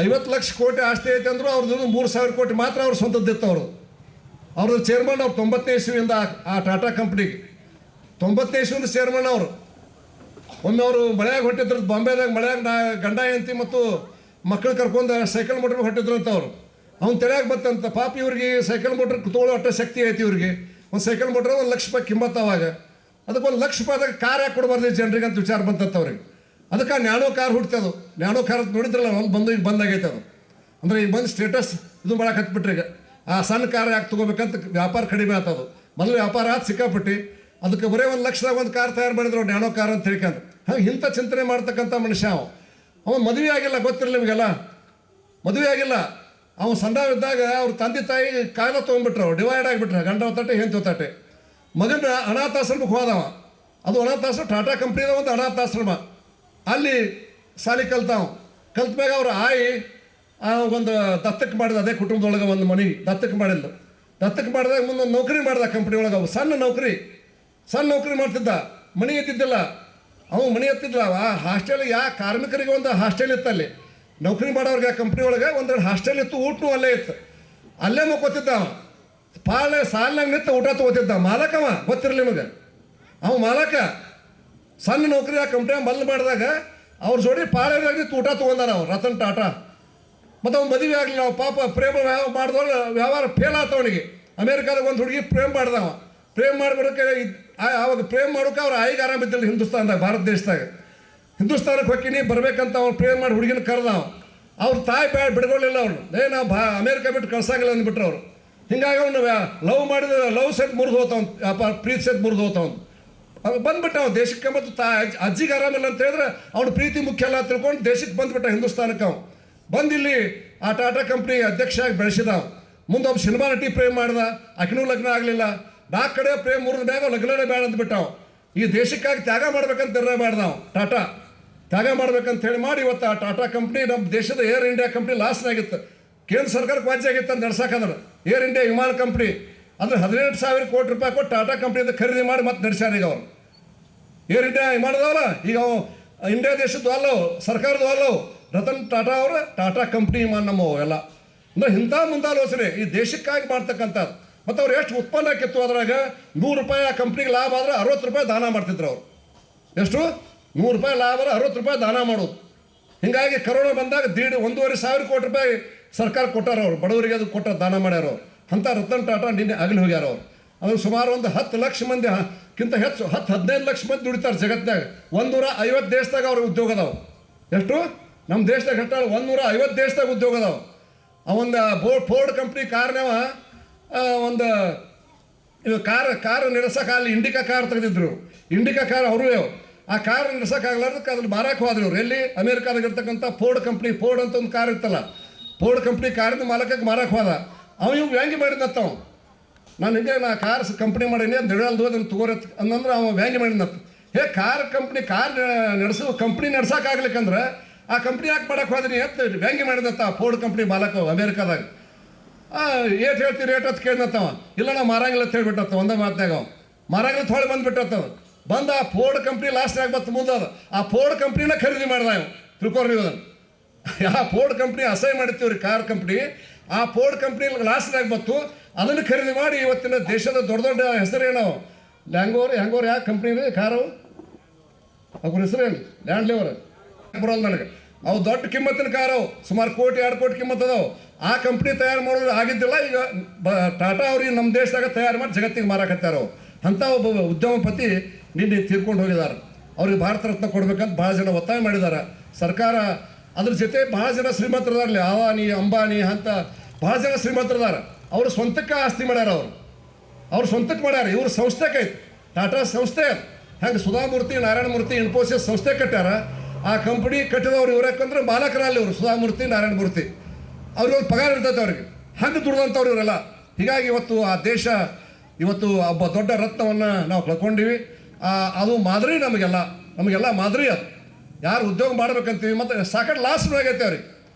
50 ಲಕ್ಷ ಕೋಟಿ ಆಸ್ತಿ ಐತೆ ಅಂದರು ಅವ್ರದ್ದು 3,000 ಕೋಟಿ ಮಾತ್ರ ಅವ್ರ ಸ್ವಂತದ್ದಿತ್ತು. ಅವ್ರದ್ದು ಚೇರ್ಮನ್ ಅವ್ರು 90ನೇ ಇಸ್ವಿಯಿಂದ ಆ ಟಾಟಾ ಕಂಪ್ನಿಗೆ 90ನೇ ಇಸ್ವಿಯಿಂದ ಚೇರ್ಮನ್ ಅವರು. ಒಮ್ಮೆ ಅವರು ಮಳೆಯಾಗ ಹೊಟ್ಟಿದ್ರು, ಬಾಂಬೆದಾಗ ಮಳೆಯಾಗ ಗಂಡ ಹೆಂಡತಿ ಮತ್ತು ಮಕ್ಕಳು ಕರ್ಕೊಂಡು ಸೈಕಲ್ ಮೋಟ್ರ್ ಹೊಟ್ಟಿದ್ರು ಅಂತ ಅವರು. ಅವ್ನು ತೆರೆಯಾಗಿ ಬತ್ತಂತ. ಪಾಪ ಇವ್ರಿಗೆ ಸೈಕಲ್ ಮೋಟ್ರ್ ತೊಗೊಳ್ಳೋ ಅಷ್ಟೇ ಶಕ್ತಿ ಐತಿ ಇವ್ರಿಗೆ. ಒಂದು ಸೈಕಲ್ ಮೋಟ್ರ್ 1 ಲಕ್ಷ ರೂಪಾಯಿ ಕಿಮ್ಮತ್ತು. ಅವಾಗ ಅದಕ್ಕೆ 1 ಲಕ್ಷ ರೂಪಾಯಿದಾಗ ಕಾರ್ ಯಾಕೆ ಕೊಡಬಾರ್ದು ಜನರಿಗೆ ಅಂತ ವಿಚಾರ ಬಂತಂತ ಅವ್ರಿಗೆ. ಅದಕ್ಕೆ ನ್ಯಾನೋ ಕಾರ್ ಹುಡ್ತದು. ನ್ಯಾನೋ ಕಾರ್ ನೋಡಿದ್ರಲ್ಲ, ಒಂದು ಬಂದು ಈಗ ಬಂದಾಗೈತೆ ಅದು. ಅಂದರೆ ಈಗ ಬಂದು ಸ್ಟೇಟಸ್ ಇದು ಮಾಡಕ್ಕೆ ಹತ್ಬಿಟ್ರೆ ಈಗ ಆ ಸಣ್ಣ ಕಾರ್ ಯಾಕೆ ತೊಗೋಬೇಕಂತ ವ್ಯಾಪಾರ ಕಡಿಮೆ ಆಗ್ತದು. ಮೊದಲು ವ್ಯಾಪಾರ ಆಯ್ತು ಸಿಕ್ಕಾಪಟ್ಟಿ. ಅದಕ್ಕೆ ಬರೀ 1 ಲಕ್ಷದಾಗ ಒಂದು ಕಾರ್ ತಯಾರು ಮಾಡಿದ್ರು ನ್ಯಾನೋ ಕಾರ್ ಅಂತ ಹೇಳ್ಕೊಂಡು. ಹಾಗೆ ಇಂಥ ಚಿಂತನೆ ಮಾಡ್ತಕ್ಕಂಥ ಮನುಷ್ಯ ಅವನು ಮದುವೆ ಆಗಿಲ್ಲ, ಗೊತ್ತಿರಲಿ ನಿಮಗೆಲ್ಲ. ಮದುವೆ ಆಗಿಲ್ಲ. ಅವನು ಸಣ್ಣವಿದ್ದಾಗ ಅವ್ರ ತಂದೆ ತಾಯಿ ಕಾಲ ತೊಗೊಂಡ್ಬಿಟ್ರು, ಅವ್ರು ಡಿವೈಡ್ ಆಗಿಬಿಟ್ರು, ಗಂಡ ಹೊತ್ತಾಟೆ ಹೆಂತ ಹೊತ್ತಾಟೆ. ಮಗನ ಅನಾಥಾಶ್ರಮಕ್ಕೆ ಹೋದವ. ಅದು ಅನಾಥಾಶ್ರಮ, ಟಾಟಾ ಕಂಪ್ನಿದ ಒಂದು ಅನಾಥಾಶ್ರಮ. ಅಲ್ಲಿ ಸಾಲಿ ಕಲ್ತಾವ. ಕಲ್ತ ಮ್ಯಾಗ ಅವ್ರ ಆಯಿ ಒಂದು ದತ್ತಕ್ಕೆ ಮಾಡಿದ. ಅದೇ ಕುಟುಂಬದೊಳಗೆ ಒಂದು ಮನೆ ದತ್ತಕ್ಕೆ ಮಾಡಿಲ್ಲ. ದತ್ತಕ್ಕೆ ಮಾಡಿದಾಗ ಮುಂದೊಂದು ನೌಕರಿ ಮಾಡ್ದ ಕಂಪ್ನಿ ಒಳಗೆ. ಅವು ಸಣ್ಣ ನೌಕರಿ ಮಾಡ್ತಿದ್ದ. ಮನೆ ಎತ್ತಿದ್ದಿಲ್ಲ ಅವ, ಮನೆ ಎತ್ತಿದ್ದಿಲ್ಲ. ಆ ಹಾಸ್ಟೆಲಿಗೆ ಕಾರ್ಮಿಕರಿಗೆ ಒಂದು ಹಾಸ್ಟೆಲ್ ಇತ್ತು. ಅಲ್ಲಿ ನೌಕರಿ ಮಾಡೋರಿಗೆ ಆ ಕಂಪ್ನಿ ಒಳಗೆ 1-2 ಹಾಸ್ಟೆಲ್ ಇತ್ತು. ಊಟನೂ ಅಲ್ಲೇ ಇತ್ತು. ಅಲ್ಲೇ ಮಕ್ಕೋತಿದ್ದ ಅವ. ಸಾಲಿನಾಗ ನಿಂತು ಊಟ ತಗೋತಿದ್ದ ಮಾಲಕವ, ಗೊತ್ತಿರಲಿ ನಿಮಗೆ. ಅವ ಮಾಲಕ ಸಣ್ಣ ನೌಕರಿ ಆ ಕಂಪ್ನಿಯಾಗ ಬಂದ್ ಮಾಡಿದಾಗ ಅವ್ರ ಜೋಡಿ ಪಾಳೆದಾಗ ನಿಂತು ಊಟ ತೊಗೊಂಡಾನ ಅವ್ರು, ರತನ್ ಟಾಟಾ. ಮತ್ತು ಅವ್ನು ಮದುವೆ ಆಗಲಿಲ್ಲ. ನಾವು ಪಾಪ ಪ್ರೇಮ ಮಾಡಿದವ್ರು ವ್ಯವಹಾರ ಫೇಲ್ ಆತ ಅವನಿಗೆ. ಅಮೇರಿಕಾದಾಗ ಒಂದು ಹುಡುಗಿ ಪ್ರೇಮ್ ಮಾಡ್ದವ. ಪ್ರೇಮ್ ಮಾಡಿಬಿಡೋಕೆ ಅವಾಗ ಪ್ರೇಮ್ ಮಾಡೋಕೆ ಅವ್ರು ಆಯಿಗೆ ಆರಾಮಿದ್ದಿಲ್ಲ ಹಿಂದೂಸ್ತಾನದಾಗ, ಭಾರತ ದೇಶದಾಗ. ಹಿಂದೂಸ್ತಾನಕ್ಕೆ ಹೊಕ್ಕಿನಿ ಬರ್ಬೇಕಂತ ಅವ್ರು ಪ್ರೇಮ್ ಮಾಡಿ ಹುಡುಗಿನ ಕರೆದವ. ಅವ್ರ ತಾಯಿ ಬಿಡ್ಕೊಳ್ಳಿಲ್ಲ ಅವ್ರು. ನಾವು ಅಮೇರಿಕಾ ಬಿಟ್ಟು ಕಳ್ಸಾಗಿಲ್ಲ ಅಂದ್ಬಿಟ್ರು ಅವರು. ಹಿಂಗಾಗಿ ಅವ್ನು ಲವ್ ಮಾಡಿದ ಲವ್ ಸೆಟ್ ಮುರಿದು ಹೋತವ್, ಪ್ರೀತಿ ಸೆಟ್ ಮುರಿದು ಹೋತವ್. ಬಂದ್ಬಿಟ್ಟ ಅವ್ನು ದೇಶಕ್ಕೆ. ಮತ್ತು ಅಜ್ಜಿಗೆ ಆರಾಮಿಲ್ಲ ಅಂತ ಹೇಳಿದ್ರೆ ಅವ್ನು ಪ್ರೀತಿ ಮುಖ್ಯ ಅಲ್ಲ ತಿಳ್ಕೊಂಡು ದೇಶಕ್ಕೆ ಬಂದ್ಬಿಟ್ಟ ಹಿಂದೂಸ್ತಾನಕ್ಕೆ. ಅವ್ನು ಬಂದಿಲ್ಲಿ ಆ ಟಾಟಾ ಕಂಪ್ನಿ ಅಧ್ಯಕ್ಷ ಆಗಿ ಬೆಳೆಸಿದ. ಮುಂದೆ ಒಬ್ಬ ಸಿನಿಮಾ ನಟಿ ಪ್ರೇಮ್ ಮಾಡ್ದ, ಆಕಿನೂ ಲಗ್ನ ಆಗಲಿಲ್ಲ. 4 ಕಡೆ ಪ್ರೇಮ್ ಮುರಿದ ಮ್ಯಾಗ ಲಗ್ನನೇ ಬೇಡ ಅಂದ್ಬಿಟ್ಟಾವ. ಈ ದೇಶಕ್ಕಾಗಿ ತ್ಯಾಗ ಮಾಡ್ಬೇಕಂತ ನಿರ್ಣಯ ಮಾಡ್ದಾವ. ಟಾಟಾ ತ್ಯಾಗ ಮಾಡ್ಬೇಕಂತ ಹೇಳಿ ಮಾಡಿ ಇವತ್ತು ಆ ಟಾಟಾ ಕಂಪ್ನಿ ನಮ್ಮ ದೇಶದ ಏರ್ ಇಂಡಿಯಾ ಕಂಪ್ನಿ ಲಾಸ್ನಾಗಿತ್ತು. ಕೇಂದ್ರ ಸರ್ಕಾರಕ್ಕೆ ವಾಜ್ಯ ಆಗಿತ್ತು ಅಂತ ನಡ್ಸಕ್ಕಂದ್ರೆ ಏರ್ ಇಂಡಿಯಾ ವಿಮಾನ ಕಂಪ್ನಿ ಅಂದ್ರೆ 18,000 ಕೋಟಿ ರೂಪಾಯಿ ಕೊಟ್ಟು ಟಾಟಾ ಕಂಪ್ನಿಯಿಂದ ಖರೀದಿ ಮಾಡಿ ಮತ್ತೆ ನಡೆಸ್ಯಾರ. ಈಗ ಅವರು ಏರ್ ಇಂಡಿಯಾ ವಿಮಾನದವಲ್ಲ, ಈಗ ಅವು ಇಂಡಿಯಾ ದೇಶದ್ದು ಅಲ್ಲವು, ಸರ್ಕಾರದ ಅಲ್ಲವು. ರತನ್ ಟಾಟಾ ಅವರು ಟಾಟಾ ಕಂಪ್ನಿ ವಿಮಾನ ನಮ್ಮವು ಎಲ್ಲ. ಅಂದರೆ ಇಂಥ ಮುಂದಾಲೋಚನೆ ಈ ದೇಶಕ್ಕಾಗಿ ಮಾಡ್ತಕ್ಕಂಥದ್ದು. ಮತ್ತು ಅವ್ರು ಎಷ್ಟು ಉತ್ಪನ್ನ ಕಿತ್ತು ಅದ್ರಾಗ ₹100 ಆ ಕಂಪ್ನಿಗೆ ಲಾಭ ಆದರೆ ₹60 ದಾನ ಮಾಡ್ತಿದ್ರು ಅವರು. ಎಷ್ಟು? ₹100 ಲಾಭ ಆದರೆ ₹60 ದಾನ ಮಾಡೋದು. ಹೀಗಾಗಿ ಕರೋನಾ ಬಂದಾಗ 1,500 ಕೋಟಿ ರೂಪಾಯಿ ಸರ್ಕಾರ ಕೊಟ್ಟಾರ ಅವರು, ಬಡವರಿಗೆ ಅದು ಕೊಟ್ಟ ದಾನ ಮಾಡ್ಯಾರ ಅವರು. ಅಂಥ ರತನ್ ಟಾಟಾ ನಿನ್ನೆ ಆಗಲಿ ಹೋಗ್ಯಾರ ಅವರು. ಅದು ಸುಮಾರು ಒಂದು 10 ಲಕ್ಷ ಮಂದಿಕ್ಕಿಂತ ಹೆಚ್ಚು 10-15 ಲಕ್ಷ ಮಂದಿ ದುಡಿತಾರೆ ಜಗತ್ತಿನಾಗ. 150 ದೇಶದಾಗ ಅವ್ರಿಗೆ ಉದ್ಯೋಗ ಅದಾವೆ. ಎಷ್ಟು? ನಮ್ಮ ದೇಶದಾಗ ಹೇಳ್ತಾರೆ 150 ದೇಶದಾಗ ಉದ್ಯೋಗ ಅದಾವೆ. ಅವೊಂದು ಫೋರ್ಡ್ ಕಂಪ್ನಿ ಕಾರ್ನವ ಒಂದು ಕಾರ್ ನಡೆಸೋಕ್ಕಾಗಲಿ ಇಂಡಿಕಾ ಕಾರ್ ತೆಗೆದಿದ್ರು. ಇಂಡಿಕಾ ಕಾರ್ ಅವರು ಆ ಕಾರ್ ನಡೆಸೋಕ್ಕಾಗಲಾರ್ದಕ್ಕೆ ಅದ್ರಲ್ಲಿ ಮಾರಕ್ಕೆ ಹೋದ್ರು ಇವರು. ಎಲ್ಲಿ? ಅಮೇರಿಕಾದಾಗ ಇರ್ತಕ್ಕಂಥ ಫೋರ್ಡ್ ಕಂಪ್ನಿ. ಫೋರ್ಡ್ ಅಂತ ಒಂದು ಕಾರ್ ಇರ್ತಲ್ಲ, ಫೋರ್ಡ್ ಕಂಪ್ನಿ ಕಾರಿನ ಮಾಲಕಕ್ಕೆ ಮಾರಕ್ಕೆ ಹೋದ. ಅವ ಇವ್ ವ್ಯಾಂಗ್ಯ ಮಾಡಿದ್ನತ್ತ. ನಾನು ಹಿಂಗೆ ಕಾರ್ ಕಂಪ್ನಿ ಮಾಡೀನಿ ಅಂತ ಹೇಳಲ್ದು ಅದನ್ನು ತಗೋರ ಅಂತಂದ್ರೆ ಅವ ವ್ಯಾಂಗ್ಯ ಮಾಡಿದ್ನತ್ತ. ಕಾರ್ ಕಂಪ್ನಿ ಕಾರ್ ಕಂಪ್ನಿ ನಡ್ಸೋಕ್ಕಾಗ್ಲಿಕ್ಕಂದ್ರೆ ಆ ಕಂಪ್ನಿ ಯಾಕೆ ಮಾಡಕ್ಕೆ ಹೋದ್ರಿ ಅಂತ ವ್ಯಾಂಗ್ಯ ಮಾಡಿದತ್ತ ಫೋರ್ಡ್ ಕಂಪ್ನಿ ಮಾಲಕ ಅಮೇರಿಕಾದಾಗ. ಏಟ್ ಹೇಳ್ತೀವಿ ರೇಟ್ ಅಂತ ಕೇಳಿದತ್ತವ. ಇಲ್ಲ ನಾವು ಮಾರಂಗಿಲ್ಲ ಅಂತ ಹೇಳ್ಬಿಟ್ಟತ್ತ ಒಂದೇ ಮಾತನಾಗ. ಮಾರಂಗಿಲ್ಲ ಹೊಳೆ ಬಂದುಬಿಟ್ಟತ್ತವ. ಬಂದು ಆ ಫೋರ್ಡ್ ಕಂಪ್ನಿ ಲಾಸ್ಟ್ನಾಗ ಬತ್ತು ಮುಂದೆ ಅದು ಆ ಫೋರ್ಡ್ ಕಂಪ್ನಿನ ಖರೀದಿ ಮಾಡ್ದ ಇವು. ತಿಳ್ಕೊರಿ ನೀವು ಅದನ್ನು. ಆ ಫೋರ್ಡ್ ಕಂಪ್ನಿ ಅಸಹ್ಯ ಮಾಡಿರ್ತೀವ್ರಿ ಕಾರ್ ಕಂಪ್ನಿ. ಆ ಫೋರ್ಡ್ ಕಂಪ್ನಿ ಲಾಸ್ಟ್ನಾಗ ಬತ್ತು, ಅದನ್ನು ಖರೀದಿ ಮಾಡಿ ಇವತ್ತಿನ ದೇಶದ ದೊಡ್ಡ ದೊಡ್ಡ ಹೆಸರೇನು ಲ್ಯಾಂಗೋರ್ ಯಾವ ಕಂಪ್ನಿ ರೀ ಕಾರು ಅವ್ರ ಹೆಸರೇನು ಲ್ಯಾಂಡ್ ಲೇವರ್ ಬರೋಲ್ಲ ನನಗೆ. ಅವು ದೊಡ್ಡ ಕಿಮ್ಮತ್ತಿನ ಕಾರು ಸುಮಾರು 1-2 ಕೋಟಿ ಕಿಮ್ಮತ್ತು ಅದಾವೆ. ಆ ಕಂಪ್ನಿ ತಯಾರು ಮಾಡೋದು ಆಗಿದ್ದಿಲ್ಲ. ಈಗ ಟಾಟಾ ಅವ್ರಿಗೆ ನಮ್ಮ ದೇಶದಾಗ ತಯಾರು ಮಾಡಿ ಜಗತ್ತಿಗೆ ಮಾರಾಕತ್ತಾರ. ಅಂಥ ಒಬ್ಬ ಉದ್ಯಮಪತಿ ನಿನ್ನೆ ತೀರ್ಕೊಂಡು ಹೋಗಿದ್ದಾರೆ. ಅವ್ರಿಗೆ ಭಾರತ ರತ್ನ ಕೊಡ್ಬೇಕಂತ ಭಾಳ ಜನ ಒತ್ತಾಯ ಮಾಡಿದ್ದಾರೆ. ಸರ್ಕಾರ ಅದ್ರ ಜೊತೆ ಭಾಳ ಜನ ಶ್ರೀಮಂತರದಾರಲಿ, ಅದಾನಿ ಅಂಬಾನಿ ಅಂತ ಭಾಳ ಜನ ಶ್ರೀಮಂತರದಾರ. ಅವರು ಸ್ವಂತಕ್ಕೆ ಆಸ್ತಿ ಮಾಡ್ಯಾರ. ಅವ್ರು ಸ್ವಂತಕ್ಕೆ ಮಾಡ್ಯಾರ. ಇವ್ರ ಸಂಸ್ಥೆಗೆ ಐತೆ, ಟಾಟಾ ಸಂಸ್ಥೆ. ಹಂಗೆ ಸುಧಾಮೂರ್ತಿ, ನಾರಾಯಣಮೂರ್ತಿ, ಇನ್ಫೋಸಿಸ್ ಸಂಸ್ಥೆ ಕಟ್ಟ್ಯಾರ. ಆ ಕಂಪ್ನಿ ಕಟ್ಟಿದವ್ರು ಇವ್ರು. ಯಾಕಂದ್ರೆ ಮಾಲಕರಲ್ಲಿ ಇವರು ಸುಧಾಮೂರ್ತಿ, ನಾರಾಯಣಮೂರ್ತಿ. ಅವ್ರಿಗೊಂದು ಪಗಾರ ಇರ್ತೈತೆ ಅವ್ರಿಗೆ. ಹಂಗೆ ದುಡ್ದಂಥವ್ರು ಇವರೆಲ್ಲ. ಹೀಗಾಗಿ ಇವತ್ತು ಆ ದೇಶ ಇವತ್ತು ಒಬ್ಬ ದೊಡ್ಡ ರತ್ನವನ್ನು ನಾವು ಕಳ್ಕೊಂಡಿವಿ. ಅದು ಮಾದರಿ ನಮಗೆಲ್ಲ ಮಾದರಿ. ಅದು ಯಾರು ಉದ್ಯೋಗ ಮಾಡ್ಬೇಕಂತೀವಿ. ಮತ್ತು ಸಾಕಷ್ಟು ಲಾಸ್ ಆಗೈತೆ ಅವ್ರಿಗೆ.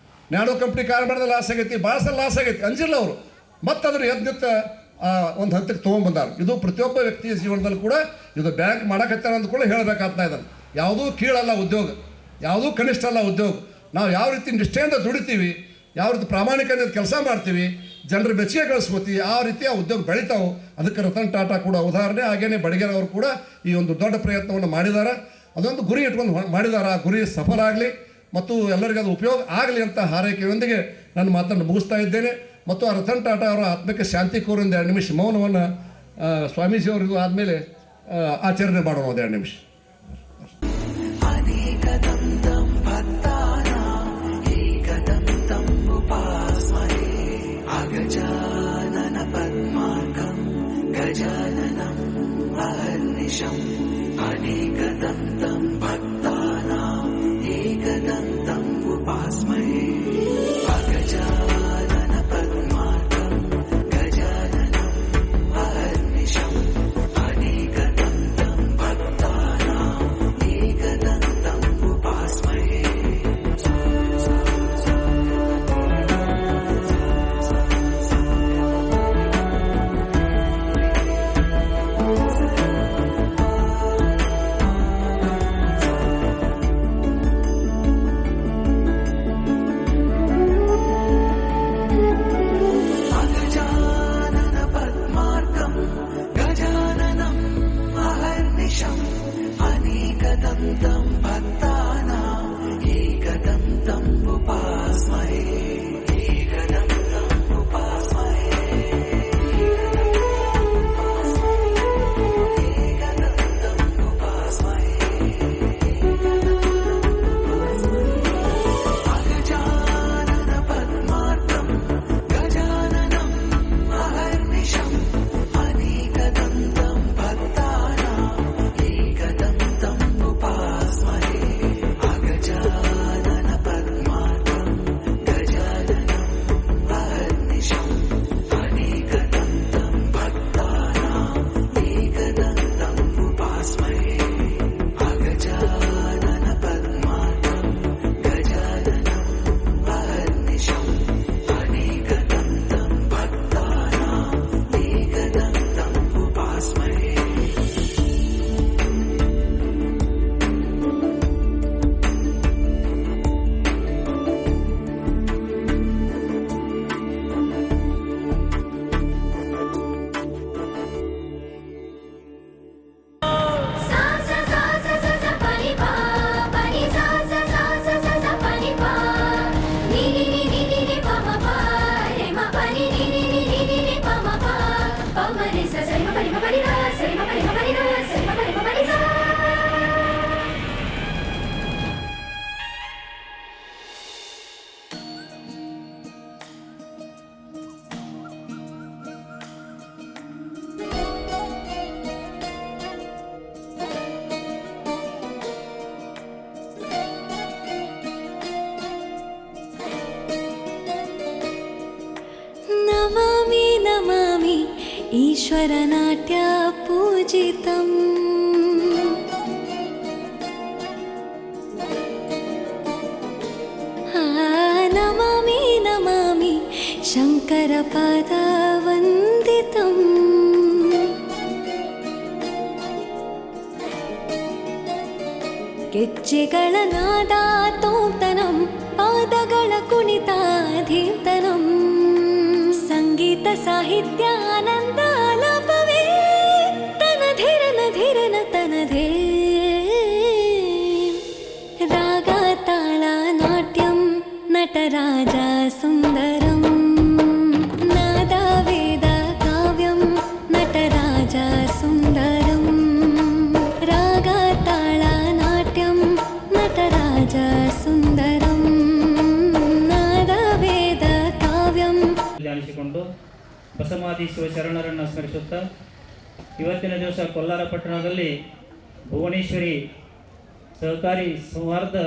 ನ್ಯಾನೋ ಕಂಪ್ನಿ ಕಾರ್ ಮಾಡಿದ್ರೆ ಲಾಸ್ ಆಗೈತಿ, ಭಾಳ ಸಲ ಲಾಸ್ ಆಗೈತಿ. ಅಂಜಿಲ್ಲ ಅವರು. ಮತ್ತು ಅದ್ರ ಎದ್ದಿತ್ತ ಒಂದು ಹಂತಕ್ಕೆ ತೊಗೊಂಡ್ಬಂದಾರ. ಇದು ಪ್ರತಿಯೊಬ್ಬ ವ್ಯಕ್ತಿಯ ಜೀವನದಲ್ಲಿ ಕೂಡ ಇದು ಬ್ಯಾಂಕ್ ಮಾಡಕತ್ತಾರ ಅಂತ ಕೂಡ ಹೇಳಬೇಕಾಗ್ತಾ ಇದ್ದಾನೆ. ಯಾವುದೂ ಕೀಳಲ್ಲ ಉದ್ಯೋಗ, ಯಾವುದೂ ಕನಿಷ್ಠ ಅಲ್ಲ ಉದ್ಯೋಗ. ನಾವು ಯಾವ ರೀತಿ ನಿಷ್ಠೆಯಿಂದ ದುಡಿತೀವಿ, ಯಾವ ರೀತಿ ಪ್ರಾಮಾಣಿಕತೆ ಕೆಲಸ ಮಾಡ್ತೀವಿ, ಜನರ ಬೆಚ್ಚಿಗೆ ಗಳಿಸ್ಕೋತೀವಿ, ಆ ರೀತಿ ಆ ಉದ್ಯೋಗ ಬೆಳಿತಾವೆ. ಅದಕ್ಕೆ ರತನ್ ಟಾಟಾ ಕೂಡ ಉದಾಹರಣೆ. ಹಾಗೇನೆ ಬಡಿಗೇರ್ ಅವರು ಕೂಡ ಈ ಒಂದು ದೊಡ್ಡ ಪ್ರಯತ್ನವನ್ನು ಮಾಡಿದ್ದಾರೆ. ಅದೊಂದು ಗುರಿ ಇಟ್ಕೊಂಡು ಮಾಡಿದ್ದಾರೆ. ಆ ಗುರಿ ಸಫಲ ಆಗಲಿ ಮತ್ತು ಎಲ್ಲರಿಗೂ ಅದು ಉಪಯೋಗ ಆಗಲಿ ಅಂತ ಹಾರೈಕೆಯೊಂದಿಗೆ ನನ್ನ ಮಾತನ್ನು ಮುಗಿಸ್ತಾ ಇದ್ದೇನೆ. ಮತ್ತು ಆ ರತನ್ ಟಾಟಾ ಅವರ ಆತ್ಮಕ್ಕೆ ಶಾಂತಿ ಕೋರಿಂದ 2 ನಿಮಿಷ ಮೌನವನ್ನು ಸ್ವಾಮೀಜಿಯವರಿಗೂ ಆದಮೇಲೆ ಆಚರಣೆ ಮಾಡೋಣ. 2 ನಿಮಿಷ. गजानन पद्मार्कं गजाननं अहर्निशम् अनेकदन्तं भक्तानाम् एकदन्तम् उपास्महे. गजानन पद्मार्कं गजाननं अहर्निशम् अनेकदन्तं भक्तानाम् एकदन्तम् उपास्महे. भक्तानाम् एकदन्तम् उपास्महे एकदन्तम् उपास्महे एकदन्तम् उपास्महे अगजानन पद्मार्कम् गजाननम् अहर्निशम् अनेकदन्तम् भक्तानाम् एकदन्तम् उपास्महे अगजानन पद्मार्कम् गजाननम् अहर्निशम् अनेकदन्तम् भक्तानाम् एकदन्तम् उपास्महे अगजानन पद्मार्कम् गजाननम् अहर्निशम् अनेकदन्तम् भक्तानाम् एकदन्तम् उपास्महे सा सा सा सा सा सा pani pa pani sa sa sa sa sa sa pani pa ni ni ni ni ni ni pa ma pa re ma pa ni ni ni ni ni ni ni pa ma pa pa ma re sa sa ma pa ni ra sa ma pa ni ra sa ma pa ni sa Namami Namami ईश्वरनाट्य पूजितम् Namami Namami शङ्करपादवन्दितम् ಗೆಜ್ಜೆಗಳ ನಾದ ತೋಂತನಂ ಪಾದಗಳ ಕುಣಿತಾಧೀಂತನಂ ಸಂಗೀತ ಸಾಹಿತ್ಯ ಆನಂದ ಆಲಾಪವೇ ತನಧಿರನ ಧಿರನ ತನಧೇ ರಾಗ ತಾಳ ನಾಟ್ಯಂ ನಟರಾಜ ಸುಂದರಂ ನಾದ ವೇದ ಕಾವ್ಯಂ ನಟರಾಜ ಸುಂದರಂ ರಾಗ ತಾಳ ನಾಟ್ಯಂ ನಟರಾಜ ಸುಂದರಂ ನಾದ ವೇದ ಕಾವ್ಯಂ ಧ್ಯಾನಿಸಿಕೊಂಡು ಬಸಮಾದೀಶ್ವರ ಶರಣರನ್ನು ಸ್ಮರಿಸುತ್ತಾ ಇವತ್ತಿನ ದಿವಸ ಕೊಲ್ಲಾರ ಪಟ್ಟಣದಲ್ಲಿ ಭುವನೇಶ್ವರಿ ಸಹಕಾರಿ ಸೌಹಾರ್ದ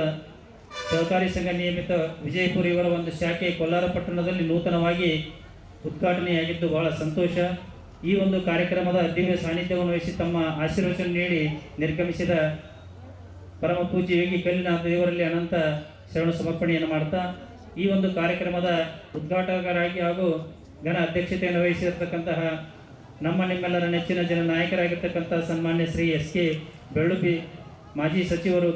ಸಹಕಾರಿ ಸಂಘ ನಿಯಮಿತ ವಿಜಯಪುರ ಇವರ ಒಂದು ಶಾಖೆ ಕೊಲ್ಲಾರ ಪಟ್ಟಣದಲ್ಲಿ ನೂತನವಾಗಿ ಉದ್ಘಾಟನೆಯಾಗಿದ್ದು ಬಹಳ ಸಂತೋಷ. ಈ ಒಂದು ಕಾರ್ಯಕ್ರಮದ ದಿವ್ಯ ಸಾನ್ನಿಧ್ಯವನ್ನು ವಹಿಸಿ ತಮ್ಮ ಆಶೀರ್ವಚನ ನೀಡಿ ನಿರ್ಗಮಿಸಿದ ಪರಮ ಪೂಜ್ಯ ಯೋಗಿ ಕಲ್ಲಿನಾಥ ದೇವರಲ್ಲಿ ಅನಂತ ಶರಣ ಸಮರ್ಪಣೆಯನ್ನು ಮಾಡ್ತಾ ಈ ಒಂದು ಕಾರ್ಯಕ್ರಮದ ಉದ್ಘಾಟಕರಾಗಿ ಹಾಗೂ ಘನ ಅಧ್ಯಕ್ಷತೆಯನ್ನು ವಹಿಸಿರತಕ್ಕಂತಹ ನಮ್ಮ ನಿಮ್ಮೆಲ್ಲರ ನೆಚ್ಚಿನ ಜನ ನಾಯಕರಾಗಿರ್ತಕ್ಕಂಥ ಸನ್ಮಾನ್ಯ ಶ್ರೀ ಎಸ್ ಕೆ ಬೆಳ್ಳುಬ್ಬಿ ಮಾಜಿ ಸಚಿವರು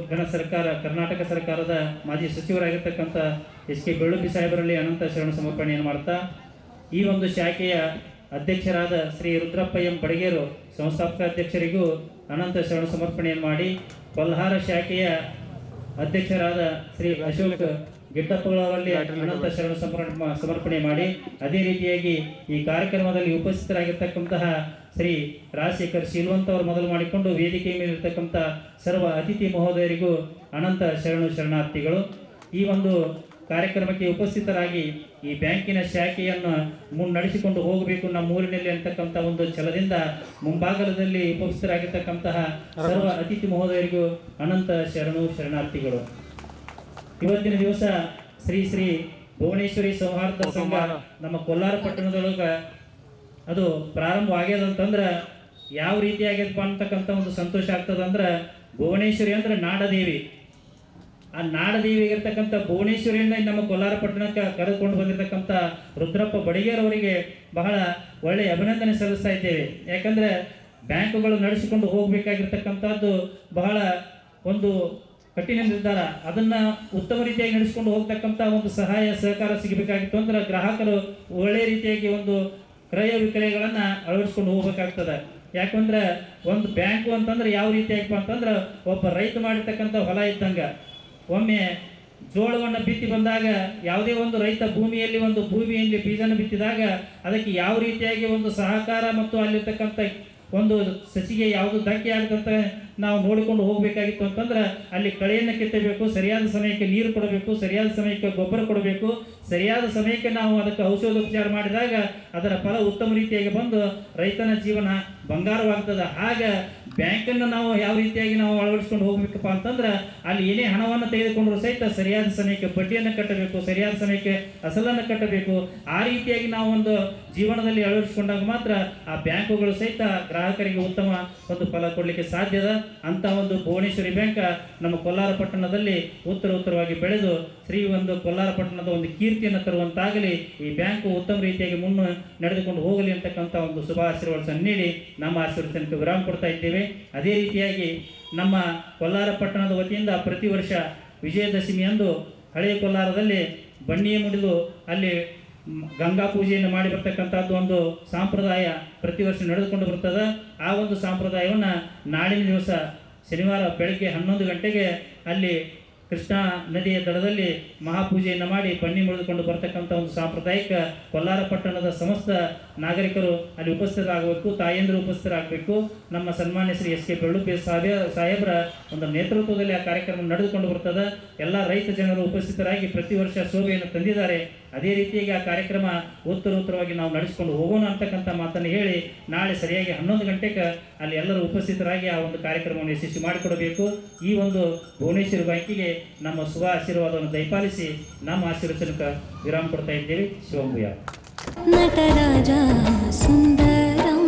ಕರ್ನಾಟಕ ಸರ್ಕಾರದ ಮಾಜಿ ಸಚಿವರಾಗಿರ್ತಕ್ಕಂಥ ಎಸ್ ಕೆ ಬೆಳ್ಳುಬ್ಬಿ ಸಾಹೇಬರಲ್ಲಿ ಅನಂತ ಶರಣ ಸಮರ್ಪಣೆಯನ್ನು ಮಾಡ್ತಾ ಈ ಒಂದು ಶಾಖೆಯ ಅಧ್ಯಕ್ಷರಾದ ಶ್ರೀ ರುದ್ರಪ್ಪ ಎಂ ಬಡಗೇರು ಸಂಸ್ಥಾಪಕ ಅಧ್ಯಕ್ಷರಿಗೂ ಅನಂತ ಶರಣ ಸಮರ್ಪಣೆಯನ್ನು ಮಾಡಿ ಕೊಲ್ಹಾರ ಶಾಖೆಯ ಅಧ್ಯಕ್ಷರಾದ ಶ್ರೀ ಅಶೋಕ್ ಗಿಡ್ಡಪ್ಪಗಳವರಲ್ಲಿ ಅನಂತ ಶರಣ ಸಮರ್ಪಣೆ ಮಾಡಿ ಅದೇ ರೀತಿಯಾಗಿ ಈ ಕಾರ್ಯಕ್ರಮದಲ್ಲಿ ಉಪಸ್ಥಿತರಾಗಿರ್ತಕ್ಕಂತಹ ಶ್ರೀ ರಾಜಶೇಖರ್ ಶೀಲ್ವಂತ್ ಅವರು ಮೊದಲು ಮಾಡಿಕೊಂಡು ವೇದಿಕೆಯ ಮೇಲಿರ್ತಕ್ಕಂಥ ಸರ್ವ ಅತಿಥಿ ಮಹೋದಯರಿಗೂ ಅನಂತ ಶರಣಾರ್ಥಿಗಳು. ಈ ಒಂದು ಕಾರ್ಯಕ್ರಮಕ್ಕೆ ಉಪಸ್ಥಿತರಾಗಿ ಈ ಬ್ಯಾಂಕಿನ ಶಾಖೆಯನ್ನು ಮುನ್ನಡೆಸಿಕೊಂಡು ಹೋಗಬೇಕು ನಮ್ಮ ಊರಿನಲ್ಲಿ ಅಂತಕ್ಕಂಥ ಒಂದು ಛಲದಿಂದ ಮುಂಭಾಗದಲ್ಲಿ ಉಪಸ್ಥಿತರಾಗಿರ್ತಕ್ಕಂತಹ ಸರ್ವ ಅತಿಥಿ ಮಹೋದಯರಿಗೂ ಅನಂತ ಶರಣಾರ್ಥಿಗಳು. ಇವತ್ತಿನ ದಿವಸ ಶ್ರೀ ಶ್ರೀ ಭುವನೇಶ್ವರಿ ಸೌಹಾರ್ದ ಸಂಘ ನಮ್ಮ ಕೊಲ್ಲಾರ ಪಟ್ಟಣದೊಳಗೆ ಅದು ಪ್ರಾರಂಭವಾಗ್ಯದಂತಂದ್ರೆ ಯಾವ ರೀತಿಯಾಗ್ಯದಪ್ಪ ಅಂತಕ್ಕಂಥ ಒಂದು ಸಂತೋಷ ಆಗ್ತದಂದ್ರೆ ಭುವನೇಶ್ವರಿ ಅಂದ್ರೆ ನಾಡದೇವಿ. ಆ ನಾಡದೇವಿಗಿರ್ತಕ್ಕಂಥ ಭುವನೇಶ್ವರಿಯಿಂದ ನಮ್ಮ ಕೊಲ್ಲಾರ ಪಟ್ಟಣಕ್ಕೆ ಕರೆದುಕೊಂಡು ಬಂದಿರತಕ್ಕಂಥ ರುದ್ರಪ್ಪ ಬಡಿಗೇರ್ ಅವರಿಗೆ ಬಹಳ ಒಳ್ಳೆಯ ಅಭಿನಂದನೆ ಸಲ್ಲಿಸ್ತಾ ಇದ್ದೇವೆ. ಯಾಕಂದ್ರೆ ಬ್ಯಾಂಕುಗಳು ನಡೆಸಿಕೊಂಡು ಹೋಗಬೇಕಾಗಿರ್ತಕ್ಕಂಥದ್ದು ಬಹಳ ಒಂದು ಕಠಿಣ ನಿರ್ಧಾರ. ಅದನ್ನ ಉತ್ತಮ ರೀತಿಯಾಗಿ ನಡೆಸಿಕೊಂಡು ಹೋಗ್ತಕ್ಕಂಥ ಒಂದು ಸಹಾಯ ಸಹಕಾರ ಸಿಗಬೇಕಾಗಿತ್ತು ಅಂದ್ರೆ ಗ್ರಾಹಕರು ಒಳ್ಳೆಯ ರೀತಿಯಾಗಿ ಒಂದು ಕ್ರಯ ವಿಕ್ರಯಗಳನ್ನು ಅಳವಡಿಸ್ಕೊಂಡು ಹೋಗಬೇಕಾಗ್ತದೆ. ಯಾಕಂದ್ರೆ ಒಂದು ಬ್ಯಾಂಕು ಅಂತಂದ್ರೆ ಯಾವ ರೀತಿಯಾಗಪ್ಪ ಅಂತಂದ್ರೆ ಒಬ್ಬ ರೈತ ಮಾಡಿರ್ತಕ್ಕಂಥ ಹೊಲ ಇದ್ದಂಗೆ. ಒಮ್ಮೆ ಜೋಳವನ್ನು ಬಿತ್ತಿ ಬಂದಾಗ ಯಾವುದೇ ಒಂದು ರೈತ ಭೂಮಿಯಲ್ಲಿ ಬೀಜನ ಬಿತ್ತಿದಾಗ ಅದಕ್ಕೆ ಯಾವ ರೀತಿಯಾಗಿ ಒಂದು ಸಹಕಾರ ಮತ್ತು ಅಲ್ಲಿರ್ತಕ್ಕಂಥ ಒಂದು ಸಸಿಗೆ ಯಾವುದು ಧಕ್ಕೆ ಆಗದಂತ ನಾವು ನೋಡಿಕೊಂಡು ಹೋಗಬೇಕಾಗಿತ್ತು ಅಂತಂದ್ರೆ ಅಲ್ಲಿ ಕಳೆಯನ್ನು ಕಿತ್ತಬೇಕು, ಸರಿಯಾದ ಸಮಯಕ್ಕೆ ನೀರು ಕೊಡಬೇಕು, ಸರಿಯಾದ ಸಮಯಕ್ಕೆ ಗೊಬ್ಬರ ಕೊಡಬೇಕು, ಸರಿಯಾದ ಸಮಯಕ್ಕೆ ನಾವು ಅದಕ್ಕೆ ಔಷಧೋಪಚಾರ ಮಾಡಿದಾಗ ಅದರ ಫಲ ಉತ್ತಮ ರೀತಿಯಾಗಿ ಬಂದು ರೈತನ ಜೀವನ ಬಂಗಾರವಾಗ್ತದೆ. ಹಾಗೆ ಬ್ಯಾಂಕನ್ನು ನಾವು ಯಾವ ರೀತಿಯಾಗಿ ನಾವು ಅಳವಡಿಸ್ಕೊಂಡು ಹೋಗ್ಬೇಕಪ್ಪ ಅಂತಂದ್ರೆ ಅಲ್ಲಿ ಏನೇ ಹಣವನ್ನು ತೆಗೆದುಕೊಂಡ್ರು ಸಹಿತ ಸರಿಯಾದ ಸಮಯಕ್ಕೆ ಬಡ್ಡಿಯನ್ನು ಕಟ್ಟಬೇಕು, ಸರಿಯಾದ ಸಮಯಕ್ಕೆ ಅಸಲನ್ನು ಕಟ್ಟಬೇಕು. ಆ ರೀತಿಯಾಗಿ ನಾವು ಒಂದು ಜೀವನದಲ್ಲಿ ಅಳವಡಿಸಿಕೊಂಡಾಗ ಮಾತ್ರ ಆ ಬ್ಯಾಂಕುಗಳು ಸಹಿತ ಗ್ರಾಹಕರಿಗೆ ಉತ್ತಮ ಒಂದು ಫಲ ಕೊಡಲಿಕ್ಕೆ ಸಾಧ್ಯದ. ಅಂತ ಒಂದು ಭುವನೇಶ್ವರಿ ಬ್ಯಾಂಕ್ ನಮ್ಮ ಕೊಲ್ಲಾರ ಪಟ್ಟಣದಲ್ಲಿ ಉತ್ತರವಾಗಿ ಬೆಳೆದು ಒಂದು ಕೊಲ್ಲಾರ ಪಟ್ಟಣದ ಒಂದು ಕೀರ್ತಿಯನ್ನು ತರುವಂತಾಗಲಿ, ಈ ಬ್ಯಾಂಕು ಉತ್ತಮ ರೀತಿಯಾಗಿ ನಡೆದುಕೊಂಡು ಹೋಗಲಿ ಅಂತಕ್ಕಂಥ ಒಂದು ಶುಭ ಆಶೀರ್ವಾದವನ್ನು ನೀಡಿ ನಮ್ಮ ಆಶೀರ್ವಾದಕ್ಕೆ ವಿರಾಮ ಕೊಡ್ತಾ ಇದ್ದೇವೆ. ಅದೇ ರೀತಿಯಾಗಿ ನಮ್ಮ ಕೊಲ್ಲಾರ ಪಟ್ಟಣದ ವತಿಯಿಂದ ಪ್ರತಿ ವರ್ಷ ವಿಜಯದಶಮಿಯಂದು ಹಳೆಯ ಕೊಲ್ಲಾರದಲ್ಲಿ ಬನ್ನಿಯ ಮುಡಿದು ಅಲ್ಲಿ ಗಂಗಾ ಪೂಜೆಯನ್ನು ಮಾಡಿ ಬರ್ತಕ್ಕಂಥದ್ದು ಒಂದು ಸಂಪ್ರದಾಯ ಪ್ರತಿ ವರ್ಷ ನಡೆದುಕೊಂಡು ಬರ್ತದೆ. ಆ ಒಂದು ಸಂಪ್ರದಾಯವನ್ನು ನಾಳಿನ ದಿವಸ ಶನಿವಾರ ಬೆಳಗ್ಗೆ 11 ಗಂಟೆಗೆ ಅಲ್ಲಿ ಕೃಷ್ಣಾ ನದಿಯ ದಡದಲ್ಲಿ ಮಹಾಪೂಜೆಯನ್ನು ಮಾಡಿ ಬನ್ನಿ ಮುಡಿದುಕೊಂಡು ಬರ್ತಕ್ಕಂಥ ಒಂದು ಸಾಂಪ್ರದಾಯಿಕ ಕೊಲ್ಲಾರ ಪಟ್ಟಣದ ಸಮಸ್ತ ನಾಗರಿಕರು ಅಲ್ಲಿ ಉಪಸ್ಥಿತರಾಗಬೇಕು, ತಾಯಂದಿರು ಉಪಸ್ಥಿತರಾಗಬೇಕು. ನಮ್ಮ ಸನ್ಮಾನ್ಯ ಶ್ರೀ ಎಸ್ ಕೆ ಬೆಳ್ಳುಬ್ಬೆ ಸಾಹೇಬರ ಒಂದು ನೇತೃತ್ವದಲ್ಲಿ ಆ ಕಾರ್ಯಕ್ರಮ ನಡೆದುಕೊಂಡು ಬರ್ತದೆ. ಎಲ್ಲ ರೈತ ಜನರು ಉಪಸ್ಥಿತರಾಗಿ ಪ್ರತಿ ವರ್ಷ ಶೋಭೆಯನ್ನು ತಂದಿದ್ದಾರೆ. ಅದೇ ರೀತಿಯಾಗಿ ಆ ಕಾರ್ಯಕ್ರಮ ಉತ್ತರವಾಗಿ ನಾವು ನಡೆಸಿಕೊಂಡು ಹೋಗೋಣ ಅಂತಕ್ಕಂಥ ಮಾತನ್ನು ಹೇಳಿ ನಾಳೆ ಸರಿಯಾಗಿ 11 ಗಂಟೆಗೆ ಅಲ್ಲಿ ಎಲ್ಲರೂ ಉಪಸ್ಥಿತರಾಗಿ ಆ ಒಂದು ಕಾರ್ಯಕ್ರಮವನ್ನು ಯಶಸ್ವಿ ಮಾಡಿಕೊಡಬೇಕು. ಈ ಒಂದು ಭುವನೇಶ್ವರಿ ಬ್ಯಾಂಕಿಗೆ ನಮ್ಮ ಶುಭ ಆಶೀರ್ವಾದವನ್ನು ದಯಪಾಲಿಸಿ ನಮ್ಮ ಆಶೀರ್ವಚನಕ್ಕೆ ವಿರಾಮ ಕೊಡ್ತಾ ಇದ್ದೇವೆ. ಶಿವಂಭೂಯ. ನಟರಾಜ ಸುಂದರಂ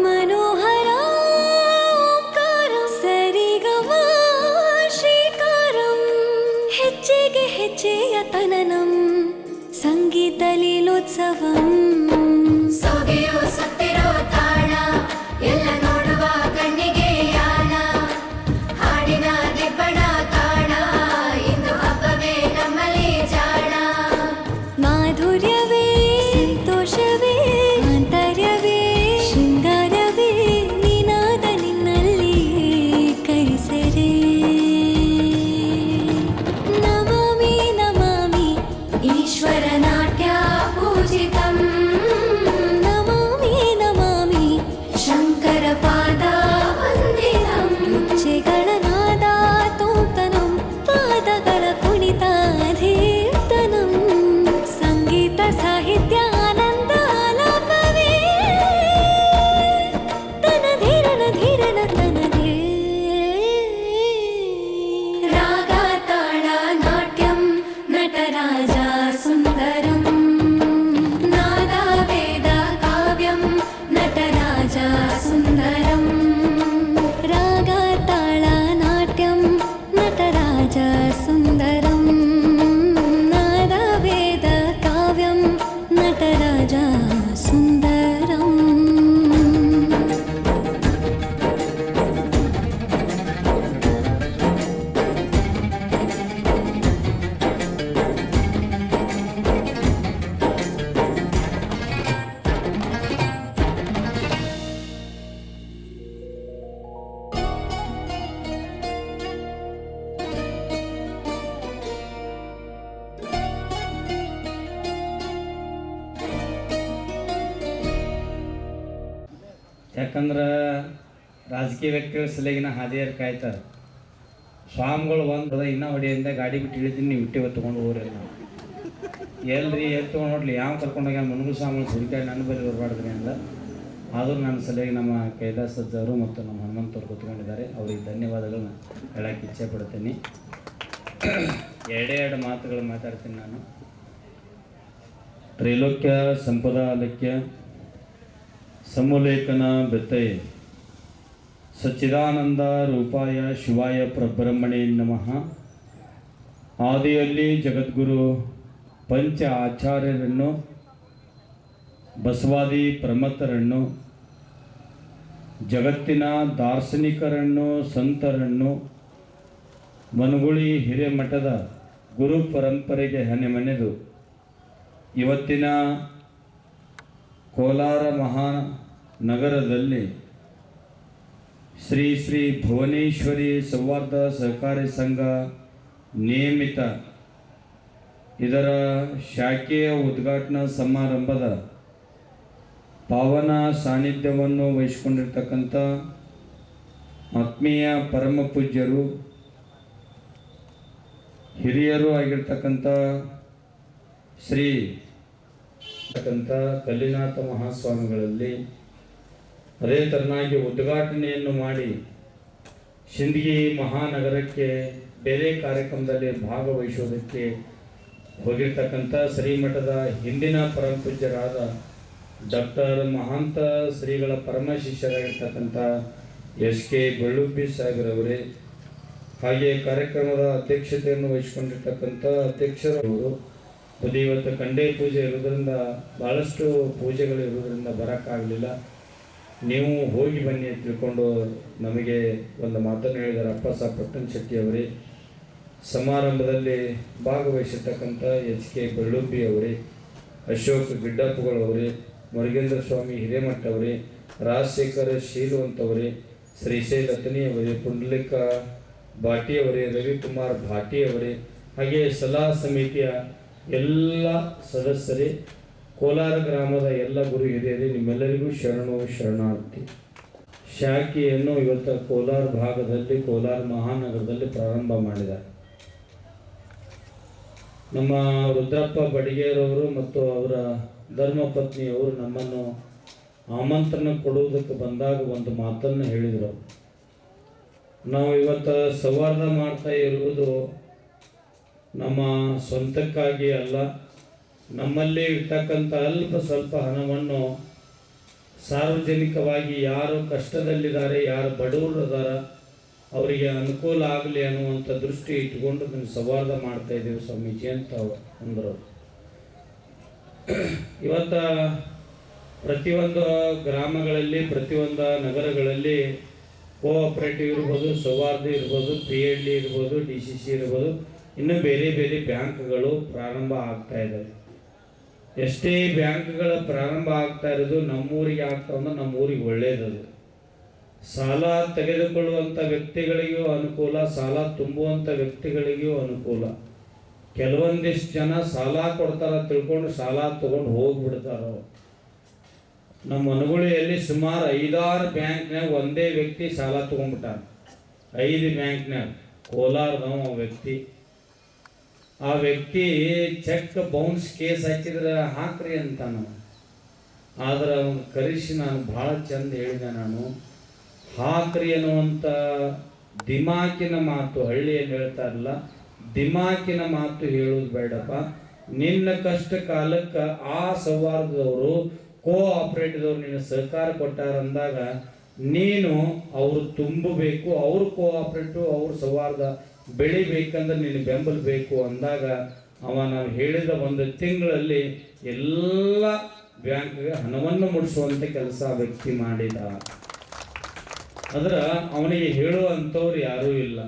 मनोहर सरिगम श्रीकारं ಹೆಜ್ಜೆಗೆ ಹೆಜ್ಜೆಯ ತನನಂ ಸಂಗೀತ ಲೀಲೋತ್ಸವಂ ಸೊಗೆಯೋ ಸತ್ತಿರೋ ತಾಣ ಎಲ್ಲ ನೋಡುವ ಕಣ್ಣಿಗೆ ಯಾನ ಹಾಡಿನ ದಿಬ್ಬಣ ಕಾಣ ಇಂದು ಹಬ್ಬವೇ ನಮ್ಮಲ್ಲಿ ಜಾಣ ಮಾಧುರ್ಯವೇ ಸಂತೋಷವೇ ಆಂತರ್ಯವೇ ಶೃಂಗಾರವೇ ನಿನಾದ ನಿನ್ನಲ್ಲಿ ಕೈಸೆರೆ ನಮಾಮಿ ನಮಾಮಿ ಈಶ್ವರ ನಾಟ್ಯ ಪೂಜಿತಂ ನಮಾಮಿ ನಮಾಮಿ ಶಂಕರ ಪಾದ ವಂದಿತಂ ಹೆಜ್ಜೆಗಳ ನಾದ ತೋಂತನಂ ಪಾದಗಳ ಕುಣಿತಾಧೀರ್ತನಂ ಸಂಗೀತ ಸಾಹಿತ್ಯ ಆನಂದ ಆಲಾಪವೇ ತನಧೀರನ ಧೀರನ ತನದೇ ರಾಗ ತಾಳ ನಾಟ್ಯಂ ನಟರಾಜ ಸುಂದರಂ ನಾದ ವೇದ ಕಾವ್ಯಂ ನಟರಾಜ ಸುಂದರಂ ರಾಗ ತಾಳ ನಾಟ್ಯಂ ನಟರಾಜ ಸುಂದರಂ ನಾದ ವೇದ ಕಾವ್ಯಂ ನಟರಾಜ ಸುಂದರಂ ಯಾಕಂದ್ರೆ ರಾಜಕೀಯ ವ್ಯಕ್ತಿಗಳ ಸಲಗಿನ ಹಾದಿಯರು ಕಾಯ್ತಾರೆ. ಸ್ವಾಮಿಗಳು ಒಂದು ಇನ್ನೂ ಹೊಡೆಯಿಂದ ಗಾಡಿ ಬಿಟ್ಟು ಇಳಿತೀನಿ, ನೀವು ಇಟ್ಟಿವ ತೊಗೊಂಡು ಹೋಗ್ರಿ. ನಾವು ಎಲ್ರಿ ಎಲ್ಲಿ ತೊಗೊಂಡು ನೋಡ್ಲಿ ಯಾವ ಕರ್ಕೊಂಡೋಗ್ಯ ಮುನುಗು ಸ್ವಾಮಿಗಳು ಹುಡುಕಾಡಿ ನನ್ನ ಬಳಿ ಬರಬಾರ್ದ್ರಿ ಅಂದ. ಆದರೂ ನನ್ನ ಸಲಹೆಗೆ ನಮ್ಮ ಕೈಲಾಸ ಸಜ್ಜವರು ಮತ್ತು ನಮ್ಮ ಹನುಮಂತವ್ರು ಕೂತ್ಕೊಂಡಿದ್ದಾರೆ. ಅವ್ರಿಗೆ ಧನ್ಯವಾದಗಳನ್ನ ಹೇಳಕ್ಕೆ ಇಚ್ಛೆ ಪಡ್ತೀನಿ. ಎರಡೇ ಮಾತುಗಳು ಮಾತಾಡ್ತೀನಿ ನಾನು. ತ್ರೈಲೋಕ್ಯ ಸಂಪದಾಲಕ್ಯ ಸಮುಲೇಖನ ಬೆತ್ತೈ ಸಚ್ಚಿದಾನಂದ ರೂಪಾಯ ಶಿವಾಯ ಪರಬ್ರಹ್ಮಣೇ ನಮಃ. ಆದಿಯಲ್ಲಿ ಜಗದ್ಗುರು ಪಂಚ ಆಚಾರ್ಯರನ್ನು, ಬಸವಾದಿ ಪ್ರಮತ್ತರನ್ನು, ಜಗತ್ತಿನ ದಾರ್ಶನಿಕರನ್ನು, ಸಂತರನ್ನು, ಮನುಗುಳಿ ಹಿರೇಮಠದ ಗುರು ಪರಂಪರೆಗೆ ಹಣೆಮನೆದು ಇವತ್ತಿನ ಕೋಲಾರ ಮಹಾನಗರದಲ್ಲಿ ಶ್ರೀ ಶ್ರೀ ಭುವನೇಶ್ವರಿ ಸೌಹಾರ್ದ ಸಹಕಾರಿ ಸಂಘ ನೇಮಿತ ಇದರ ಶಾಖೆಯ ಉದ್ಘಾಟನಾ ಸಮಾರಂಭದ ಪಾವನ ಸಾನ್ನಿಧ್ಯವನ್ನು ವಹಿಸಿಕೊಂಡಿರ್ತಕ್ಕಂಥ ಆತ್ಮೀಯ ಪರಮ ಪೂಜ್ಯರು, ಹಿರಿಯರು ಆಗಿರ್ತಕ್ಕಂಥ ಶ್ರೀ ಕಲ್ಲಿನಾಥ ಮಹಾಸ್ವಾಮಿಗಳಲ್ಲಿ, ಅದೇ ತರನಾಗಿ ಉದ್ಘಾಟನೆಯನ್ನು ಮಾಡಿ ಸಿಂದಗಿ ಮಹಾನಗರಕ್ಕೆ ಬೇರೆ ಕಾರ್ಯಕ್ರಮದಲ್ಲಿ ಭಾಗವಹಿಸುವುದಕ್ಕೆ ಹೋಗಿರ್ತಕ್ಕಂಥ ಶ್ರೀಮಠದ ಹಿಂದಿನ ಪರಮಪೂಜ್ಯರಾದ ಡಾಕ್ಟರ್ ಮಹಾಂತ ಶ್ರೀಗಳ ಪರಮ ಶಿಷ್ಯರಾಗಿರ್ತಕ್ಕಂಥ SK ಬೆಳ್ಳುಬ್ಬಿ ಸಾಹೇಬರವರೇ, ಹಾಗೆ ಕಾರ್ಯಕ್ರಮದ ಅಧ್ಯಕ್ಷತೆಯನ್ನು ವಹಿಸಿಕೊಂಡಿರ್ತಕ್ಕಂಥ ಅಧ್ಯಕ್ಷರವರು, ಇವತ್ತು ಕಂಡೆ ಪೂಜೆ ಇರೋದ್ರಿಂದ ಭಾಳಷ್ಟು ಪೂಜೆಗಳು ಇರೋದ್ರಿಂದ ಬರೋಕ್ಕಾಗಲಿಲ್ಲ. ನೀವು ಹೋಗಿ ಬನ್ನಿ ಅಂತ ತಿಳ್ಕೊಂಡು ನಮಗೆ ಒಂದು ಮಾತನ್ನು ಹೇಳಿದ್ದಾರೆ. ಅಪ್ಪಸ ಪಟ್ಟಣ ಶೆಟ್ಟಿಯವರೇ, ಸಮಾರಂಭದಲ್ಲಿ ಭಾಗವಹಿಸಿರ್ತಕ್ಕಂಥ HK ಬೆಳ್ಳುಬ್ಬಿ ಅವರೇ, ಅಶೋಕ್ ಗಿಡ್ಡಪ್ಪಗಳವರೇ, ಮುರುಗೇಂದ್ರ ಸ್ವಾಮಿ ಹಿರೇಮಠ ಅವರೇ, ರಾಜಶೇಖರ ಶೀಲವಂತವರೇ, ಶ್ರೀಶೈಲ ತನಿಯವರೇ, ಪುಂಡಲಿಕ ಭಾಟಿಯವರೇ, ರವಿಕುಮಾರ್ ಭಾಟಿಯವರೇ, ಹಾಗೆ ಸಲಹಾ ಸಮಿತಿಯ ಎಲ್ಲ ಸದಸ್ಯರೇ, ಕೋಲಾರ ಗ್ರಾಮದ ಎಲ್ಲ ಗುರು ಹಿರಿಯರೇ, ನಿಮ್ಮೆಲ್ಲರಿಗೂ ಶರಣಾರ್ಥಿ. ಶಾಖೆಯನ್ನು ಇವತ್ತು ಕೋಲಾರ ಭಾಗದಲ್ಲಿ, ಕೋಲಾರ ಮಹಾನಗರದಲ್ಲಿ ಪ್ರಾರಂಭ ಮಾಡಿದ್ದಾರೆ. ನಮ್ಮ ರುದ್ರಪ್ಪ ಬಡಿಗೇರವರು ಮತ್ತು ಅವರ ಧರ್ಮಪತ್ನಿಯವರು ನಮ್ಮನ್ನು ಆಮಂತ್ರಣ ಕೊಡುವುದಕ್ಕೆ ಬಂದಾಗ ಒಂದು ಮಾತನ್ನು ಹೇಳಿದರು. ನಾವು ಇವತ್ತು ಸೌಹಾರ್ದ ಮಾಡ್ತಾ ಇರುವುದು ನಮ್ಮ ಸ್ವಂತಕ್ಕಾಗಿ ಅಲ್ಲ, ನಮ್ಮಲ್ಲಿ ಇರ್ತಕ್ಕಂಥ ಅಲ್ಪ ಸ್ವಲ್ಪ ಹಣವನ್ನು ಸಾರ್ವಜನಿಕವಾಗಿ ಯಾರು ಕಷ್ಟದಲ್ಲಿದ್ದಾರೆ, ಯಾರು ಬಡವರಿದ್ದಾರೆ, ಅವರಿಗೆ ಅನುಕೂಲ ಆಗಲಿ ಅನ್ನುವಂಥ ದೃಷ್ಟಿ ಇಟ್ಕೊಂಡು ನಾವು ಸೌಹಾರ್ದ ಮಾಡ್ತಾ ಇದ್ದೀವಿ ಸ್ವಾಮೀಜಿ ಅಂತ ಅಂದರು. ಇವತ್ತು ಪ್ರತಿಯೊಂದು ಗ್ರಾಮಗಳಲ್ಲಿ, ಪ್ರತಿಯೊಂದು ನಗರಗಳಲ್ಲಿ ಕೋಆಪರೇಟಿವ್ ಇರ್ಬೋದು, ಸೌಹಾರ್ದ ಇರ್ಬೋದು, PLD ಇರ್ಬೋದು, DCC ಇರ್ಬೋದು, ಇನ್ನೂ ಬೇರೆ ಬೇರೆ ಬ್ಯಾಂಕ್ಗಳು ಪ್ರಾರಂಭ ಆಗ್ತಾ ಇದ್ದಾವೆ. ಎಷ್ಟೇ ಬ್ಯಾಂಕ್ಗಳ ಪ್ರಾರಂಭ ಆಗ್ತಾ ಇರೋದು ನಮ್ಮೂರಿಗೆ ಆಗ್ತಾ ಅಂದ್ರೆ ನಮ್ಮೂರಿಗೆ ಒಳ್ಳೆಯದದು. ಸಾಲ ತೆಗೆದುಕೊಳ್ಳುವಂಥ ವ್ಯಕ್ತಿಗಳಿಗೂ ಅನುಕೂಲ, ಸಾಲ ತುಂಬುವಂಥ ವ್ಯಕ್ತಿಗಳಿಗೂ ಅನುಕೂಲ. ಕೆಲವೊಂದಿಷ್ಟು ಜನ ಸಾಲ ಕೊಡ್ತಾರ ತಿಳ್ಕೊಂಡು ಸಾಲ ತಗೊಂಡು ಹೋಗ್ಬಿಡ್ತಾರ. ನಮ್ಮ ಮನಗುಳಿಯಲ್ಲಿ ಸುಮಾರು 5-6 ಬ್ಯಾಂಕ್ನಾಗ ಒಂದೇ ವ್ಯಕ್ತಿ ಸಾಲ ತೊಗೊಂಡ್ಬಿಟ್ಟಾನ. 5 ಬ್ಯಾಂಕ್ನಾಗ ಕೋಲಾರದವ ವ್ಯಕ್ತಿ. ಆ ವ್ಯಕ್ತಿ ಚೆಕ್ ಬೌನ್ಸ್ ಕೇಸ್ ಹಾಕಿದ್ರೆ ಹಾಕ್ರಿ ಅಂತ ನಾನು, ಆದ್ರೆ ಅವನು ಕರೆಸಿ ನಾನು ಭಾಳ ಚಂದ ಹೇಳಿದೆ. ನಾನು ಹಾಕ್ರಿ ಅನ್ನುವಂಥ ದಿಮಾಕಿನ ಮಾತು, ಹಳ್ಳಿಯಲ್ಲಿ ಹೇಳ್ತಾರಲ್ಲ, ದಿಮಾಕಿನ ಮಾತು ಹೇಳೋದು ಬೇಡಪ್ಪ. ನಿನ್ನ ಕಷ್ಟ ಕಾಲಕ್ಕೆ ಆ ಸೌಹಾರ್ದದವರು, ಕೋಆಪರೇಟಿವ್ದವ್ರು ನಿನ್ನ ಸಹಕಾರ ಕೊಟ್ಟಾರ ಅಂದಾಗ ನೀನು ಅವರು ತುಂಬಬೇಕು, ಅವ್ರ ಕೋಆಪರೇಟಿವ್, ಅವ್ರ ಸೌಹಾರ್ದ ಬೆಳಿಬೇಕಂದ್ರೆ ನೀನು ಬೆಂಬಲ ಬೇಕು ಅಂದಾಗ ನಾವು ಹೇಳಿದ 1 ತಿಂಗಳಲ್ಲಿ ಎಲ್ಲ ಬ್ಯಾಂಕ್ಗೆ ಹಣವನ್ನು ಮುಡಿಸುವಂಥ ಕೆಲಸ ವ್ಯಕ್ತಿ ಮಾಡಿದ. ಆದ್ರೆ ಅವನಿಗೆ ಹೇಳುವಂಥವ್ರು ಯಾರೂ ಇಲ್ಲ.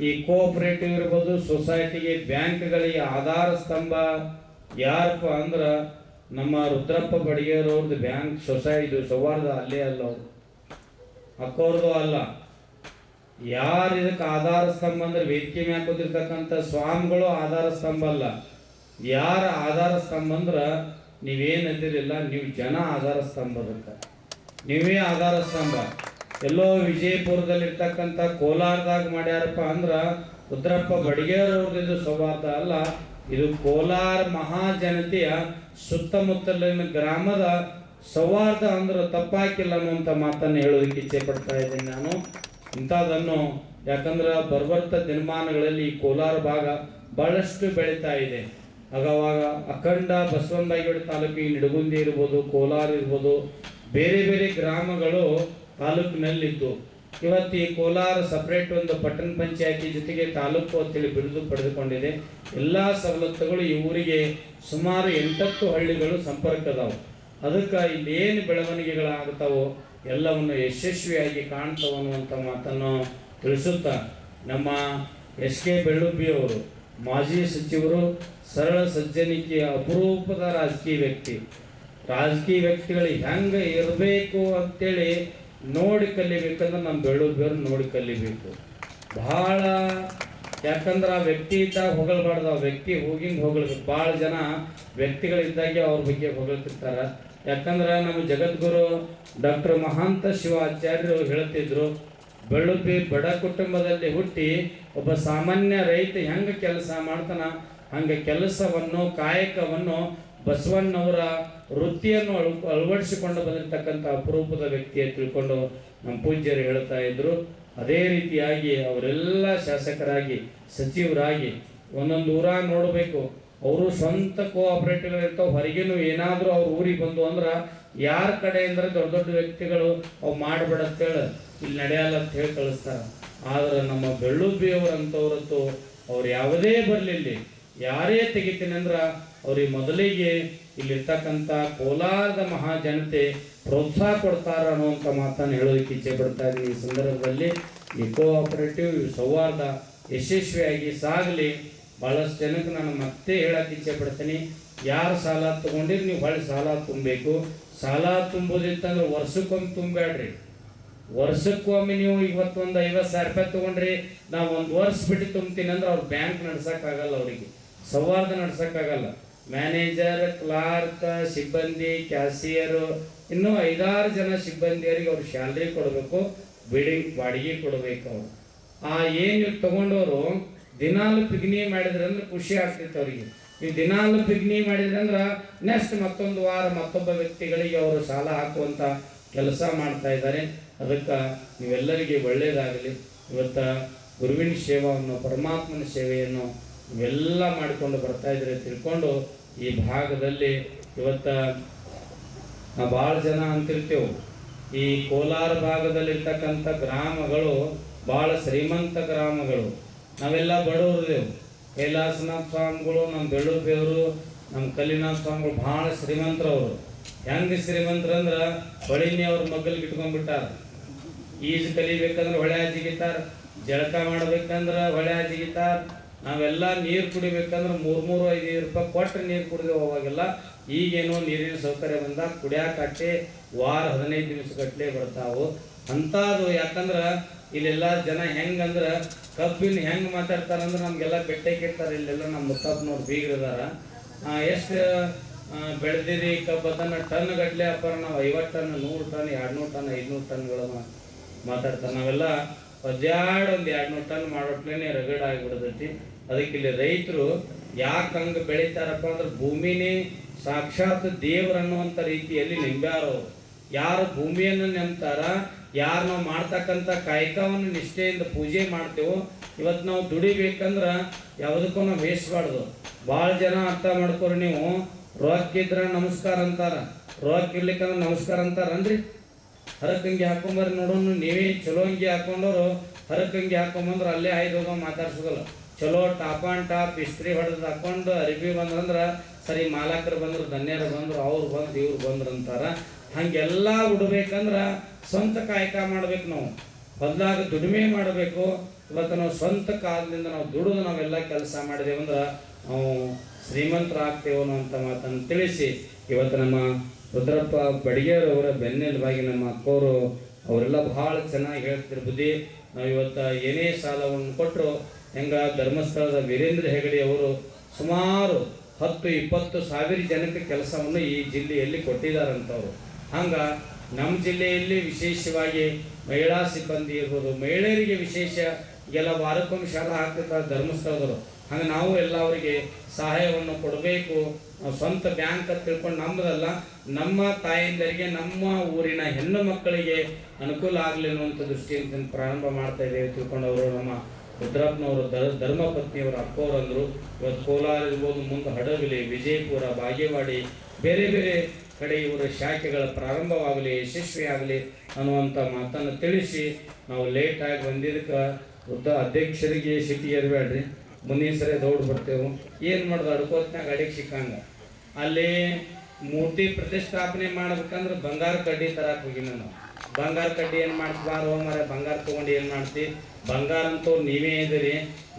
ಈ ಕೋಆಪರೇಟಿವ್ ಇರ್ಬೋದು, ಸೊಸೈಟಿಗೆ, ಬ್ಯಾಂಕ್ಗಳಿಗೆ ಆಧಾರ ಸ್ತಂಭ ಯಾರಪ್ಪ ಅಂದ್ರೆ ನಮ್ಮ ರುದ್ರಪ್ಪ ಬಡಿಗೇರವ್ರದ್ದು ಬ್ಯಾಂಕ್, ಸೊಸೈಟಿ, ಸೌಹಾರ್ದ ಅಲ್ಲೇ ಅಲ್ಲ, ಅವರು ಅಕ್ಕವ್ರದ್ದು ಅಲ್ಲ. ಯಾರು ಇದಕ್ಕೆ ಆಧಾರ ಸ್ತಂಭ ಅಂದ್ರೆ ವೇದಿಕೆ ಮ್ಯಾಗ ಕೂತಿರ್ತಕ್ಕಂಥ ಸ್ವಾಮಿಗಳು ಆಧಾರ ಸ್ತಂಭ ಅಲ್ಲ. ಯಾರ ಆಧಾರ ಸ್ತಂಭ ಅಂದ್ರೆ ನೀವೇನಂದಿರಲಿಲ್ಲ, ನೀವು ಜನ ಆಧಾರ ಸ್ತಂಭ, ಅದಕ್ಕೆ ನೀವೇ ಆಧಾರ ಸ್ತಂಭ. ಎಲ್ಲೋ ವಿಜಯಪುರದಲ್ಲಿರ್ತಕ್ಕಂಥ ಕೋಲಾರದಾಗ ಮಾಡ್ಯಾರಪ್ಪ ಅಂದ್ರೆ ರುದ್ರಪ್ಪ ಬಡಿಗೇರವ್ರದ್ದು ಸೌಹಾರ್ದ ಅಲ್ಲ, ಇದು ಕೋಲಾರ ಮಹಾಜನತೆಯ ಸುತ್ತಮುತ್ತಲಿನ ಗ್ರಾಮದ ಸೌಹಾರ್ದ ಅಂದ್ರೆ ತಪ್ಪಾಕಿಲ್ಲ ಅನ್ನುವಂಥ ಮಾತನ್ನು ಹೇಳೋದಕ್ಕೆ ಇಚ್ಛೆ ಪಡ್ತಾ ಇದ್ದೀನಿ ನಾನು. ಇಂಥದನ್ನು ಯಾಕಂದ್ರೆ ಬರ್ಬರ್ತ ದಿನಮಾನಗಳಲ್ಲಿ ಈ ಕೋಲಾರ ಭಾಗ ಬಹಳಷ್ಟು ಬೆಳೀತಾ ಇದೆ. ಆವಾಗ ಅಖಂಡ ಬಸವನ ಬಾಗೇವಾಡಿ ತಾಲೂಕಿಗೆ ನಿಡಗುಂದಿ ಇರ್ಬೋದು, ಕೋಲಾರ ಇರ್ಬೋದು, ಬೇರೆ ಬೇರೆ ಗ್ರಾಮಗಳು ತಾಲೂಕಿನಲ್ಲಿದ್ದು ಇವತ್ತು ಈ ಕೋಲಾರ ಸಪ್ರೇಟ್ ಒಂದು ಪಟ್ಟಣ ಪಂಚಾಯತಿ ಜೊತೆಗೆ ತಾಲೂಕು ಅಂತೇಳಿ ಬಿರುದು ಪಡೆದುಕೊಂಡಿದೆ. ಎಲ್ಲ ಸವಲತ್ತುಗಳು ಈ ಊರಿಗೆ ಸುಮಾರು 8 ಹಳ್ಳಿಗಳು ಸಂಪರ್ಕದಾವು. ಅದಕ್ಕೆ ಇಲ್ಲಿ ಏನು ಬೆಳವಣಿಗೆಗಳಾಗ್ತಾವೋ ಎಲ್ಲವನ್ನು ಯಶಸ್ವಿಯಾಗಿ ಕಾಣ್ತಾವ ಅನ್ನುವಂಥ ಮಾತನ್ನು ತಿಳಿಸುತ್ತಾ, ನಮ್ಮ SK ಬೆಳ್ಳುಬ್ಬಿ ಅವರು ಮಾಜಿ ಸಚಿವರು, ಸರಳ ಸಜ್ಜನಿಕೆಯ ಅಪರೂಪದ ರಾಜಕೀಯ ವ್ಯಕ್ತಿಗಳು ಹೆಂಗೆ ಇರಬೇಕು ಅಂತೇಳಿ ನೋಡಿ ಕಲಿಬೇಕಂದ್ರೆ ನಮ್ಮ ಬೆಳ್ಳುಬ್ಬಿಯವ್ರು ನೋಡಿ ಕಲಿಬೇಕು ಭಾಳ. ಯಾಕಂದ್ರೆ ಆ ವ್ಯಕ್ತಿ ಇದ್ದಾಗ ಹೊಗಳಬಾರ್ದು, ಆ ವ್ಯಕ್ತಿ ಹೋಗಿಂದ ಹೊಗಳ್ಬೇಕು. ಭಾಳ ಜನ ವ್ಯಕ್ತಿಗಳಿದ್ದಾಗೆ ಅವ್ರ ಬಗ್ಗೆ ಹೊಗಳ್ತಿರ್ತಾರೆ. ಯಾಕಂದ್ರೆ ನಮ್ಮ ಜಗದ್ಗುರು ಡಾಕ್ಟರ್ ಮಹಾಂತ ಶಿವಾಚಾರ್ಯರು ಹೇಳ್ತಿದ್ರು, ಬೆಳ್ಳುಬ್ಬಿ ಬಡ ಕುಟುಂಬದಲ್ಲಿ ಹುಟ್ಟಿ ಒಬ್ಬ ಸಾಮಾನ್ಯ ರೈತ ಹೆಂಗೆ ಕೆಲಸ ಮಾಡ್ತಾನ ಹಂಗೆ ಕೆಲಸವನ್ನು ಕಾಯಕವನ್ನು ಬಸವಣ್ಣವರ ವೃತ್ತಿಯನ್ನು ಅಳವಡಿಸಿಕೊಂಡು ಬಂದಿರತಕ್ಕಂಥ ಅಪರೂಪದ ವ್ಯಕ್ತಿಯ ತಿಳ್ಕೊಂಡು ನಮ್ಮ ಪೂಜ್ಯರು ಹೇಳ್ತಾ ಇದ್ರು. ಅದೇ ರೀತಿಯಾಗಿ ಅವರೆಲ್ಲ ಶಾಸಕರಾಗಿ ಸಚಿವರಾಗಿ ಒಂದೊಂದು ಊರಾಗ ನೋಡಬೇಕು. ಅವರು ಸ್ವಂತ ಕೋಆಪರೇಟಿವ್ ಇರ್ತಾವೆ. ಹೊರಗೇನು ಏನಾದರೂ ಅವ್ರ ಊರಿಗೆ ಬಂದು ಅಂದ್ರೆ ಯಾರ ಕಡೆ ಅಂದ್ರೆ ದೊಡ್ಡ ದೊಡ್ಡ ವ್ಯಕ್ತಿಗಳು ಅವು ಮಾಡಬೇಡ ಅಂತೇಳಿ ಇಲ್ಲಿ ನಡೆಯಲ್ಲ ಅಂತ ಹೇಳಿ ಕಳಿಸ್ತಾರೆ. ಆದ್ರೆ ನಮ್ಮ ಬೆಳ್ಳುಬ್ಬಿಯವರಂಥವ್ರತ್ತು ಅವ್ರು ಯಾವುದೇ ಬರಲಿಲ್ಲ, ಯಾರೇ ತೆಗಿತೀನಿ ಅಂದ್ರೆ ಅವ್ರಿಗೆ ಮೊದಲಿಗೆ ಇಲ್ಲಿರ್ತಕ್ಕಂಥ ಕೋಲಾರದ ಮಹಾಜನತೆ ಪ್ರೋತ್ಸಾಹ ಕೊಡ್ತಾರ ಅನ್ನುವಂಥ ಮಾತನ್ನು ಹೇಳೋದಕ್ಕೆ ಇಚ್ಛೆ ಪಡ್ತಾ ಇದ್ದೀನಿ. ಈ ಸಂದರ್ಭದಲ್ಲಿ ಈ ಕೋಆಪರೇಟಿವ್ ಸೌಹಾರ್ದ ಯಶಸ್ವಿಯಾಗಿ ಸಾಗಲಿ. ಭಾಳಷ್ಟು ಜನಕ್ಕೆ ನಾನು ಮತ್ತೆ ಹೇಳಕ್ಕೆ ಇಚ್ಛೆ ಪಡ್ತೀನಿ, ಯಾರು ಸಾಲ ತೊಗೊಂಡಿರಿ ನೀವು ಹೊಳ್ಳಿ ಸಾಲ ತುಂಬಬೇಕು. ಸಾಲ ತುಂಬೋದಿತ್ತಂದ್ರೆ ವರ್ಷಕ್ಕೊಮ್ಮೆ ತುಂಬಬೇಡ್ರಿ. ವರ್ಷಕ್ಕೊಮ್ಮೆ ನೀವು ಇವತ್ತು ಒಂದು 50,000 ರೂಪಾಯಿ ತೊಗೊಂಡ್ರಿ, ನಾವು 1 ವರ್ಷ ಬಿಟ್ಟು ತುಂಬ್ತೀನಿ ಅಂದ್ರೆ ಅವ್ರು ಬ್ಯಾಂಕ್ ನಡ್ಸೋಕ್ಕಾಗಲ್ಲ, ಅವರಿಗೆ ಸೌಹಾರ್ದ ನಡ್ಸೋಕ್ಕಾಗಲ್ಲ. ಮ್ಯಾನೇಜರ್, ಕ್ಲಾರ್ಕ್, ಸಿಬ್ಬಂದಿ, ಕ್ಯಾಸಿಯರು, ಇನ್ನೂ 5-6 ಜನ ಸಿಬ್ಬಂದಿಯರಿಗೆ ಅವ್ರು ಸ್ಯಾಲ್ರಿ ಕೊಡಬೇಕು, ಬಿಲ್ಡಿಂಗ್ ಬಾಡಿಗೆ ಕೊಡಬೇಕು. ಅವರು ಏನು ತಗೊಂಡವರು ದಿನಾಲು ಪಿಗ್ನಿ ಮಾಡಿದ್ರೆ ಅಂದ್ರೆ ಖುಷಿ ಆಗ್ತಿತ್ತು ಅವರಿಗೆ. ನೀವು ದಿನಾಲು ಪಿಗ್ನಿ ಮಾಡಿದ್ರೆ ಅಂದ್ರೆ ನೆಕ್ಸ್ಟ್ ಮತ್ತೊಂದು ವಾರ ಮತ್ತೊಬ್ಬ ವ್ಯಕ್ತಿಗಳಿಗೆ ಅವರು ಸಾಲ ಹಾಕುವಂಥ ಕೆಲಸ ಮಾಡ್ತಾ ಇದ್ದಾರೆ. ಅದಕ್ಕೆ ನೀವೆಲ್ಲರಿಗೆ ಒಳ್ಳೆಯದಾಗಲಿ. ಇವತ್ತು ಗುರುವಿನ ಸೇವೆಯನ್ನು, ಪರಮಾತ್ಮನ ಸೇವೆಯನ್ನು ಇವೆಲ್ಲ ಮಾಡಿಕೊಂಡು ಬರ್ತಾ ಇದ್ರೆ ತಿಳ್ಕೊಂಡು ಈ ಭಾಗದಲ್ಲಿ ಇವತ್ತು ನಾವು ಭಾಳ ಜನ ಅಂತಿರ್ತೇವೆ. ಈ ಕೋಲಾರ ಭಾಗದಲ್ಲಿರ್ತಕ್ಕಂಥ ಗ್ರಾಮಗಳು ಭಾಳ ಶ್ರೀಮಂತ ಗ್ರಾಮಗಳು. ನಾವೆಲ್ಲ ಬಡವರಿದೆವು. ಕೈಲಾಸನಾಥ ಸ್ವಾಮಿಗಳು, ನಮ್ಮ ಬೆಳ್ಳುಬ್ಬಿಯವರು, ನಮ್ಮ ಕಲ್ಲಿನಾಥ ಸ್ವಾಮಿಗಳು ಭಾಳ ಶ್ರೀಮಂತರವರು. ಹೆಂಗೆ ಶ್ರೀಮಂತರಂದ್ರೆ ಹೊಳಿನಿ ಅವ್ರ ಮಗ್ಗಲ್ಗೆ ಇಟ್ಕೊಂಡ್ಬಿಟ್ಟಾರ. ಈಜು ಕಲಿಬೇಕಂದ್ರೆ ಹೊಳೆ ಜಿಗಿತಾರ, ಜಳಕ ಮಾಡ್ಬೇಕಂದ್ರೆ ಹೊಳೆ ಜಿಗಿತಾರ. ನಾವೆಲ್ಲ ನೀರು ಕುಡಿಬೇಕಂದ್ರೆ 3-5 ರೂಪಾಯಿ ಕೊಟ್ಟು ನೀರು ಕುಡಿದೆವು ಅವಾಗೆಲ್ಲ. ಈಗೇನೋ ನೀರಿನ ಸೌಕರ್ಯ ಬಂದಾಗ ಕುಡಿಯಾಕಟ್ಟೆ ವಾರ 15 ದಿವಸಗಟ್ಟಲೆ ಬರ್ತಾವು ಅಂಥದ್ದು. ಯಾಕಂದ್ರೆ ಇಲ್ಲೆಲ್ಲ ಜನ ಹೆಂಗಂದ್ರೆ ಕಬ್ಬಿನ ಹೆಂಗೆ ಮಾತಾಡ್ತಾರಂದ್ರೆ ನಮಗೆಲ್ಲ ಬೆಟ್ಟಕ್ಕೆ ಇರ್ತಾರೆ. ಇಲ್ಲೆಲ್ಲ ನಮ್ಮ ಮುತ್ತಪ್ಪನವ್ರು ಬೀಗರಿದಾರ. ಎಷ್ಟು ಬೆಳೆದಿರಿ ಕಬ್ಬು ಅದನ್ನು ಟನ್ ಗಟ್ಟಲೆ ಅಪ್ಪಾರ. ನಾವು 50 ಟನ್, 100 ಟನ್, 200 ಟನ್, 500 ಟನ್ಗಳು ಮಾತಾಡ್ತಾರೆ. ನಾವೆಲ್ಲ ಒಂದು 200 ಟನ್ ಮಾಡೋಟ್ಲೇನೆ ರಗಡ್ ಆಗಿಬಿಡ್ತೈತಿ. ಅದಕ್ಕೆ ಇಲ್ಲಿ ರೈತರು ಯಾಕೆ ಹಂಗೆ ಬೆಳೀತಾರಪ್ಪ ಅಂದ್ರೆ ಭೂಮಿನೇ ಸಾಕ್ಷಾತ್ ದೇವ್ರು ಅನ್ನುವಂಥ ರೀತಿಯಲ್ಲಿ ನಿಂಬ್ಯಾರವರು. ಯಾರು ಭೂಮಿಯನ್ನು ನೆಂಬ್ತಾರ, ಯಾರು ನಾವು ಮಾಡ್ತಕ್ಕಂಥ ಕಾಯಕವನ್ನು ನಿಷ್ಠೆಯಿಂದ ಪೂಜೆ ಮಾಡ್ತೇವೋ, ಇವತ್ತು ನಾವು ದುಡಿಬೇಕಂದ್ರೆ ಯಾವುದಕ್ಕೂ ನಾವು ಬೇಯಿಸ್ಬಾರ್ದು. ಭಾಳ ಜನ ಅರ್ಥ ಮಾಡ್ಕೊರಿ ನೀವು. ರೊಕ್ಕಿದ್ರೆ ನಮಸ್ಕಾರ ಅಂತಾರ, ರೊಕ್ಕ ಇರ್ಲಿಕ್ಕಂದ್ರೆ ನಮಸ್ಕಾರ ಅಂತಾರನ್ರಿ. ಹರಕಂಗಿ ಹಾಕೊಂಬರ್ರಿ ನೋಡೋಣ. ನೀವೇ ಚಲೋ ಅಂಗಿ ಹಾಕೊಂಡವರು ಹರಕಂಗಿ ಹಾಕೊಂಬಂದ್ರೆ ಅಲ್ಲೇ 5 ಮಾತಾಡ್ಸೋದಲ್ಲ. ಚಲೋ ಟಾಪ್ ಆನ್ ಟಾಪ್ ಇಸ್ತ್ರಿ ಹೊಡೆದು ಹಾಕೊಂಡು ಅರಿಬಿ ಬಂದ್ರಂದ್ರೆ ಸರಿ, ಮಾಲಕರು ಬಂದ್ರು, ಧನ್ಯರು ಬಂದ್ರು, ಅವ್ರು ಬಂದು ಇವ್ರು ಬಂದ್ರು ಅಂತಾರ. ಹಂಗೆಲ್ಲ ಉಡ್ಬೇಕಂದ್ರೆ ಸ್ವಂತ ಕಾಯಕ ಮಾಡ್ಬೇಕು. ನಾವು ಬದಲಾಗ ದುಡಿಮೆ ಮಾಡಬೇಕು. ಇವತ್ತು ನಾವು ಸ್ವಂತ ಕಾಲದಿಂದ ನಾವು ದುಡಿದು ನಾವೆಲ್ಲ ಕೆಲಸ ಮಾಡಿದೇವಂದ್ರೆ ನಾವು ಶ್ರೀಮಂತರಾಗ್ತೇವೋ ಅಂತ ಮಾತನ್ನು ತಿಳಿಸಿ, ಇವತ್ತು ನಮ್ಮ ರುದ್ರಪ್ಪ ಬಡಿಗೇರವರ ಬೆನ್ನೆಲುಬಾಗಿ ನಮ್ಮ ಅಕ್ಕವರು ಅವರೆಲ್ಲ ಭಾಳ ಚೆನ್ನಾಗಿ ಹೇಳ್ತಿದ್ರು. ಬುದ್ಧಿ ನಾವು ಇವತ್ತು ಏನೇ ಸಾಲವನ್ನು ಕೊಟ್ಟರು ಹೆಂಗೆ ಧರ್ಮಸ್ಥಳದ ವೀರೇಂದ್ರ ಹೆಗಡೆ ಅವರು ಸುಮಾರು 10-20 ಸಾವಿರ ಜನಕ್ಕೆ ಕೆಲಸವನ್ನು ಈ ಜಿಲ್ಲೆಯಲ್ಲಿ ಕೊಟ್ಟಿದ್ದಾರಂಥವ್ರು. ಹಂಗೆ ನಮ್ಮ ಜಿಲ್ಲೆಯಲ್ಲಿ ವಿಶೇಷವಾಗಿ ಮಹಿಳಾ ಸಿಬ್ಬಂದಿ ಇರ್ಬೋದು, ಮಹಿಳೆಯರಿಗೆ ವಿಶೇಷ ಎಲ್ಲ ವಾರಕ್ಕೊಮ್ಮೆ ಶಾಲಾ ಹಾಕ್ತಿರ್ತಾರೆ ಧರ್ಮಸ್ಥಳದವರು. ಹಂಗೆ ನಾವು ಎಲ್ಲ ಅವರಿಗೆ ಸಹಾಯವನ್ನು ಕೊಡಬೇಕು. ನಾವು ಸ್ವಂತ ಬ್ಯಾಂಕ್ ಅಂತ ತಿಳ್ಕೊಂಡು ನಮ್ಮದಲ್ಲ, ನಮ್ಮ ತಾಯಂದರಿಗೆ, ನಮ್ಮ ಊರಿನ ಹೆಣ್ಣು ಮಕ್ಕಳಿಗೆ ಅನುಕೂಲ ಆಗಲಿ ಅನ್ನುವಂಥ ದೃಷ್ಟಿಯಿಂದ ಪ್ರಾರಂಭ ಮಾಡ್ತಾ ಇದ್ದೇವೆ ತಿಳ್ಕೊಂಡವರು. ನಮ್ಮ ರುದ್ರಪ್ಪನವರು ಧರ್ಮಪತ್ನಿಯವರ ಅಪ್ಪವರಂದರು. ಇವತ್ತು ಕೋಲಾರ ಇರ್ಬೋದು, ಮುಂದೆ ಹಡಗಲಿ, ವಿಜಯಪುರ, ಬಾಗೇವಾಡಿ, ಬೇರೆ ಬೇರೆ ಕಡೆ ಇವರ ಶಾಖೆಗಳ ಪ್ರಾರಂಭವಾಗಲಿ ಯಶಸ್ವಿಯಾಗಲಿ ಅನ್ನುವಂಥ ಮಾತನ್ನು ತಿಳಿಸಿ ನಾವು ಲೇಟಾಗಿ ಬಂದಿದ್ದಕ್ಕೆ ವೃದ್ಧ ಅಧ್ಯಕ್ಷರಿಗೆ ಸಿಟಿ ಇರಬೇಡ್ರಿ, ಮುಂದಿನ ಸರಿ ದೌಡ್ ಬರ್ತೇವೆ. ಏನು ಮಾಡೋದು ಅಡ್ಕೋತ್ನಾಗ ಅಡಿಗೆ ಸಿಕ್ಕಂಗ. ಅಲ್ಲಿ ಮೂರ್ತಿ ಪ್ರತಿಷ್ಠಾಪನೆ ಮಾಡ್ಬೇಕಂದ್ರೆ ಬಂಗಾರ ಕಡ್ಡಿ ತರಕ್ಕೆ ಹೋಗಿನ ನಾವು. ಬಂಗಾರ ಕಡ್ಡಿ ಏನು ಮಾಡ್ತೀವಾರೋ ಮರ ಬಂಗಾರ ತೊಗೊಂಡು ಏನು ಮಾಡ್ತಿ, ಬಂಗಾರ ಅಂತೂ ನೀವೇ ಇದ್ದೀರಿ,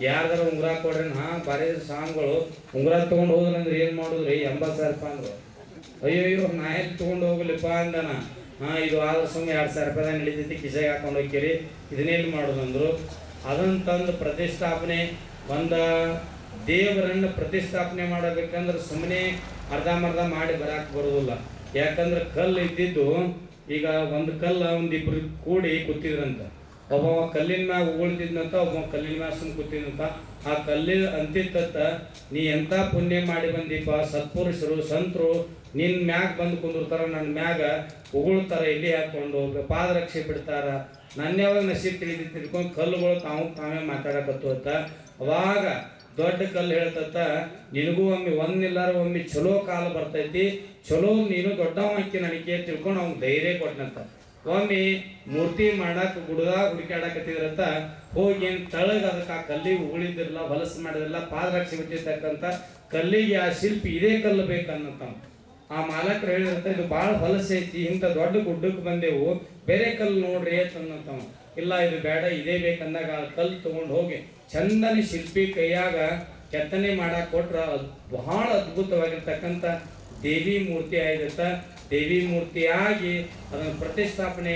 ಯಾರ್ದಾರ ಉಂಗುರ ಕೊಡ್ರಿ. ಬಾರಿ ಸಾಂಗ್ಗಳು ಉಂಗುರ ತೊಗೊಂಡು ಹೋದ್ರಂದ್ರೆ ಏನು ಮಾಡಿದ್ರಿ 80,000 ರೂಪಾಯಿ ಅಂದ್ರು. ಅಯ್ಯೋ ನಾ ಎಲ್ಲಿ ತೊಗೊಂಡು ಹೋಗ್ಲಿಪ್ಪ ಅಂದನ. ಇದು ಆದ್ರೆ ಸುಮ್ಮನೆ 2,000 ರೂಪಾಯಿದಾಗ ನಡೀತೈತಿ, ಕಿಸೆಗೆ ಹಾಕೊಂಡು ಹೋಗ್ತೀರಿ, ಇದನ್ನೇನು ಮಾಡೋದಂದ್ರು. ಅದನ್ನು ತಂದು ಪ್ರತಿಷ್ಠಾಪನೆ ಒಂದು ದೇವರನ್ನು ಪ್ರತಿಷ್ಠಾಪನೆ ಮಾಡಬೇಕಂದ್ರೆ ಸುಮ್ಮನೆ ಅರ್ಧಂಬರ್ಧ ಮಾಡಿ ಬರಕ್ಕೆ ಬರೋದಿಲ್ಲ. ಯಾಕಂದ್ರೆ ಕಲ್ಲು ಇದ್ದಿದ್ದು ಈಗ ಒಂದು ಕಲ್ಲು ಒಂದಿಬ್ರು ಕೂಡಿ ಕೂತಿದ್ರಂತ. ಒಬ್ಬ ಕಲ್ಲಿನ ಮ್ಯಾಗ ಉಗುಳ್ತಿದ್ನಂತ, ಒಬ್ಬ ಕಲ್ಲಿನ ಮ್ಯಾಗ ಸುಮ್ಮ ಕೂತಿದ್ನಂತ. ಆ ಕಲ್ಲಿನ ಅಂತಿತ್ತ ನೀ ಎಂಥ ಪುಣ್ಯ ಮಾಡಿ ಬಂದೀಪ, ಸತ್ಪುರುಷರು ಸಂತರು ನಿನ್ನ ಮ್ಯಾಗ ಬಂದು ಕುಂದಿರ್ತಾರ, ನನ್ನ ಮ್ಯಾಗ ಉಗುಳ್ತಾರ, ಇಲ್ಲಿ ಹಾಕೊಂಡು ಪಾದರಕ್ಷೆ ಬಿಡ್ತಾರ, ನನ್ನ ಯಾವಾಗ ನಸೀಬ್ ತಿಳ್ಕೊಂಡು ಕಲ್ಲುಗಳು ತಾವೇ ಮಾತಾಡಕತ್ತ. ಅವಾಗ ದೊಡ್ಡ ಕಲ್ಲು ಹೇಳ್ತತ್ತ, ನಿನಗೂ ಒಂದಿಲ್ಲಾರ ಒಮ್ಮೆ ಚಲೋ ಕಾಲ ಬರ್ತೈತಿ, ಚಲೋ ನೀನು ದೊಡ್ಡವ ಹಾಕಿ ನನಗೆ ತಿಳ್ಕೊಂಡು ಅವ್ನಿಗೆ ಧೈರ್ಯ ಕೊಟ್ಟನಂತ. ಒಮ್ಮೆ ಮೂರ್ತಿ ಮಾಡಕ್ಕೆ ಗುಡ್ದಾಗ ಹುಡುಕಾಡಕತ್ತಿದ್ರಂತ. ಹೋಗಿ ಏನು ತಳಗ ಅದಕ್ಕೆ ಆ ಕಲ್ಲಿಗೆ ಉಗುಳಿದಿರಲ್ಲ, ಹೊಲಸು ಮಾಡಿದಿರಲ್ಲ, ಪಾದರಕ್ಷೆ ಬಿಟ್ಟಿರ್ತಕ್ಕಂಥ ಕಲ್ಲಿಗೆ ಆ ಶಿಲ್ಪಿ ಇದೇ ಕಲ್ಲು ಬೇಕನ್ನಂತ. ಆ ಮಾಲಕರು ಹೇಳಿರಂತ, ಇದು ಭಾಳ ಹೊಲಸು ಐತಿ, ಇಂಥ ದೊಡ್ಡ ಗುಡ್ಡಕ್ಕೆ ಬಂದೆವು, ಬೇರೆ ಕಲ್ಲು ನೋಡ್ರಿ ಅಂತಂದಂತವ. ಇಲ್ಲ ಇದು ಬೇಡ, ಇದೇ ಬೇಕಂದಾಗ ಆ ಕಲ್ಲು ತೊಗೊಂಡು ಹೋಗಿ ಚಂದನೆ ಶಿಲ್ಪಿ ಕೈಯಾಗ ಕೆತ್ತನೆ ಮಾಡಕ್ಕೆ ಕೊಟ್ರ ಬಹಳ ಅದ್ಭುತವಾಗಿರ್ತಕ್ಕಂಥ ದೇವಿ ಮೂರ್ತಿ ಆಗಿತ್ತ. ದೇವಿ ಮೂರ್ತಿಯಾಗಿ ಅದನ್ನು ಪ್ರತಿಷ್ಠಾಪನೆ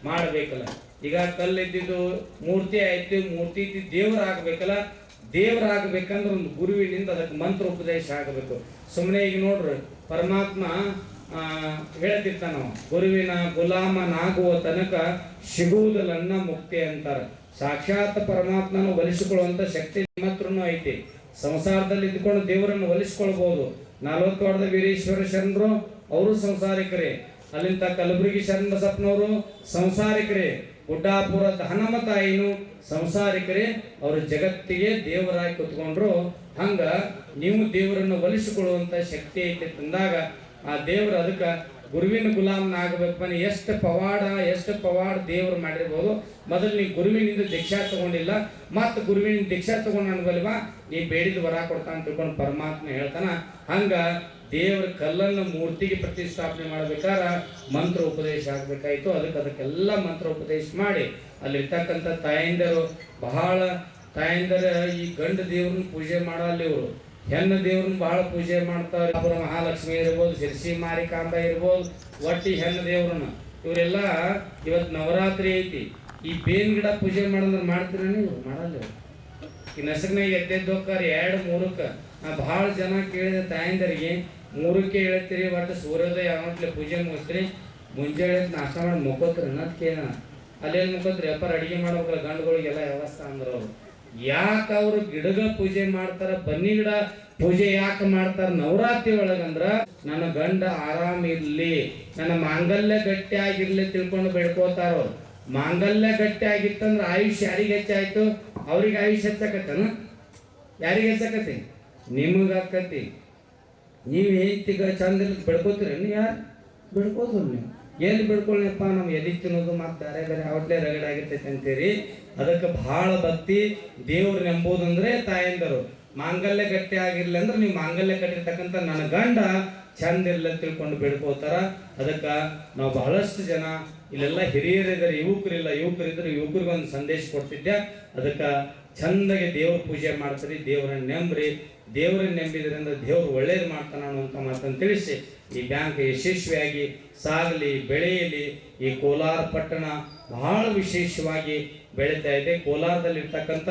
ಮಾಡಬೇಕಲ್ಲ. ಈಗ ಕಲ್ಲಿದ್ದಿದ್ದು ಮೂರ್ತಿ ಆಯ್ತು, ಮೂರ್ತಿ ಇದ್ದಿದ್ದು ದೇವರಾಗಬೇಕಲ್ಲ. ದೇವರಾಗಬೇಕಂದ್ರೆ ಒಂದು ಗುರುವಿನಿಂದ ಅದಕ್ಕೆ ಮಂತ್ರ ಉಪದೇಶ ಆಗಬೇಕು. ಸುಮ್ಮನೆ ಈಗ ನೋಡ್ರಿ, ಪರಮಾತ್ಮ ಹೇಳ್ತಿರ್ತಾನ, ಗುರುವಿನ ಗುಲಾಮನಾಗುವ ತನಕ ಸಿಗುವುದಲ್ಲನ್ನ ಮುಕ್ತಿ ಅಂತಾರೆ. ಸಾಕ್ಷಾತ್ ಪರಮಾತ್ಮನ ಒಲಿಸಿಕೊಳ್ಳುವಂಥ ಶಕ್ತಿ ನಿಮ್ಮ ಹತ್ರನೂ ಐತಿ. ಸಂಸಾರದಲ್ಲಿ ಇದ್ಕೊಂಡು ದೇವರನ್ನು ಒಲಿಸ್ಕೊಳ್ಬಹುದು. 40 ವರ್ಷದ ವೀರೇಶ್ವರ ಶರಣರು ಅವರು ಸಂಸಾರಿಕರೇ, ಅಲ್ಲಿಂದ ಕಲಬುರಗಿ ಶರಣ ಬಸಪ್ಪನವರು ಸಂಸಾರಿಕರೇ, ಗುಡ್ಡಾಪುರದ ಹನುಮತಾಯಿನು ಸಂಸಾರಿಕರೇ. ಅವರು ಜಗತ್ತಿಗೆ ದೇವರಾಗಿ ಕುತ್ಕೊಂಡ್ರು. ಹಂಗ ನೀವು ದೇವರನ್ನು ಒಲಿಸಿಕೊಳ್ಳುವಂತ ಶಕ್ತಿ ಐತಿ ತಂದಾಗ ಆ ದೇವರು ಅದಕ್ಕೆ ಗುರುವಿನ ಗುಲಾಮನಾಗಬೇಕು. ಎಷ್ಟು ಪವಾಡ ದೇವರು ಮಾಡಿರ್ಬೋದು. ಮೊದಲು ನೀ ಗುರುವಿನಿಂದ ದೀಕ್ಷಾ ತಗೊಂಡಿಲ್ಲ, ಮತ್ತು ಗುರುವಿನ ದೀಕ್ಷಾ ತಗೊಂಡು ಅನ್ಬಲ್ವಾ ನೀ ಬೇಡಿದ ವರ ಕೊಡ್ತಾ ಅಂತ ತಿಳ್ಕೊಂಡು ಪರಮಾತ್ಮ ಹೇಳ್ತಾನ. ಹಂಗ ದೇವರ ಕಲ್ಲನ್ನು ಮೂರ್ತಿಗೆ ಪ್ರತಿಷ್ಠಾಪನೆ ಮಾಡ್ಬೇಕಾರ ಮಂತ್ರ ಉಪದೇಶ ಆಗ್ಬೇಕಾಯ್ತು. ಅದಕ್ಕೆಲ್ಲ ಮಂತ್ರ ಉಪದೇಶ ಮಾಡಿ ಅಲ್ಲಿರ್ತಕ್ಕಂಥ ತಾಯಂದಿರು ಬಹಳ ಈ ಗಂಡ ದೇವ್ರನ್ನ ಪೂಜೆ ಮಾಡಲ್ಲ, ಇವರು ಹೆಣ್ಣು ದೇವ್ರನ್ನ ಬಹಳ ಪೂಜೆ ಮಾಡ್ತಾರೆ. ಮಹಾಲಕ್ಷ್ಮಿ ಇರ್ಬೋದು, ಶಿರ್ಸಿ ಮಾರಿಕಾಂಬ ಇರ್ಬೋದು, ಒಟ್ಟಿ ಹೆಣ್ಣು ದೇವ್ರನ್ನ ಇವರೆಲ್ಲ. ಇವತ್ತು ನವರಾತ್ರಿ ಐತಿ, ಈ ಬೇನ್ ಗಿಡ ಪೂಜೆ ಮಾಡೋದ್ರ ಮಾಡ್ತೀರ ನೀವು? ಮಾಡಲ್ಲ. ಈ ನಸಕ್ನಾಗ ಎದ್ದೆದ್ದೋಕ್ಕಾರ 2-3ಕ್ಕೆ ನಾ ಭಾಳ ಜನ ಕೇಳಿದ ತಾಯಂದರಿಗೆ 3ಕ್ಕೆ ಹೇಳ್ತೀರಿ, ಒಟ್ಟು ಸೂರ್ಯೋದಯ ಯಾವಟ್ಲೆ ಪೂಜೆ ಮುಗಿಸ್ರಿ, ಮುಂಜಾನೆ ನಾಷ್ಟ ಮಾಡಿ ಮುಕ್ಕೋತ್ರಿ ಅನ್ನೋದು ಕೇಳ. ಅಲ್ಲೇನು ಮುಕ್ಕೋತ್ರಿ ಅಪ್ಪಾರ ಅಡುಗೆ ಮಾಡ್ಬೇಕಲ್ಲ ಗಂಡುಗಳಿಗೆಲ್ಲ ವ್ಯವಸ್ಥೆ ಅಂದ್ರೆ ಅವರು. ಯಾಕೆ ಅವರು ಗಿಡಗ ಪೂಜೆ ಮಾಡ್ತಾರ, ಬನ್ನಿ ಗಿಡ ಪೂಜೆ ಯಾಕೆ ಮಾಡ್ತಾರ ನವರಾತ್ರಿ ಒಳಗಂದ್ರ ನನ್ನ ಗಂಡ ಆರಾಮಿರ್ಲಿ, ನನ್ನ ಮಾಂಗಲ್ಯ ಗಟ್ಟಿಯಾಗಿರ್ಲಿ ತಿಳ್ಕೊಂಡು ಬೆಳ್ಕೋತಾರ ಅವ್ರು. ಮಾಂಗಲ್ಯ ಗಟ್ಟಿ ಆಗಿತ್ತಂದ್ರೆ ಆಯುಷ್ಯ ಯಾರಿಗೆ ಹೆಚ್ಚಾಯ್ತು? ಅವ್ರಿಗೆ ಆಯುಷ್ಯ ಹೆಚ್ಚಾಕತ್ತನ? ಯಾರಿಗೆ ಹೆಚ್ಚಾಕತಿ? ನಿಮಗಾಕತಿ. ನೀವು ಹೆಂಡ್ತಿಗ ಚಂದ ಬೆಳ್ಕೋತೀರ? ಯಾರು ಬೆಳ್ಕೋದ್ರು? ನೀವು ಎಲ್ಲಿ ಬೆಳ್ಕೊಳ್ಳಿಪ್ಪ, ನಾವು ಎಲ್ಲಿ ತಿನ್ನೋದು ಮತ್ತು ಬೇರೆ ಅವಟ್ಲೆ ರಗಡೆ ಆಗಿರ್ತೈತೆ ಅಂತೀರಿ. ಅದಕ್ಕೆ ಬಹಳ ಭಕ್ತಿ. ದೇವ್ರು ನಂಬೋದಂದ್ರೆ ತಾಯಂದರು. ಮಾಂಗಲ್ಯ ಗಟ್ಟಿ ಆಗಿರ್ಲಿ ಅಂದ್ರೆ ನೀವು ಮಾಂಗಲ್ಯ ಕಟ್ಟಿರ್ತಕ್ಕಂಥ ನನ್ನ ಗಂಡ ಚಂದ ಇರ್ಲಿ ಅಂತ ತಿಳ್ಕೊಂಡು ಬೆಳ್ಕೋತಾರ. ಅದಕ್ಕೆ ನಾವು ಬಹಳಷ್ಟು ಜನ ಇಲ್ಲೆಲ್ಲ ಹಿರಿಯರಿದ್ದಾರೆ, ಯುವಕರಿಲ್ಲ. ಯುವಕರಿದ್ರೆ ಯುವಕರಿಗೊಂದು ಸಂದೇಶ ಕೊಡ್ತಿದ್ದೆ. ಅದಕ್ಕೆ ಚಂದಾಗಿ ದೇವ್ರ ಪೂಜೆ ಮಾಡ್ತೀರಿ, ದೇವರನ್ನ ನೆಂಬ್ರಿ. ದೇವರನ್ನ ನೆಂಬಿದ್ರಿಂದ ದೇವ್ರು ಒಳ್ಳೇದು ಮಾಡ್ತಾನ ಅನ್ನುವಂಥ ಮಾತನ್ನು ತಿಳಿಸಿ ಈ ಬ್ಯಾಂಕ್ ಯಶಸ್ವಿಯಾಗಿ ಸಾಗಲಿ, ಬೆಳೆಯಲಿ. ಈ ಕೋಲಾರ ಪಟ್ಟಣ ಬಹಳ ವಿಶೇಷವಾಗಿ ಬೆಳೀತಾ ಇದೆ. ಕೋಲಾರದಲ್ಲಿರ್ತಕ್ಕಂಥ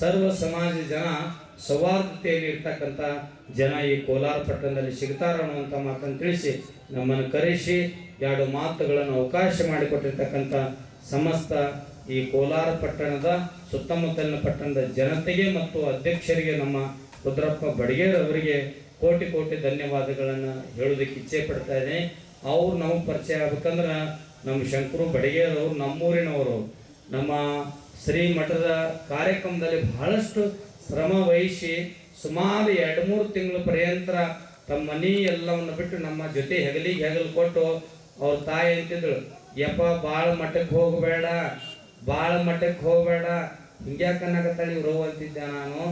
ಸರ್ವ ಸಮಾಜ ಜನ, ಸೌಹಾರ್ದತೆಯಲ್ಲಿ ಇರ್ತಕ್ಕಂಥ ಜನ ಈ ಕೋಲಾರ ಪಟ್ಟಣದಲ್ಲಿ ಸಿಗ್ತಾರ ಅನ್ನುವಂಥ ಮಾತನ್ನು ತಿಳಿಸಿ ನಮ್ಮನ್ನು ಕರೆಸಿ 2 ಮಾತುಗಳನ್ನು ಅವಕಾಶ ಮಾಡಿಕೊಟ್ಟಿರ್ತಕ್ಕಂಥ ಸಮಸ್ತ ಈ ಕೋಲಾರ ಪಟ್ಟಣದ ಸುತ್ತಮುತ್ತಲಿನ ಪಟ್ಟಣದ ಜನತೆಗೆ ಮತ್ತು ಅಧ್ಯಕ್ಷರಿಗೆ ನಮ್ಮ ರುದ್ರಪ್ಪ ಬಡಿಗೇರ್ ಅವರಿಗೆ ಕೋಟಿ ಧನ್ಯವಾದಗಳನ್ನು ಹೇಳೋದಕ್ಕೆ ಇಚ್ಛೆ ಪಡ್ತಾ ಇದ್ದೇನೆ. ಅವ್ರು ನಮಗೆ ಪರಿಚಯ ಆಗ್ಬೇಕಂದ್ರೆ ನಮ್ಮ ಶಂಕರು ಬಡಿಗೇರ್ ಅವರು ನಮ್ಮೂರಿನವರು. ನಮ್ಮ ಶ್ರೀ ಮಠದ ಕಾರ್ಯಕ್ರಮದಲ್ಲಿ ಬಹಳಷ್ಟು ಶ್ರಮ ವಹಿಸಿ ಸುಮಾರು 2-3 ತಿಂಗಳ ಪರ್ಯಂತ ತಮ್ಮ ಮನಿ ಎಲ್ಲವನ್ನ ಬಿಟ್ಟು ನಮ್ಮ ಜೊತೆ ಹೆಗಲಿಗೆ ಹೆಗಲು ಕೊಟ್ಟು ಅವ್ರ ತಾಯಿ ಅಂತಿದ್ರು, ಯಪ್ಪ ಭಾಳ ಮಟ್ಟಕ್ಕೆ ಹೋಗಬೇಡ, ಭಾಳ ಮಟ್ಟಕ್ಕೆ ಹೋಗಬೇಡ, ಹಿಂಗ್ಯಾಕನ್ನಾಗತ್ತಾಳೆ ಇವ್ರು ಅಂತಿದ್ದೆ ನಾನು.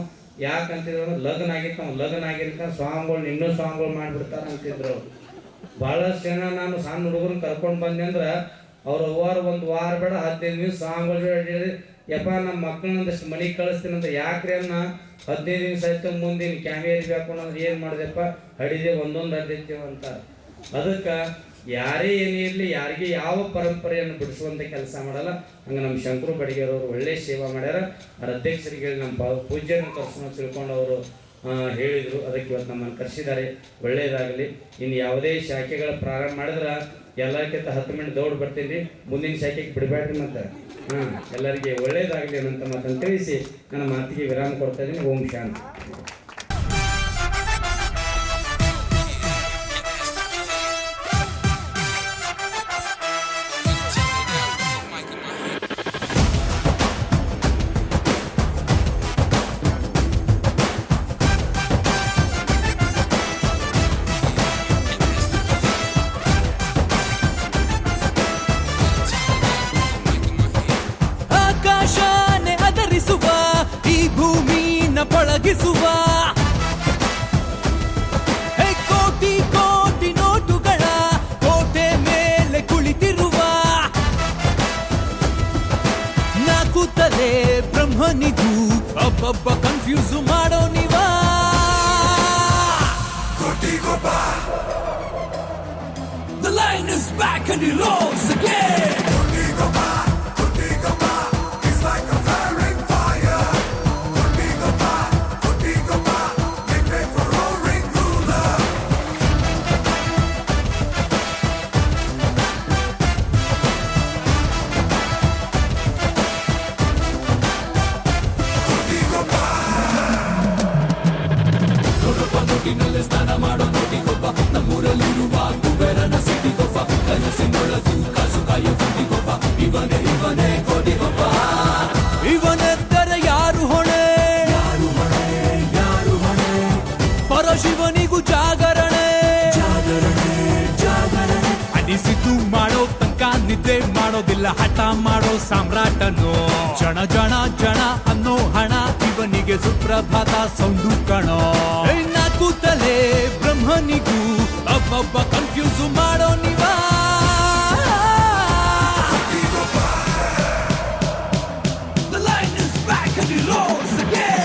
ಯಾಕಂತಿದ್ರು ಲಗ್ನ ಆಗಿತ್ತು, ಅವ್ನು ಲಗ್ನ ಆಗಿರ್ತ ಸ್ವಾಮಿಗಳು ಇನ್ನೂ ಸ್ವಾಮಿಗಳು ಮಾಡಿಬಿಡ್ತಾರ ಅಂತಿದ್ರು. ಭಾಳಷ್ಟು ಜನ ನಾನು ಸಣ್ಣ ಹುಡುಗರನ್ನ ಕರ್ಕೊಂಡು ಬಂದೆ ಅಂದ್ರೆ ಅವ್ರು ಒಂದು ವಾರ ಬೇಡ 15 ದಿವಸ ಸ್ವಾಮಿಗಳು ಹೇಳಿ, ಯಪ್ಪ ನಮ್ಮ ಮಕ್ಕಳನ್ನೊಂದಷ್ಟು ಮನೆಗೆ ಕಳಿಸ್ತೀನಿ ಅಂತ. ಯಾಕ್ರಿ ಅನ್ನ 15 ದಿವಸ ಆಯ್ತು, ಮುಂದಿನ ಕ್ಯಾಮೇರಿ ಬೇಕು ಅನ್ನೋದು ಏನು ಮಾಡಿದೆಪ್ಪ, ಹಡಿದೆ ಒಂದೊಂದು ಹಡ್ದಿರ್ತೀವಿ ಅಂತ. ಅದಕ್ಕೆ ಯಾರೇ ಏನೇ ಇರಲಿ, ಯಾರಿಗೆ ಯಾವ ಪರಂಪರೆಯನ್ನು ಬಿಡಿಸುವಂಥ ಕೆಲಸ ಮಾಡಲ್ಲ. ಹಂಗೆ ನಮ್ಮ ಶಂಕರು ಬಡಿಗೆರವರು ಒಳ್ಳೆ ಸೇವಾ ಮಾಡ್ಯಾರ. ಅವ್ರ ಅಧ್ಯಕ್ಷರಿಗೆ ನಮ್ಮ ಪೂಜ್ಯರನ್ನು ಕರ್ಸೋಣ ತಿಳ್ಕೊಂಡು ಅವರು ಹೇಳಿದರು. ಅದಕ್ಕೆ ಇವತ್ತು ನಮ್ಮನ್ನು ಕರೆಸಿದ್ದಾರೆ. ಒಳ್ಳೆಯದಾಗಲಿ. ಇನ್ನು ಯಾವುದೇ ಶಾಖೆಗಳ ಪ್ರಾರಂಭ ಮಾಡಿದ್ರೆ ಎಲ್ಲಕ್ಕಿಂತ 10 ಮಿನಿಟ್ ದೌಡ್ ಬರ್ತೀನಿ, ಮುಂದಿನ ಶಾಖೆಗೆ ಬಿಡಬೇಡ್ರಿ ಮತ್ತೆ. ಎಲ್ಲರಿಗೆ ಒಳ್ಳೆಯದಾಗಲಿ ಅನ್ನೋಂಥ ಮಾತನ್ನು ತಿಳಿಸಿ ನನ್ನ ಮಾತಿಗೆ ವಿರಾಮ ಕೊಡ್ತಾ ಇದ್ದೀನಿ. ಓಂ ಶಾಂತಿ. ಆಕಾಶನೇ ಅದರಿಸುವ ಈ ಭೂಮಿನ ಪಳಗಿಸುವ ಕೋಟಿ ಕೋಟಿ ನೋಟುಗಳ ಕೋಟೆ ಮೇಲೆ ಕುಳಿತಿರುವ ನಾಲ್ಕು ತಲೆ ಬ್ರಹ್ಮನಿಗೂ ಒಬ್ಬೊಬ್ಬ ಕನ್ಫ್ಯೂಸ್ ಮಾಡೋ ನೀವ. The line is back and he rolls again. ಇವನೆದ್ದರೆ ಯಾರು ಹೊಣೆ, ಪರಶಿವನಿಗೂ ಜಾಗರಣೆ, ಅನಿಸಿತು ಮಾಡೋ ತನಕ ನಿದ್ದೆ ಮಾಡೋದಿಲ್ಲ, ಹಠ ಮಾಡೋ ಸಾಮ್ರಾಟನು. ಜನ ಜನ ಜನ ಅನ್ನೋ ಹಣ ಇವನಿಗೆ ಸುಪ್ರಭಾತ ಸೌಂಡು ಕಣೋ. ನಾಲ್ಕು ತಲೆ ಬ್ರಹ್ಮನಿಗೂ ಒಬ್ಬೊಬ್ಬ ಕನ್ಫ್ಯೂಸ್ ಮಾಡೋ ನೀವ. The line is back and he rolls again.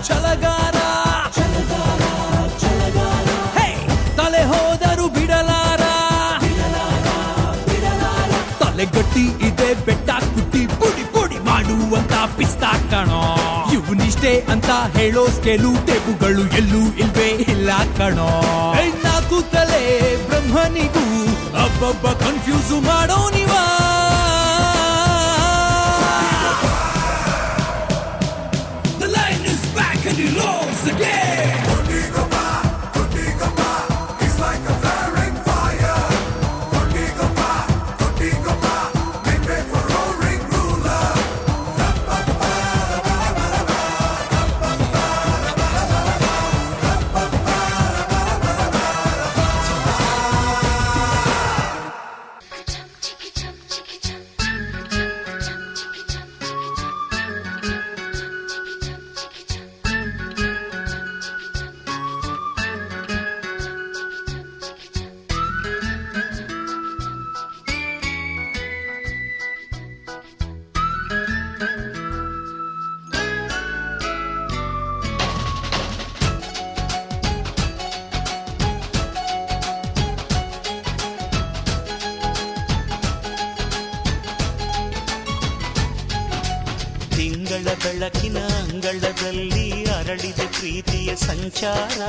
ಛಲಗಾರ ತಲೆ ಹೋದರು ಬಿಡಲಾರ, ತಲೆ ಗಟ್ಟಿ ಇದೆ ಬೆಟ್ಟ ಕುಟ್ಟಿ ಪುಡಿ ಪುಡಿ ಮಾಡುವಂತ ಪಿಸ್ತಾ ಕಣೋ. ಇವನಿಷ್ಟೇ ಅಂತ ಹೇಳೋ ಸ್ಕೇಲು ಟೇಬುಗಳು ಎಲ್ಲೂ ಇಲ್ವೇ ಇಲ್ಲ ಕಣೋ. ನಾಲ್ಕು ತಲೆ ಬ್ರಹ್ಮನಿಗೂ ಒಬ್ಬೊಬ್ಬ ಕನ್ಫ್ಯೂಸ್ ಮಾಡೋ ನೀವ. The line is back and he rolls again. Chum chicka chum ತಿಂಗಳ ಬೆಳಕಿನ ಅಂಗಳದಲ್ಲಿ ಅರಳಿದೆ ಪ್ರೀತಿಯ ಸಂಚಾರ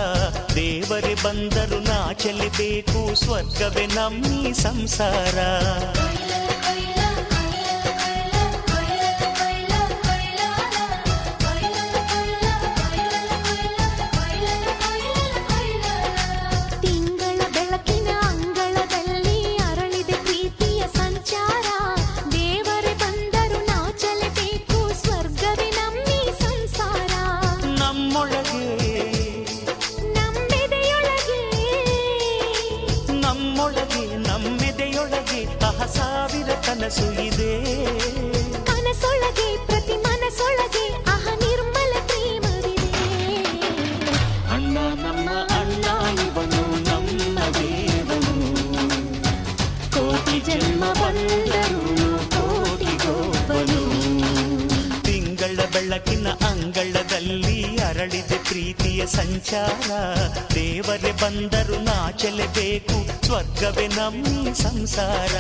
ದೇವರೇ ಬಂದರು ನಾಚಲೇಬೇಕು ಸ್ವರ್ಗವೇ ನಮ್ಮಿ ಸಂಸಾರ ತಿಂಗಳ ಬೆಳಕಿನ ಅಂಗಳದಲ್ಲಿ ಅರಳಿದೆ ಪ್ರೀತಿಯ ಸಂಚಾರ ದೇವರೇ ಬಂದರು ನಾಚಲೇಬೇಕು ಸ್ವರ್ಗವೇ ನಮ್ಮಿ ಸಂಸಾರ ನಮ್ಮೊಳಗೆ ನಮ್ಮೆದೆಯೊಳಗೆ ಸಾವಿರ ಕನಸು ಇದೆ ಕನಸೊಳಗೆ ಪ್ರತಿ ಮನಸೊಳಗೆ ನಿರ್ಮಲ ಪ್ರೇಮವಿದೆ ಅಣ್ಣ ನಮ್ಮ ಅಣ್ಣ ಇವನು ನಮ್ಮ ದೇವನು ಕೋಟಿ ಜನ್ಮ ಬಂದರು ಕೋಟಿಗೊಬ್ಬನು ತಿಂಗಳ ಬೆಳಕಿನ ಅಂಗಳದಲ್ಲಿ ಅರಳಿದೆ ಪ್ರೀತಿಯ ಸಂಚಾರ ದೇವರೇ ಬಂದರು ನಾಚಲೇಬೇಕು ಸ್ವರ್ಗವೇ ನಮ್ಮಿ ಸಂಸಾರ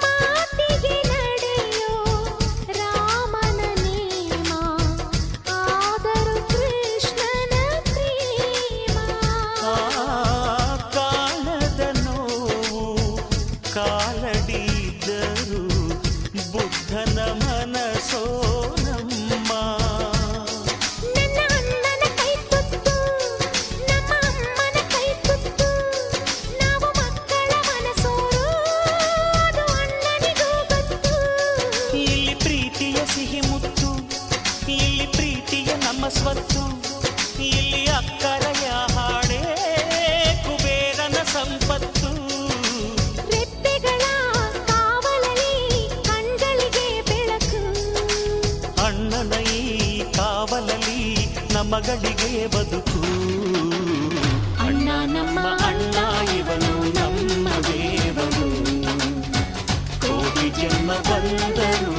ಮಾತಿಗೆ ನಡೆಯೋ ರಾಮನ ನೇಮ ಆದರೂ ಕೃಷ್ಣನ ಪ್ರೇಮ ಕಾಣದ ನೋವು ಕಾಲಡಿದ್ದರು ಬುದ್ಧನ ಮನಸೋ ನಮ್ಮ ನನ್ನ ಅಣ್ಣನ ಕೈ ತುತ್ತು ನಮ್ಮ ಅಮ್ಮನ ಕೈ ತುತ್ತು ನಾವು ಮಕ್ಕಳ ಮನಸೋರು ಅದು ಅಣ್ಣನಿಗೂ ಗೊತ್ತು ಇಲ್ಲಿ ಪ್ರೀತಿಯ ಸಿಹಿ ಮುತ್ತು ಇಲ್ಲಿ ಪ್ರೀತಿಯ ನಮ್ಮ ಸ್ವತ್ತು ಇಲ್ಲಿ ಅಕ್ಕರೆಯ ಹಾಡೇ ಕುಬೇರನ ಸಂಪತ್ತು ರೆಪ್ಪೆಗಳ ಕಾವಲಲ್ಲಿ ಕಣ್ಗಳಿಗೆ ಬೆಳಕು ಅಣ್ಣನ ಈ ಕಾವಲಲ್ಲಿ ನಮಗಳಿಗೆ ಬದುಕು ಅಣ್ಣ ನಮ್ಮ ಅಣ್ಣ ಇವನು ನಮ್ಮ ದೇವನು ಕೋಟಿ ಜನ್ಮ ಬಂದರು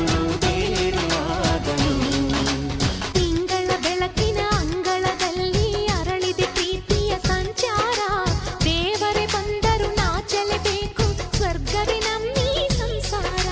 ಬೇರೆಯಾದನು ತಿಂಗಳ ಬೆಳಕಿನ ಅಂಗಳದಲ್ಲಿ ಅರಳಿದೆ ಪ್ರೀತಿಯ ಸಂಚಾರ ದೇವರೇ ಬಂದರು ನಾಚಲೇಬೇಕು ಸ್ವರ್ಗವೇ ನಮ್ಮಿ ಸಂಸಾರ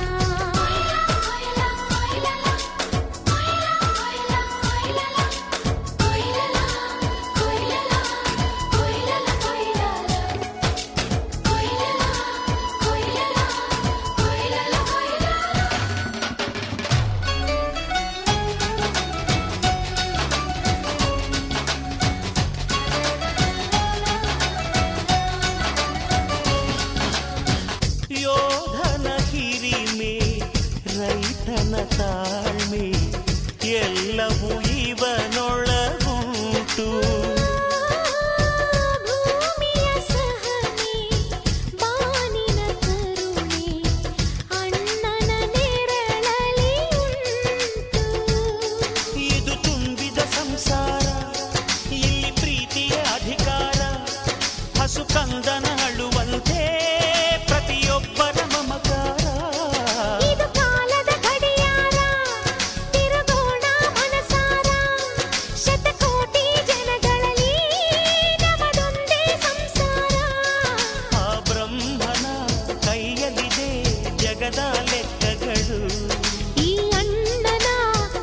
ಯೋಧನ ಹಿರಿಮೆ ರೈತನ ತಾಳ್ಮೆ ಎಲ್ಲವೂ ಇವನೊಳಗುಂಟು ಭೂಮಿಯ ಸಹನೆ ಬಾನಿನ ಕರುಣೆ ಅಣ್ಣನ ನೆರಳಲ್ಲಿ ಉಂಟು ಇದು ತುಂಬಿದ ಸಂಸಾರ ಇಲ್ಲಿ ಪ್ರೀತಿಯ ಅಧಿಕಾರ ಹಸು ಕಂದನ ಅಳುವಂತೆ ಪ್ರತಿಯೊಬ್ಬರ ಮಮಕಾರ ಇದು ಕಾಲದ ಗಡಿಯಾರ ತಿರುಗೋಣ ಮನಸಾರ ಶತಕೋಟಿ ಜನಗಳಲ್ಲಿ ನಮದೊಂದೇ ಸಂಸಾರ ಆ ಬ್ರಹ್ಮನ ಕೈಯಲ್ಲಿದೆ ಜಗದ ಲೆಕ್ಕಗಳು ಈ ಅಣ್ಣನ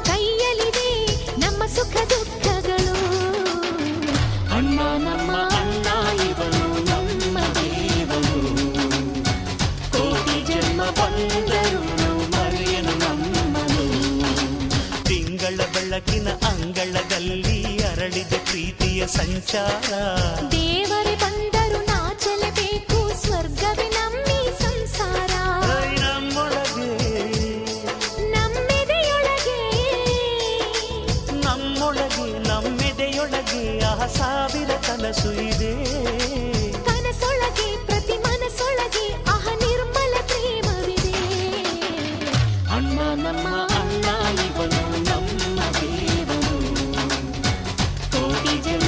ಕೈಯಲ್ಲಿದೆ ನಮ್ಮ ಸುಖ ದುಃಖಗಳು ಅಣ್ಣ ನಮ್ಮ ಅಣ್ಣ ಇವನು ನಮ್ಮ ದೇವನು ಕೋಟಿ ಜನ್ಮ ಬಂದರು ಮರೆಯನು ನಮ್ಮನು ತಿಂಗಳ ಬೆಳಕಿನ ಅಂಗಳದಲ್ಲಿ ಅರಳಿದೆ ಪ್ರೀತಿಯ ಸಂಚಾರ ದೇವರೇ ಬಂದರು ನಾಚಲೇಬೇಕು ಸ್ವರ್ಗವೇ ನಮ್ಮಿ ಸಂಸಾರ ನಮ್ಮೊಳಗೆ ನಮ್ಮೆದೆಯೊಳಗೆ ನಮ್ಮೆದೆಯೊಳಗೆ ಸಾವಿರ ಕನಸು ಇದೆ ಕನಸ ಜನ